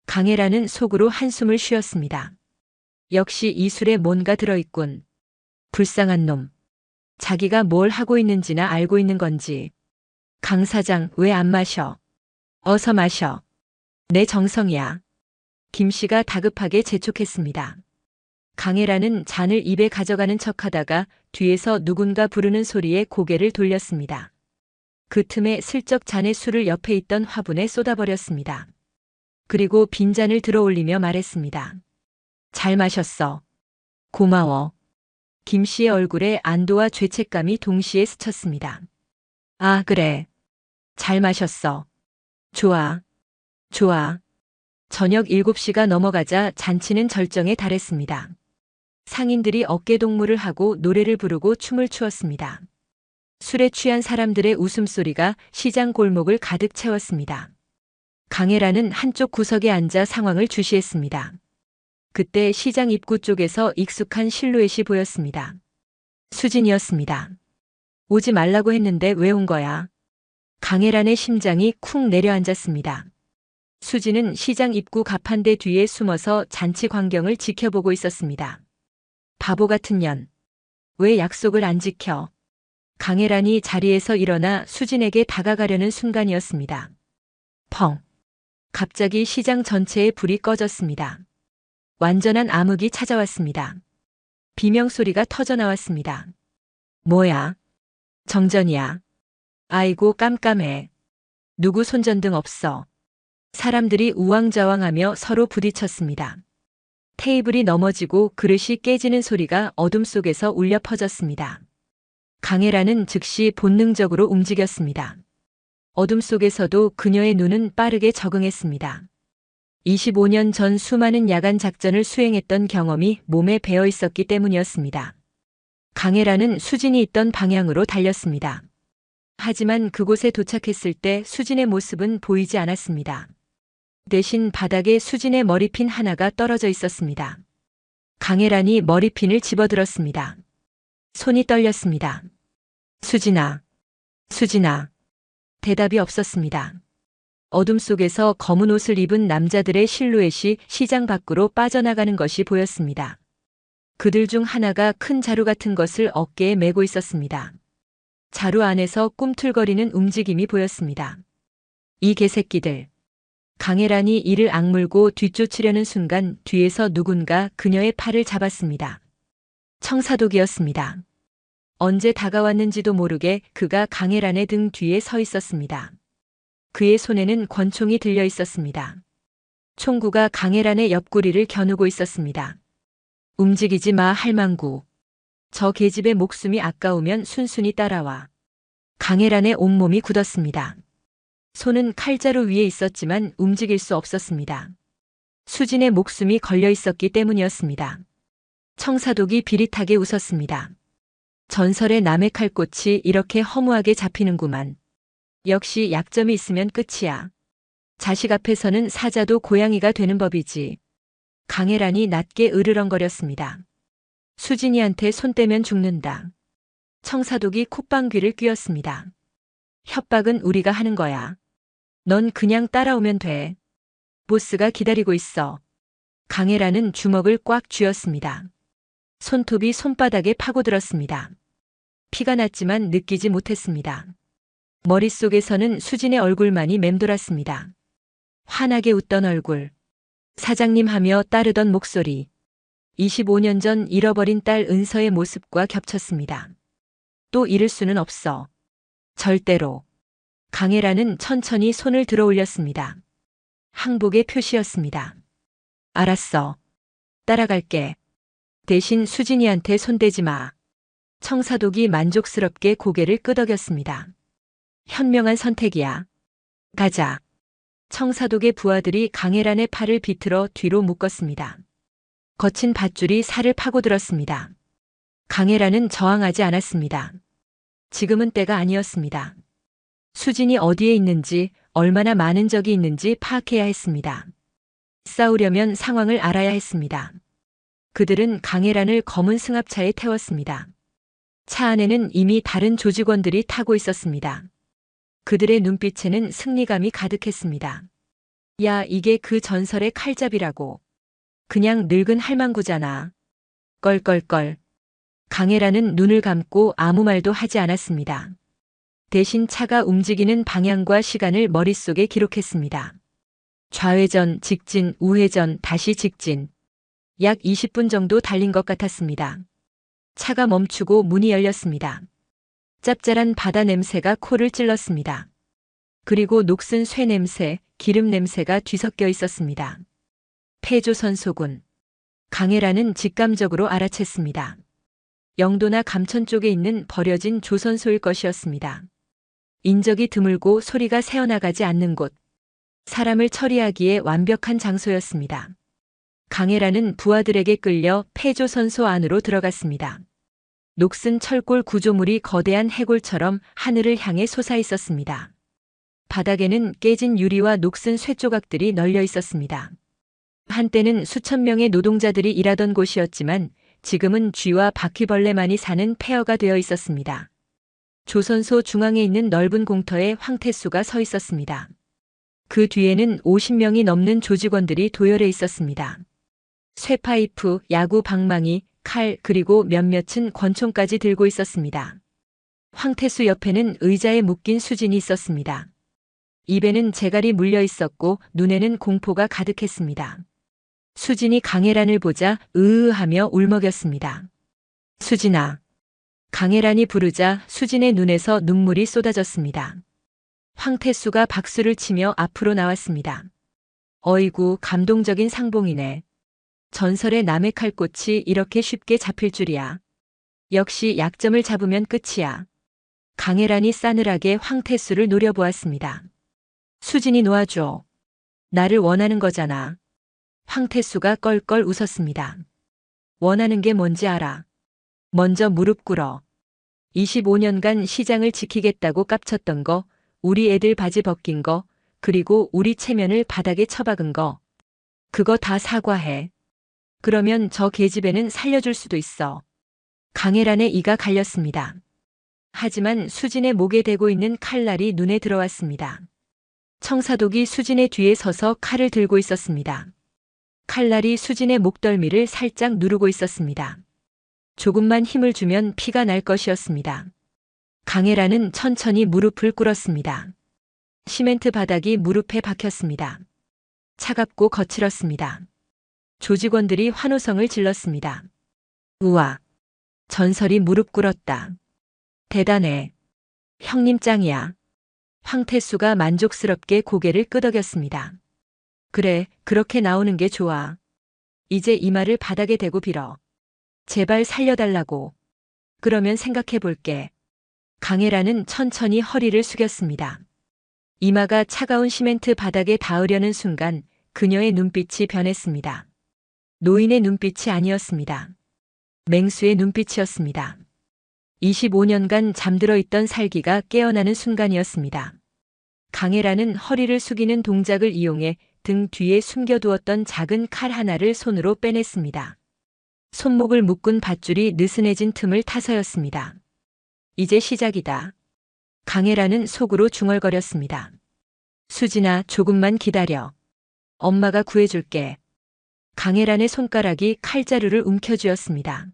강혜란은 속으로 한숨을 쉬었습니다. 역시 이 술에 뭔가 들어있군. 불쌍한 놈. 자기가 뭘 하고 있는지나 알고 있는 건지. 강 사장 왜 안 마셔? 어서 마셔. 내 정성이야. 김씨가 다급하게 재촉했습니다. 강혜란은 잔을 입에 가져가는 척하다가 뒤에서 누군가 부르는 소리에 고개를 돌렸습니다. 그 틈에 슬쩍 잔의 술을 옆에 있던 화분에 쏟아버렸습니다. 그리고 빈잔을 들어올리며 말했습니다. 잘 마셨어. 고마워. 김 씨의 얼굴에 안도와 죄책감이 동시에 스쳤습니다. 아, 그래. 잘 마셨어. 좋아. 좋아. 저녁 7시가 넘어가자 잔치는 절정에 달했습니다. 상인들이 어깨동무를 하고 노래를 부르고 춤을 추었습니다. 술에 취한 사람들의 웃음소리가 시장 골목을 가득 채웠습니다. 강혜란은 한쪽 구석에 앉아 상황을 주시했습니다. 그때 시장 입구 쪽에서 익숙한 실루엣이 보였습니다. 수진이었습니다. 오지 말라고 했는데 왜 온 거야? 강혜란의 심장이 쿵 내려앉았습니다. 수진은 시장 입구 가판대 뒤에 숨어서 잔치 광경을 지켜보고 있었습니다. 바보 같은 년. 왜 약속을 안 지켜? 강혜란이 자리에서 일어나 수진에게 다가가려는 순간이었습니다. 펑. 갑자기 시장 전체에 불이 꺼졌습니다. 완전한 암흑이 찾아왔습니다. 비명소리가 터져나왔습니다. 뭐야? 정전이야. 아이고 깜깜해. 누구 손전등 없어. 사람들이 우왕좌왕하며 서로 부딪혔습니다. 테이블이 넘어지고 그릇이 깨지는 소리가 어둠 속에서 울려 퍼졌습니다. 강혜란은 즉시 본능적으로 움직였습니다. 어둠 속에서도 그녀의 눈은 빠르게 적응했습니다. 25년 전 수많은 야간 작전을 수행했던 경험이 몸에 배어 있었기 때문이었습니다. 강혜란은 수진이 있던 방향으로 달렸습니다. 하지만 그곳에 도착했을 때 수진의 모습은 보이지 않았습니다. 대신 바닥에 수진의 머리핀 하나가 떨어져 있었습니다. 강혜란이 머리핀을 집어들었습니다. 손이 떨렸습니다. 수진아, 수진아. 대답이 없었습니다. 어둠 속에서 검은 옷을 입은 남자들의 실루엣이 시장 밖으로 빠져나가는 것이 보였습니다. 그들 중 하나가 큰 자루 같은 것을 어깨에 메고 있었습니다. 자루 안에서 꿈틀거리는 움직임이 보였습니다. 이 개새끼들. 강혜란이 이를 악물고 뒤쫓으려는 순간 뒤에서 누군가 그녀의 팔을 잡았습니다. 청사독이었습니다. 언제 다가왔는지도 모르게 그가 강혜란의 등 뒤에 서 있었습니다. 그의 손에는 권총이 들려 있었습니다. 총구가 강혜란의 옆구리를 겨누고 있었습니다. 움직이지 마, 할망구. 저 계집의 목숨이 아까우면 순순히 따라와. 강혜란의 온몸이 굳었습니다. 손은 칼자루 위에 있었지만 움직일 수 없었습니다. 수진의 목숨이 걸려 있었기 때문이었습니다. 청사독이 비릿하게 웃었습니다. 전설의 남의 칼꽃이 이렇게 허무하게 잡히는구만. 역시 약점이 있으면 끝이야. 자식 앞에서는 사자도 고양이가 되는 법이지. 강혜란이 낮게 으르렁거렸습니다. 수진이한테 손 떼면 죽는다. 청사독이 콧방귀를 뀌었습니다. 협박은 우리가 하는 거야. 넌 그냥 따라오면 돼. 보스가 기다리고 있어. 강혜란은 주먹을 꽉 쥐었습니다. 손톱이 손바닥에 파고들었습니다. 피가 났지만 느끼지 못했습니다. 머릿속에서는 수진의 얼굴만이 맴돌았습니다. 환하게 웃던 얼굴. 사장님 하며 따르던 목소리. 25년 전 잃어버린 딸 은서의 모습과 겹쳤습니다. 또 잃을 수는 없어. 절대로. 강혜란은 천천히 손을 들어 올렸습니다. 항복의 표시였습니다. 알았어. 따라갈게. 대신 수진이한테 손대지 마. 청사독이 만족스럽게 고개를 끄덕였습니다. 현명한 선택이야. 가자. 청사독의 부하들이 강혜란의 팔을 비틀어 뒤로 묶었습니다. 거친 밧줄이 살을 파고들었습니다. 강혜란은 저항하지 않았습니다. 지금은 때가 아니었습니다. 수진이 어디에 있는지, 얼마나 많은 적이 있는지 파악해야 했습니다. 싸우려면 상황을 알아야 했습니다. 그들은 강혜란을 검은 승합차에 태웠습니다. 차 안에는 이미 다른 조직원들이 타고 있었습니다. 그들의 눈빛에는 승리감이 가득했습니다. 야, 이게 그 전설의 칼잡이라고. 그냥 늙은 할망구잖아. 껄껄껄. 강혜란은 눈을 감고 아무 말도 하지 않았습니다. 대신 차가 움직이는 방향과 시간을 머릿속에 기록했습니다. 좌회전, 직진, 우회전, 다시 직진. 약 20분 정도 달린 것 같았습니다. 차가 멈추고 문이 열렸습니다. 짭짤한 바다 냄새가 코를 찔렀습니다. 그리고 녹슨 쇠 냄새, 기름 냄새가 뒤섞여 있었습니다. 폐조선소군. 강해라는 직감적으로 알아챘습니다. 영도나 감천 쪽에 있는 버려진 조선소일 것이었습니다. 인적이 드물고 소리가 새어나가지 않는 곳. 사람을 처리하기에 완벽한 장소였습니다. 강해라는 부하들에게 끌려 폐조선소 안으로 들어갔습니다. 녹슨 철골 구조물이 거대한 해골처럼 하늘을 향해 솟아 있었습니다. 바닥에는 깨진 유리와 녹슨 쇠조각들이 널려 있었습니다. 한때는 수천 명의 노동자들이 일하던 곳이었지만 지금은 쥐와 바퀴벌레만이 사는 폐허가 되어 있었습니다. 조선소 중앙에 있는 넓은 공터에 황태수가 서 있었습니다. 그 뒤에는 50명이 넘는 조직원들이 도열해 있었습니다. 쇠파이프, 야구 방망이, 칼, 그리고 몇몇은 권총까지 들고 있었습니다. 황태수 옆에는 의자에 묶인 수진이 있었습니다. 입에는 재갈이 물려 있었고 눈에는 공포가 가득했습니다. 수진이 강혜란을 보자 으으하며 울먹였습니다. 수진아. 강혜란이 부르자 수진의 눈에서 눈물이 쏟아졌습니다. 황태수가 박수를 치며 앞으로 나왔습니다. 어이구, 감동적인 상봉이네. 전설의 남의 칼꽃이 이렇게 쉽게 잡힐 줄이야. 역시 약점을 잡으면 끝이야. 강혜란이 싸늘하게 황태수를 노려보았습니다. 수진이 놓아줘. 나를 원하는 거잖아. 황태수가 껄껄 웃었습니다. 원하는 게 뭔지 알아. 먼저 무릎 꿇어. 25년간 시장을 지키겠다고 깝쳤던 거, 우리 애들 바지 벗긴 거, 그리고 우리 체면을 바닥에 처박은 거. 그거 다 사과해. 그러면 저 계집애는 살려줄 수도 있어. 강혜란의 이가 갈렸습니다. 하지만 수진의 목에 대고 있는 칼날이 눈에 들어왔습니다. 청사독이 수진의 뒤에 서서 칼을 들고 있었습니다. 칼날이 수진의 목덜미를 살짝 누르고 있었습니다. 조금만 힘을 주면 피가 날 것이었습니다. 강혜란은 천천히 무릎을 꿇었습니다. 시멘트 바닥이 무릎에 박혔습니다. 차갑고 거칠었습니다. 조직원들이 환호성을 질렀습니다. 우와! 전설이 무릎 꿇었다. 대단해. 형님 짱이야. 황태수가 만족스럽게 고개를 끄덕였습니다. 그래, 그렇게 나오는 게 좋아. 이제 이마를 바닥에 대고 빌어. 제발 살려달라고. 그러면 생각해 볼게. 강혜란은 천천히 허리를 숙였습니다. 이마가 차가운 시멘트 바닥에 닿으려는 순간 그녀의 눈빛이 변했습니다. 노인의 눈빛이 아니었습니다. 맹수의 눈빛이었습니다. 25년간 잠들어 있던 살기가 깨어나는 순간이었습니다. 강혜란은 허리를 숙이는 동작을 이용해 등 뒤에 숨겨두었던 작은 칼 하나를 손으로 빼냈습니다. 손목을 묶은 밧줄이 느슨해진 틈을 타서였습니다. 이제 시작이다. 강혜란은 속으로 중얼거렸습니다. 수진아, 조금만 기다려. 엄마가 구해줄게. 강혜란의 손가락이 칼자루를 움켜쥐었습니다.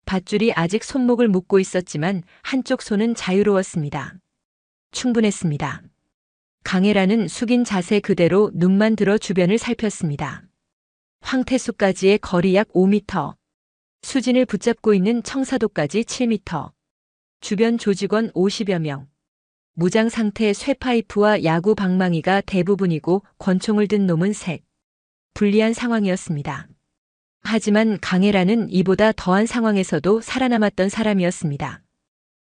밧줄이 아직 손목을 묶고 있었지만 한쪽 손은 자유로웠습니다. 충분했습니다. 강혜란은 숙인 자세 그대로 눈만 들어 주변을 살폈습니다. 황태수까지의 거리 약 5m. 수진을 붙잡고 있는 청사도까지 7m. 주변 조직원 50여 명. 무장 상태 쇠파이프와 야구 방망이가 대부분이고 권총을 든 놈은 셋. 불리한 상황이었습니다. 하지만 강혜란은 이보다 더한 상황에서도 살아남았던 사람이었습니다.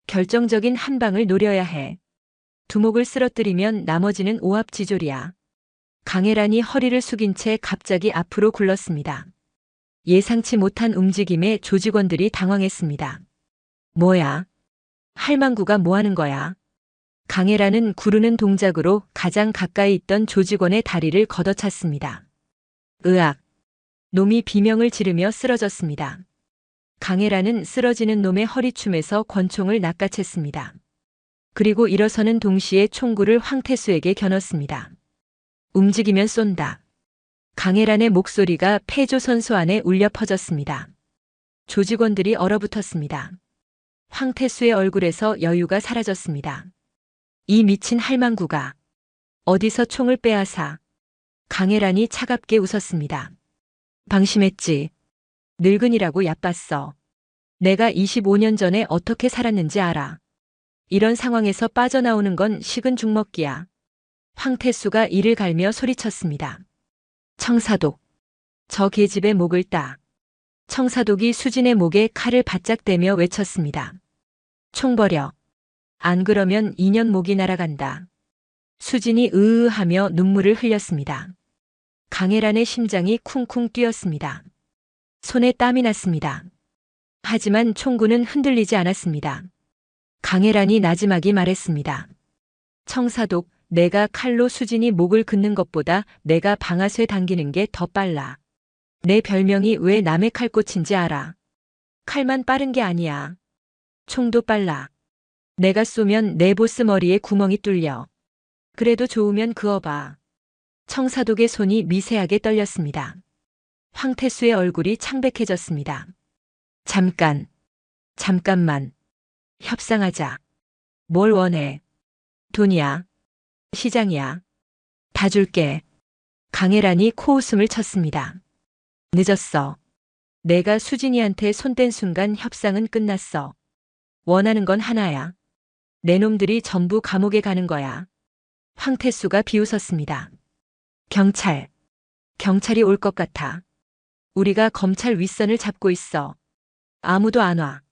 결정적인 한 방을 노려야 해. 두목을 쓰러뜨리면 나머지는 오합지졸이야. 강혜란이 허리를 숙인 채 갑자기 앞으로 굴렀습니다. 예상치 못한 움직임에 조직원들이 당황했습니다. 뭐야? 할망구가 뭐 하는 거야? 강혜란은 구르는 동작으로 가장 가까이 있던 조직원의 다리를 걷어찼습니다. 으악! 놈이 비명을 지르며 쓰러졌습니다. 강혜란은 쓰러지는 놈의 허리춤에서 권총을 낚아챘습니다. 그리고 일어서는 동시에 총구를 황태수에게 겨눴습니다. 움직이면 쏜다. 강혜란의 목소리가 폐조선소 안에 울려 퍼졌습니다. 조직원들이 얼어붙었습니다. 황태수의 얼굴에서 여유가 사라졌습니다. 이 미친 할망구가 어디서 총을 빼앗아. 강혜란이 차갑게 웃었습니다. 방심했지. 늙은이라고 얕봤어. 내가 25년 전에 어떻게 살았는지 알아. 이런 상황에서 빠져나오는 건 식은 죽 먹기야. 황태수가 이를 갈며 소리쳤습니다. 청사독. 저 계집의 목을 따. 청사독이 수진의 목에 칼을 바짝 대며 외쳤습니다. 총 버려. 안 그러면 2년 목이 날아간다. 수진이 으으하며 눈물을 흘렸습니다. 강혜란의 심장이 쿵쿵 뛰었습니다. 손에 땀이 났습니다. 하지만 총구는 흔들리지 않았습니다. 강혜란이 나지막이 말했습니다. 청사독, 내가 칼로 수진이 목을 긋는 것보다 내가 방아쇠 당기는 게 더 빨라. 내 별명이 왜 남의 칼꽃인지 알아. 칼만 빠른 게 아니야. 총도 빨라. 내가 쏘면 내 보스 머리에 구멍이 뚫려. 그래도 좋으면 그어봐. 청사독의 손이 미세하게 떨렸습니다. 황태수의 얼굴이 창백해졌습니다. 잠깐만. 협상하자. 뭘 원해? 돈이야. 시장이야. 다 줄게. 강혜란이 코웃음을 쳤습니다. 늦었어. 내가 수진이한테 손댄 순간 협상은 끝났어. 원하는 건 하나야. 내 놈들이 전부 감옥에 가는 거야. 황태수가 비웃었습니다. 경찰이 올 것 같아. 우리가 검찰 윗선을 잡고 있어. 아무도 안 와.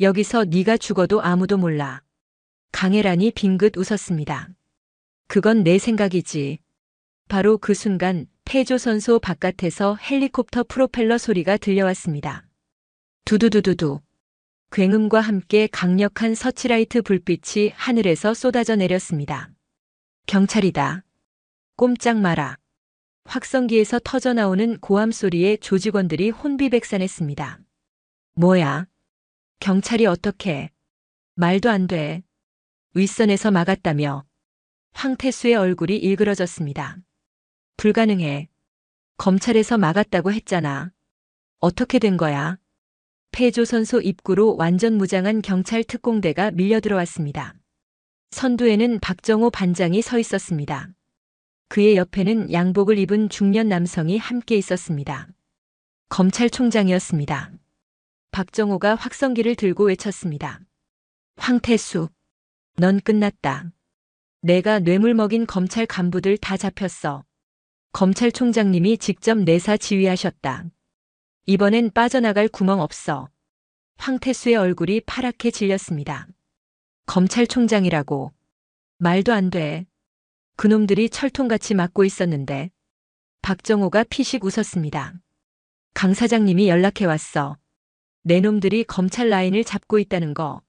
여기서 네가 죽어도 아무도 몰라. 강혜란이 빙긋 웃었습니다. 그건 내 생각이지. 바로 그 순간 폐조선소 바깥에서 헬리콥터 프로펠러 소리가 들려왔습니다. 두두두두두. 굉음과 함께 강력한 서치라이트 불빛이 하늘에서 쏟아져 내렸습니다. 경찰이다. 꼼짝 마라. 확성기에서 터져나오는 고함 소리에 조직원들이 혼비백산했습니다. 뭐야? 경찰이 어떻게? 말도 안 돼. 윗선에서 막았다며. 황태수의 얼굴이 일그러졌습니다. 불가능해. 검찰에서 막았다고 했잖아. 어떻게 된 거야? 폐조선소 입구로 완전 무장한 경찰 특공대가 밀려들어왔습니다. 선두에는 박정호 반장이 서 있었습니다. 그의 옆에는 양복을 입은 중년 남성이 함께 있었습니다. 검찰총장이었습니다. 박정호가 확성기를 들고 외쳤습니다. 황태수, 넌 끝났다. 내가 뇌물 먹인 검찰 간부들 다 잡혔어. 검찰총장님이 직접 내사 지휘하셨다. 이번엔 빠져나갈 구멍 없어. 황태수의 얼굴이 파랗게 질렸습니다. 검찰총장이라고. 말도 안 돼. 그놈들이 철통같이 막고 있었는데. 박정호가 피식 웃었습니다. 강 사장님이 연락해 왔어. 내 놈들이 검찰 라인을 잡고 있다는 거.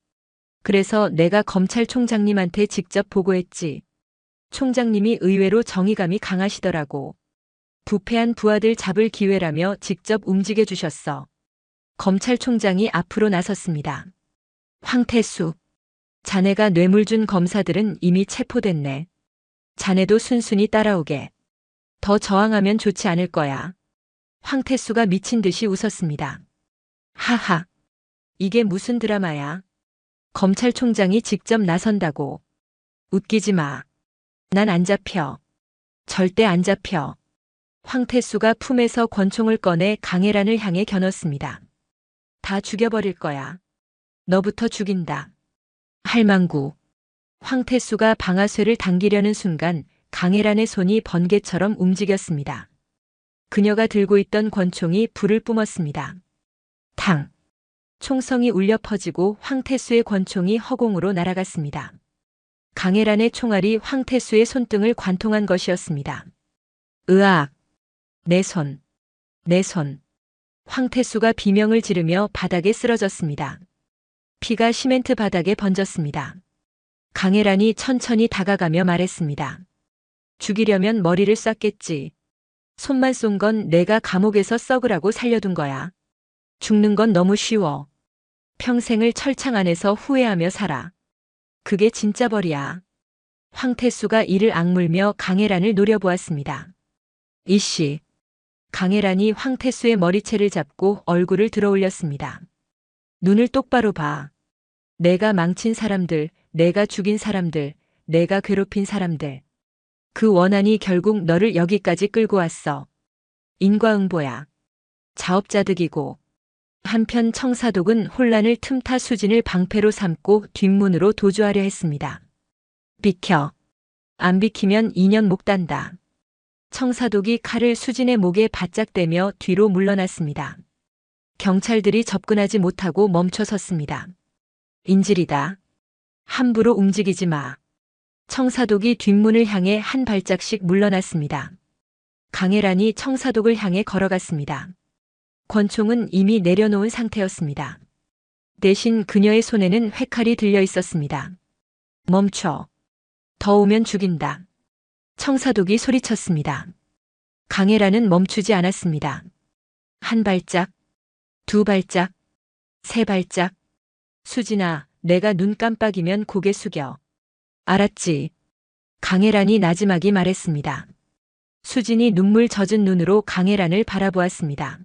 그래서 내가 검찰총장님한테 직접 보고했지. 총장님이 의외로 정의감이 강하시더라고. 부패한 부하들 잡을 기회라며 직접 움직여 주셨어. 검찰총장이 앞으로 나섰습니다. 황태수, 자네가 뇌물 준 검사들은 이미 체포됐네. 자네도 순순히 따라오게. 더 저항하면 좋지 않을 거야. 황태수가 미친 듯이 웃었습니다. 하하, 이게 무슨 드라마야? 검찰총장이 직접 나선다고. 웃기지 마. 난 안 잡혀. 절대 안 잡혀. 황태수가 품에서 권총을 꺼내 강혜란을 향해 겨눴습니다. 다 죽여버릴 거야. 너부터 죽인다. 할망구. 황태수가 방아쇠를 당기려는 순간 강혜란의 손이 번개처럼 움직였습니다. 그녀가 들고 있던 권총이 불을 뿜었습니다. 탕. 총성이 울려 퍼지고 황태수의 권총이 허공으로 날아갔습니다. 강혜란의 총알이 황태수의 손등을 관통한 것이었습니다. 으악! 내 손! 내 손! 황태수가 비명을 지르며 바닥에 쓰러졌습니다. 피가 시멘트 바닥에 번졌습니다. 강혜란이 천천히 다가가며 말했습니다. 죽이려면 머리를 쐈겠지. 손만 쏜 건 내가 감옥에서 썩으라고 살려둔 거야. 죽는 건 너무 쉬워. 평생을 철창 안에서 후회하며 살아. 그게 진짜 벌이야. 황태수가 이를 악물며 강혜란을 노려보았습니다. 이씨. 강혜란이 황태수의 머리채를 잡고 얼굴을 들어올렸습니다. 눈을 똑바로 봐. 내가 망친 사람들, 내가 죽인 사람들, 내가 괴롭힌 사람들. 그 원한이 결국 너를 여기까지 끌고 왔어. 인과응보야. 자업자득이고 한편 청사독은 혼란을 틈타 수진을 방패로 삼고 뒷문으로 도주하려 했습니다. 비켜. 안 비키면 2년 목 단다. 청사독이 칼을 수진의 목에 바짝 대며 뒤로 물러났습니다. 경찰들이 접근하지 못하고 멈춰섰습니다. 인질이다. 함부로 움직이지 마. 청사독이 뒷문을 향해 한 발짝씩 물러났습니다. 강혜란이 청사독을 향해 걸어갔습니다. 권총은 이미 내려놓은 상태였습니다. 대신 그녀의 손에는 회칼이 들려 있었습니다. 멈춰. 더 오면 죽인다. 청사독이 소리쳤습니다. 강혜란은 멈추지 않았습니다. 한 발짝, 두 발짝, 세 발짝. 수진아, 내가 눈 깜빡이면 고개 숙여. 알았지? 강혜란이 나지막이 말했습니다. 수진이 눈물 젖은 눈으로 강혜란을 바라보았습니다.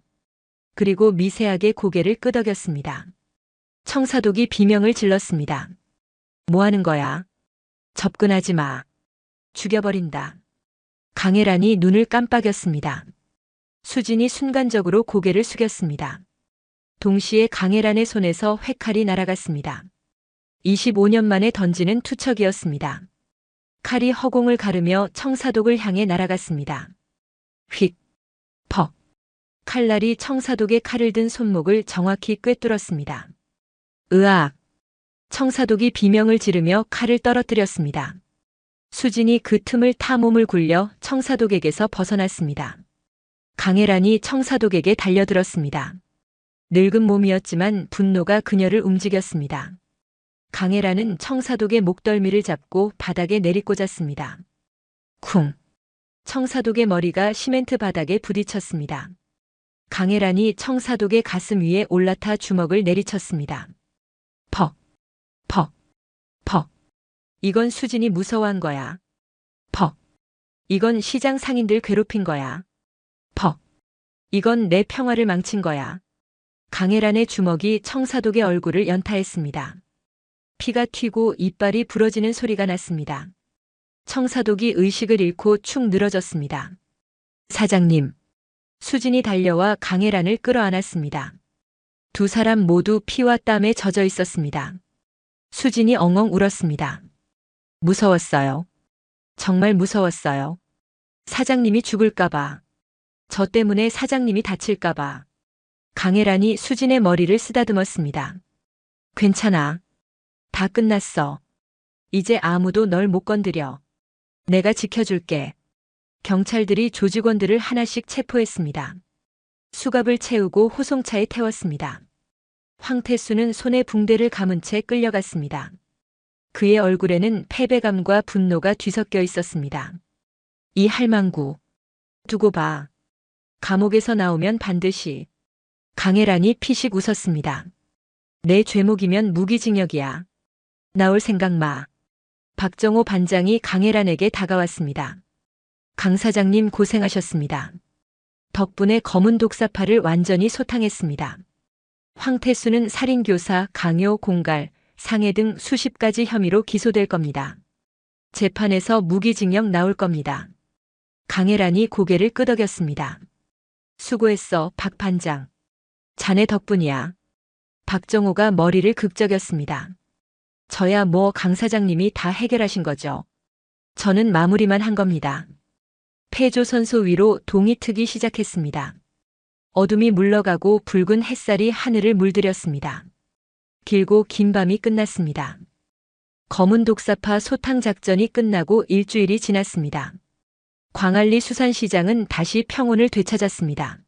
그리고 미세하게 고개를 끄덕였습니다. 청사독이 비명을 질렀습니다. 뭐 하는 거야? 접근하지 마. 죽여버린다. 강혜란이 눈을 깜빡였습니다. 수진이 순간적으로 고개를 숙였습니다. 동시에 강혜란의 손에서 회칼이 날아갔습니다. 25년 만에 던지는 투척이었습니다. 칼이 허공을 가르며 청사독을 향해 날아갔습니다. 휙, 퍽. 칼날이 청사독의 칼을 든 손목을 정확히 꿰뚫었습니다. 으악! 청사독이 비명을 지르며 칼을 떨어뜨렸습니다. 수진이 그 틈을 타 몸을 굴려 청사독에게서 벗어났습니다. 강혜란이 청사독에게 달려들었습니다. 늙은 몸이었지만 분노가 그녀를 움직였습니다. 강혜란은 청사독의 목덜미를 잡고 바닥에 내리꽂았습니다. 쿵! 청사독의 머리가 시멘트 바닥에 부딪혔습니다. 강혜란이 청사독의 가슴 위에 올라타 주먹을 내리쳤습니다. 퍽! 퍽! 퍽! 이건 수진이 무서워한 거야. 퍽! 이건 시장 상인들 괴롭힌 거야. 퍽! 이건 내 평화를 망친 거야. 강혜란의 주먹이 청사독의 얼굴을 연타했습니다. 피가 튀고 이빨이 부러지는 소리가 났습니다. 청사독이 의식을 잃고 축 늘어졌습니다. 사장님. 수진이 달려와 강혜란을 끌어안았습니다. 두 사람 모두 피와 땀에 젖어 있었습니다. 수진이 엉엉 울었습니다. 무서웠어요. 정말 무서웠어요. 사장님이 죽을까봐. 저 때문에 사장님이 다칠까봐. 강혜란이 수진의 머리를 쓰다듬었습니다. 괜찮아. 다 끝났어. 이제 아무도 널 못 건드려. 내가 지켜줄게. 경찰들이 조직원들을 하나씩 체포했습니다. 수갑을 채우고 호송차에 태웠습니다. 황태수는 손에 붕대를 감은 채 끌려갔습니다. 그의 얼굴에는 패배감과 분노가 뒤섞여 있었습니다. 이 할망구. 두고 봐. 감옥에서 나오면 반드시. 강혜란이 피식 웃었습니다. 내 죄목이면 무기징역이야. 나올 생각 마. 박정호 반장이 강혜란에게 다가왔습니다. 강 사장님 고생하셨습니다. 덕분에 검은 독사파를 완전히 소탕했습니다. 황태수는 살인교사, 강요, 공갈, 상해 등 수십 가지 혐의로 기소될 겁니다. 재판에서 무기징역 나올 겁니다. 강혜란이 고개를 끄덕였습니다. 수고했어, 박 반장. 자네 덕분이야. 박정호가 머리를 극적였습니다. 저야 뭐 강 사장님이 다 해결하신 거죠. 저는 마무리만 한 겁니다. 폐조선소 위로 동이 트기 시작했습니다. 어둠이 물러가고 붉은 햇살이 하늘을 물들였습니다. 길고 긴 밤이 끝났습니다. 검은 독사파 소탕 작전이 끝나고 일주일이 지났습니다. 광안리 수산시장은 다시 평온을 되찾았습니다.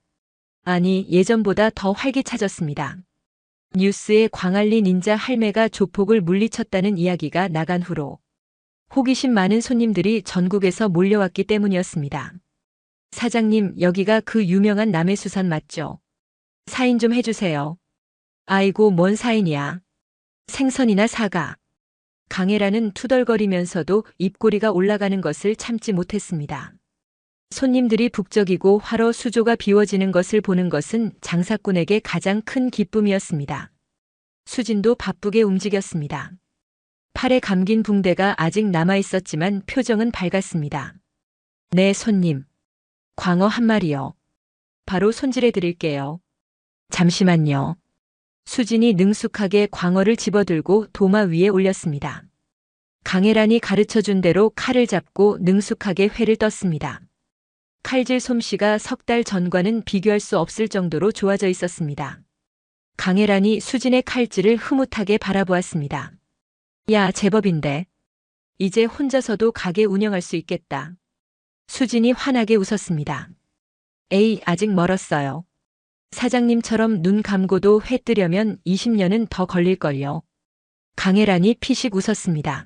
아니, 예전보다 더 활기차졌습니다. 뉴스에 광안리 닌자 할매가 조폭을 물리쳤다는 이야기가 나간 후로 호기심 많은 손님들이 전국에서 몰려왔기 때문이었습니다. 사장님, 여기가 그 유명한 남해수산 맞죠? 사인 좀 해주세요. 아이고, 뭔 사인이야. 생선이나 사가. 강혜란은 투덜거리면서도 입꼬리가 올라가는 것을 참지 못했습니다. 손님들이 북적이고 화로 수조가 비워지는 것을 보는 것은 장사꾼에게 가장 큰 기쁨이었습니다. 수진도 바쁘게 움직였습니다. 팔에 감긴 붕대가 아직 남아있었지만 표정은 밝았습니다. 네, 손님. 광어 한 마리요. 바로 손질해 드릴게요. 잠시만요. 수진이 능숙하게 광어를 집어들고 도마 위에 올렸습니다. 강혜란이 가르쳐준 대로 칼을 잡고 능숙하게 회를 떴습니다. 칼질 솜씨가 석 달 전과는 비교할 수 없을 정도로 좋아져 있었습니다. 강혜란이 수진의 칼질을 흐뭇하게 바라보았습니다. 야, 제법인데. 이제 혼자서도 가게 운영할 수 있겠다. 수진이 환하게 웃었습니다. 에이, 아직 멀었어요. 사장님처럼 눈 감고도 회 뜨려면 20년은 더 걸릴걸요. 강혜란이 피식 웃었습니다.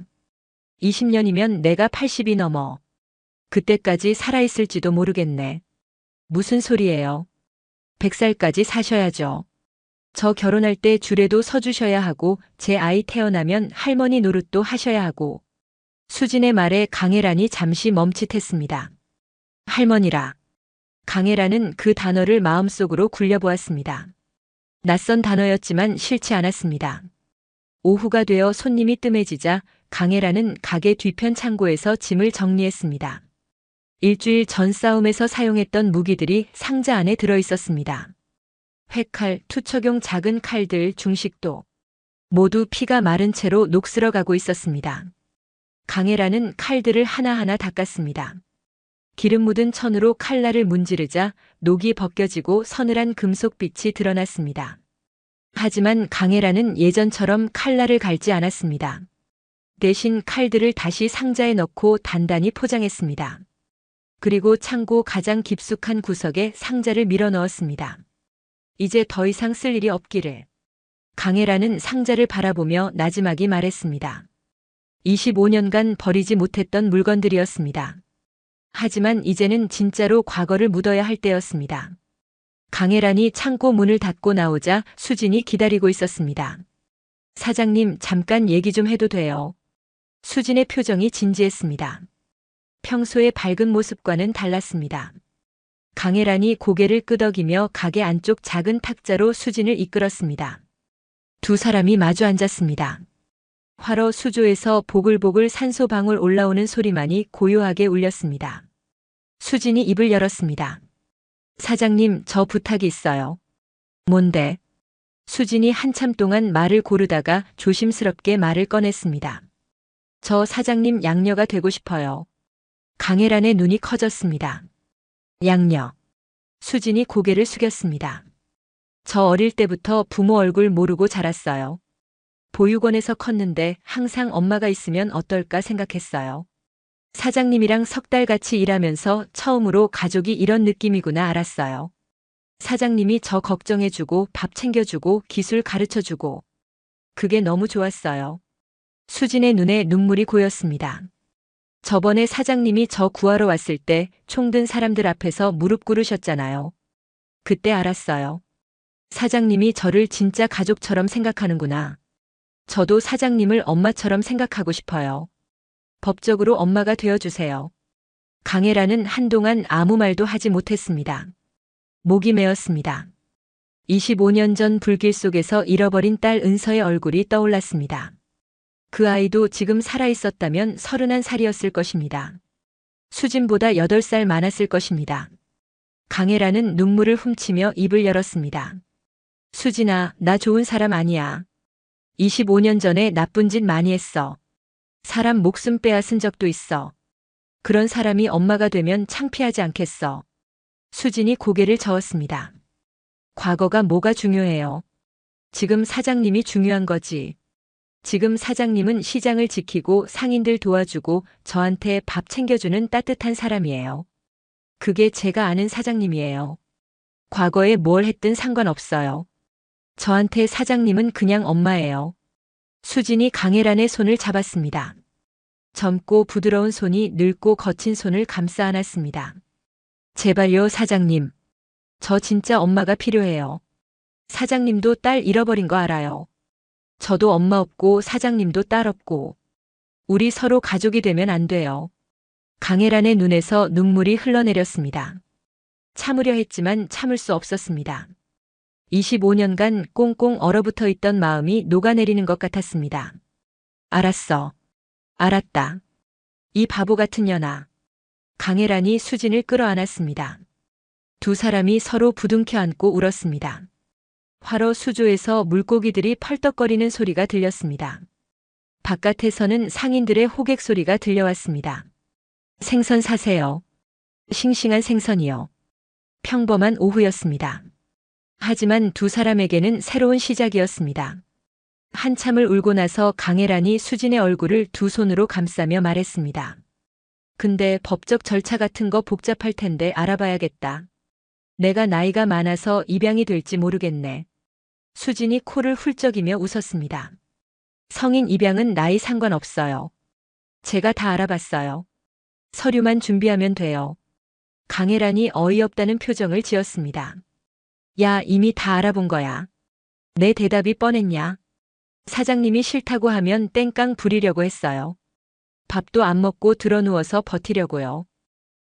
20년이면 내가 80이 넘어. 그때까지 살아있을지도 모르겠네. 무슨 소리예요? 100살까지 사셔야죠. 저 결혼할 때 줄에도 서주셔야 하고 제 아이 태어나면 할머니 노릇도 하셔야 하고. 수진의 말에 강혜란이 잠시 멈칫했습니다. 할머니라. 강혜란은 그 단어를 마음속으로 굴려보았습니다. 낯선 단어였지만 싫지 않았습니다. 오후가 되어 손님이 뜸해지자 강혜란은 가게 뒤편 창고에서 짐을 정리했습니다. 일주일 전 싸움에서 사용했던 무기들이 상자 안에 들어 있었습니다. 회칼, 투척용 작은 칼들, 중식도 모두 피가 마른 채로 녹슬어 가고 있었습니다. 강혜란은 칼들을 하나하나 닦았습니다. 기름 묻은 천으로 칼날을 문지르자 녹이 벗겨지고 서늘한 금속빛이 드러났습니다. 하지만 강혜란은 예전처럼 칼날을 갈지 않았습니다. 대신 칼들을 다시 상자에 넣고 단단히 포장했습니다. 그리고 창고 가장 깊숙한 구석에 상자를 밀어 넣었습니다. 이제 더 이상 쓸 일이 없기를. 강혜란은 상자를 바라보며 나지막이 말했습니다. 25년간 버리지 못했던 물건들이었습니다. 하지만 이제는 진짜로 과거를 묻어야 할 때였습니다. 강혜란이 창고 문을 닫고 나오자 수진이 기다리고 있었습니다. 사장님, 잠깐 얘기 좀 해도 돼요. 수진의 표정이 진지했습니다. 평소의 밝은 모습과는 달랐습니다. 강혜란이 고개를 끄덕이며 가게 안쪽 작은 탁자로 수진을 이끌었습니다. 두 사람이 마주 앉았습니다. 화로 수조에서 보글보글 산소방울 올라오는 소리만이 고요하게 울렸습니다. 수진이 입을 열었습니다. 사장님, 저 부탁이 있어요. 뭔데? 수진이 한참 동안 말을 고르다가 조심스럽게 말을 꺼냈습니다. 저 사장님 양녀가 되고 싶어요. 강혜란의 눈이 커졌습니다. 양녀. 수진이 고개를 숙였습니다. 저 어릴 때부터 부모 얼굴 모르고 자랐어요. 보육원에서 컸는데 항상 엄마가 있으면 어떨까 생각했어요. 사장님이랑 석 달 같이 일하면서 처음으로 가족이 이런 느낌이구나 알았어요. 사장님이 저 걱정해주고 밥 챙겨주고 기술 가르쳐주고. 그게 너무 좋았어요. 수진의 눈에 눈물이 고였습니다. 저번에 사장님이 저 구하러 왔을 때 총 든 사람들 앞에서 무릎 꿇으셨잖아요. 그때 알았어요. 사장님이 저를 진짜 가족처럼 생각하는구나. 저도 사장님을 엄마처럼 생각하고 싶어요. 법적으로 엄마가 되어주세요. 강혜란은 한동안 아무 말도 하지 못했습니다. 목이 메었습니다. 25년 전 불길 속에서 잃어버린 딸 은서의 얼굴이 떠올랐습니다. 그 아이도 지금 살아있었다면 31살이었을 것입니다. 수진보다 8살 많았을 것입니다. 강혜란은 눈물을 훔치며 입을 열었습니다. 수진아, 나 좋은 사람 아니야. 25년 전에 나쁜 짓 많이 했어. 사람 목숨 빼앗은 적도 있어. 그런 사람이 엄마가 되면 창피하지 않겠어. 수진이 고개를 저었습니다. 과거가 뭐가 중요해요. 지금 사장님이 중요한 거지. 지금 사장님은 시장을 지키고 상인들 도와주고 저한테 밥 챙겨주는 따뜻한 사람이에요. 그게 제가 아는 사장님이에요. 과거에 뭘 했든 상관없어요. 저한테 사장님은 그냥 엄마예요. 수진이 강혜란의 손을 잡았습니다. 젊고 부드러운 손이 늙고 거친 손을 감싸 안았습니다. 제발요, 사장님. 저 진짜 엄마가 필요해요. 사장님도 딸 잃어버린 거 알아요. 저도 엄마 없고 사장님도 딸 없고. 우리 서로 가족이 되면 안 돼요. 강혜란의 눈에서 눈물이 흘러내렸습니다. 참으려 했지만 참을 수 없었습니다. 25년간 꽁꽁 얼어붙어 있던 마음이 녹아내리는 것 같았습니다. 알았어. 알았다. 이 바보 같은 년아. 강혜란이 수진을 끌어안았습니다. 두 사람이 서로 부둥켜 안고 울었습니다. 화로 수조에서 물고기들이 펄떡거리는 소리가 들렸습니다. 바깥에서는 상인들의 호객 소리가 들려왔습니다. 생선 사세요. 싱싱한 생선이요. 평범한 오후였습니다. 하지만 두 사람에게는 새로운 시작이었습니다. 한참을 울고 나서 강혜란이 수진의 얼굴을 두 손으로 감싸며 말했습니다. 근데 법적 절차 같은 거 복잡할 텐데 알아봐야겠다. 내가 나이가 많아서 입양이 될지 모르겠네. 수진이 코를 훌쩍이며 웃었습니다. 성인 입양은 나이 상관없어요. 제가 다 알아봤어요. 서류만 준비하면 돼요. 강혜란이 어이없다는 표정을 지었습니다. 야, 이미 다 알아본 거야. 내 대답이 뻔했냐? 사장님이 싫다고 하면 땡깡 부리려고 했어요. 밥도 안 먹고 드러누워서 버티려고요.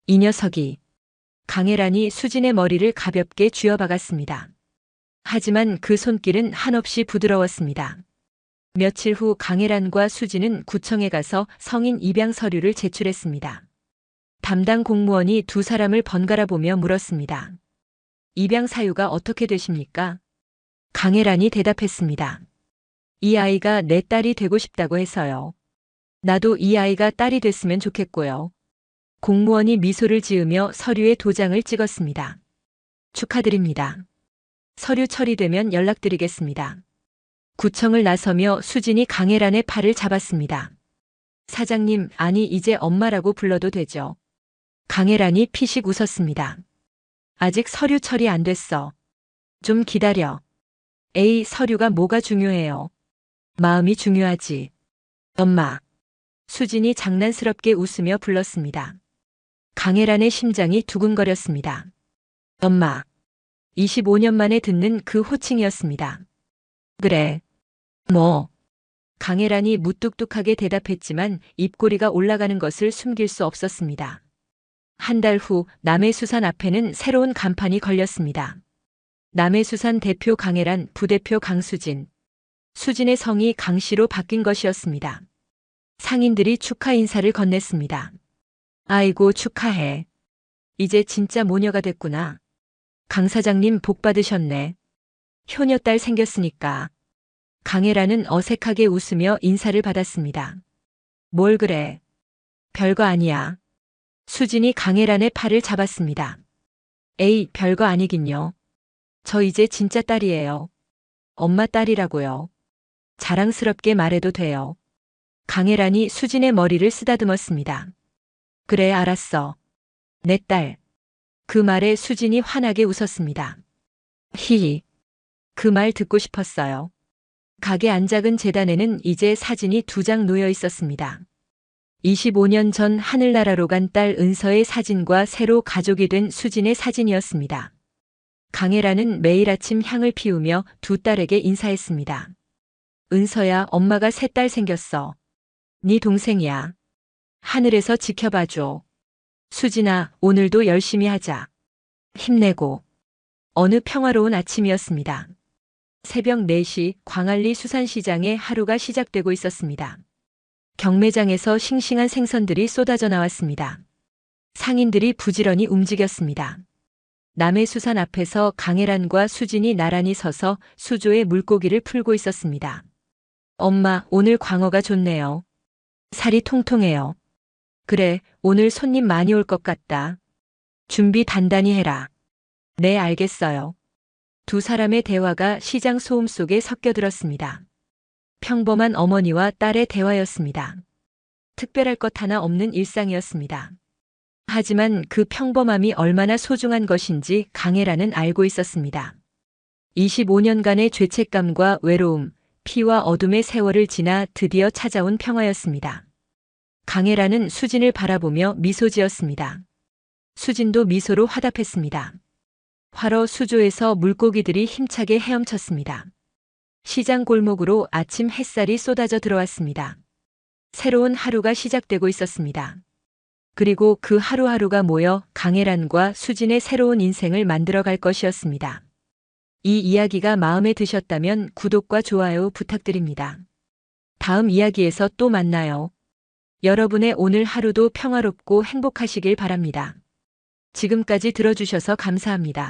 이 녀석이. 강혜란이 수진의 머리를 가볍게 쥐어박았습니다. 하지만 그 손길은 한없이 부드러웠습니다. 며칠 후 강혜란과 수진은 구청에 가서 성인 입양 서류를 제출했습니다. 담당 공무원이 두 사람을 번갈아 보며 물었습니다. 입양 사유가 어떻게 되십니까? 강혜란이 대답했습니다. 이 아이가 내 딸이 되고 싶다고 해서요. 나도 이 아이가 딸이 됐으면 좋겠고요. 공무원이 미소를 지으며 서류에 도장을 찍었습니다. 축하드립니다. 서류 처리되면 연락드리겠습니다. 구청을 나서며 수진이 강혜란의 팔을 잡았습니다. 사장님, 아니 이제 엄마라고 불러도 되죠? 강혜란이 피식 웃었습니다. 아직 서류 처리 안 됐어. 좀 기다려. 에이, 서류가 뭐가 중요해요. 마음이 중요하지. 엄마. 수진이 장난스럽게 웃으며 불렀습니다. 강혜란의 심장이 두근거렸습니다. 엄마. 25년 만에 듣는 그 호칭이었습니다. 그래. 뭐. 강혜란이 무뚝뚝하게 대답했지만 입꼬리가 올라가는 것을 숨길 수 없었습니다. 한 달 후 남해수산 앞에는 새로운 간판이 걸렸습니다. 남해수산 대표 강혜란, 부대표 강수진. 수진의 성이 강씨로 바뀐 것이었습니다. 상인들이 축하 인사를 건넸습니다. 아이고 축하해. 이제 진짜 모녀가 됐구나. 강 사장님 복 받으셨네. 효녀딸 생겼으니까. 강혜란은 어색하게 웃으며 인사를 받았습니다. 뭘 그래. 별거 아니야. 수진이 강혜란의 팔을 잡았습니다. 에이, 별거 아니긴요. 저 이제 진짜 딸이에요. 엄마 딸이라고요. 자랑스럽게 말해도 돼요. 강혜란이 수진의 머리를 쓰다듬었습니다. 그래, 알았어. 내 딸. 그 말에 수진이 환하게 웃었습니다. 히히. 그 말 듣고 싶었어요. 가게 안작은 재단에는 이제 사진이 2장 놓여 있었습니다. 25년 전 하늘나라로 간 딸 은서의 사진과 새로 가족이 된 수진의 사진이었습니다. 강혜란은 매일 아침 향을 피우며 두 딸에게 인사했습니다. 은서야, 엄마가 새 딸 생겼어. 네 동생이야. 하늘에서 지켜봐줘. 수진아, 오늘도 열심히 하자. 힘내고. 어느 평화로운 아침이었습니다. 새벽 4시 광안리 수산시장에 하루가 시작되고 있었습니다. 경매장에서 싱싱한 생선들이 쏟아져 나왔습니다. 상인들이 부지런히 움직였습니다. 남해수산 앞에서 강혜란과 수진이 나란히 서서 수조에 물고기를 풀고 있었습니다. 엄마, 오늘 광어가 좋네요. 살이 통통해요. 그래, 오늘 손님 많이 올 것 같다. 준비 단단히 해라. 네, 알겠어요. 두 사람의 대화가 시장 소음 속에 섞여들었습니다. 평범한 어머니와 딸의 대화였습니다. 특별할 것 하나 없는 일상이었습니다. 하지만 그 평범함이 얼마나 소중한 것인지 강혜란은 알고 있었습니다. 25년간의 죄책감과 외로움, 피와 어둠의 세월을 지나 드디어 찾아온 평화였습니다. 강혜란은 수진을 바라보며 미소 지었습니다. 수진도 미소로 화답했습니다. 화로 수조에서 물고기들이 힘차게 헤엄쳤습니다. 시장 골목으로 아침 햇살이 쏟아져 들어왔습니다. 새로운 하루가 시작되고 있었습니다. 그리고 그 하루하루가 모여 강혜란과 수진의 새로운 인생을 만들어갈 것이었습니다. 이 이야기가 마음에 드셨다면 구독과 좋아요 부탁드립니다. 다음 이야기에서 또 만나요. 여러분의 오늘 하루도 평화롭고 행복하시길 바랍니다. 지금까지 들어주셔서 감사합니다.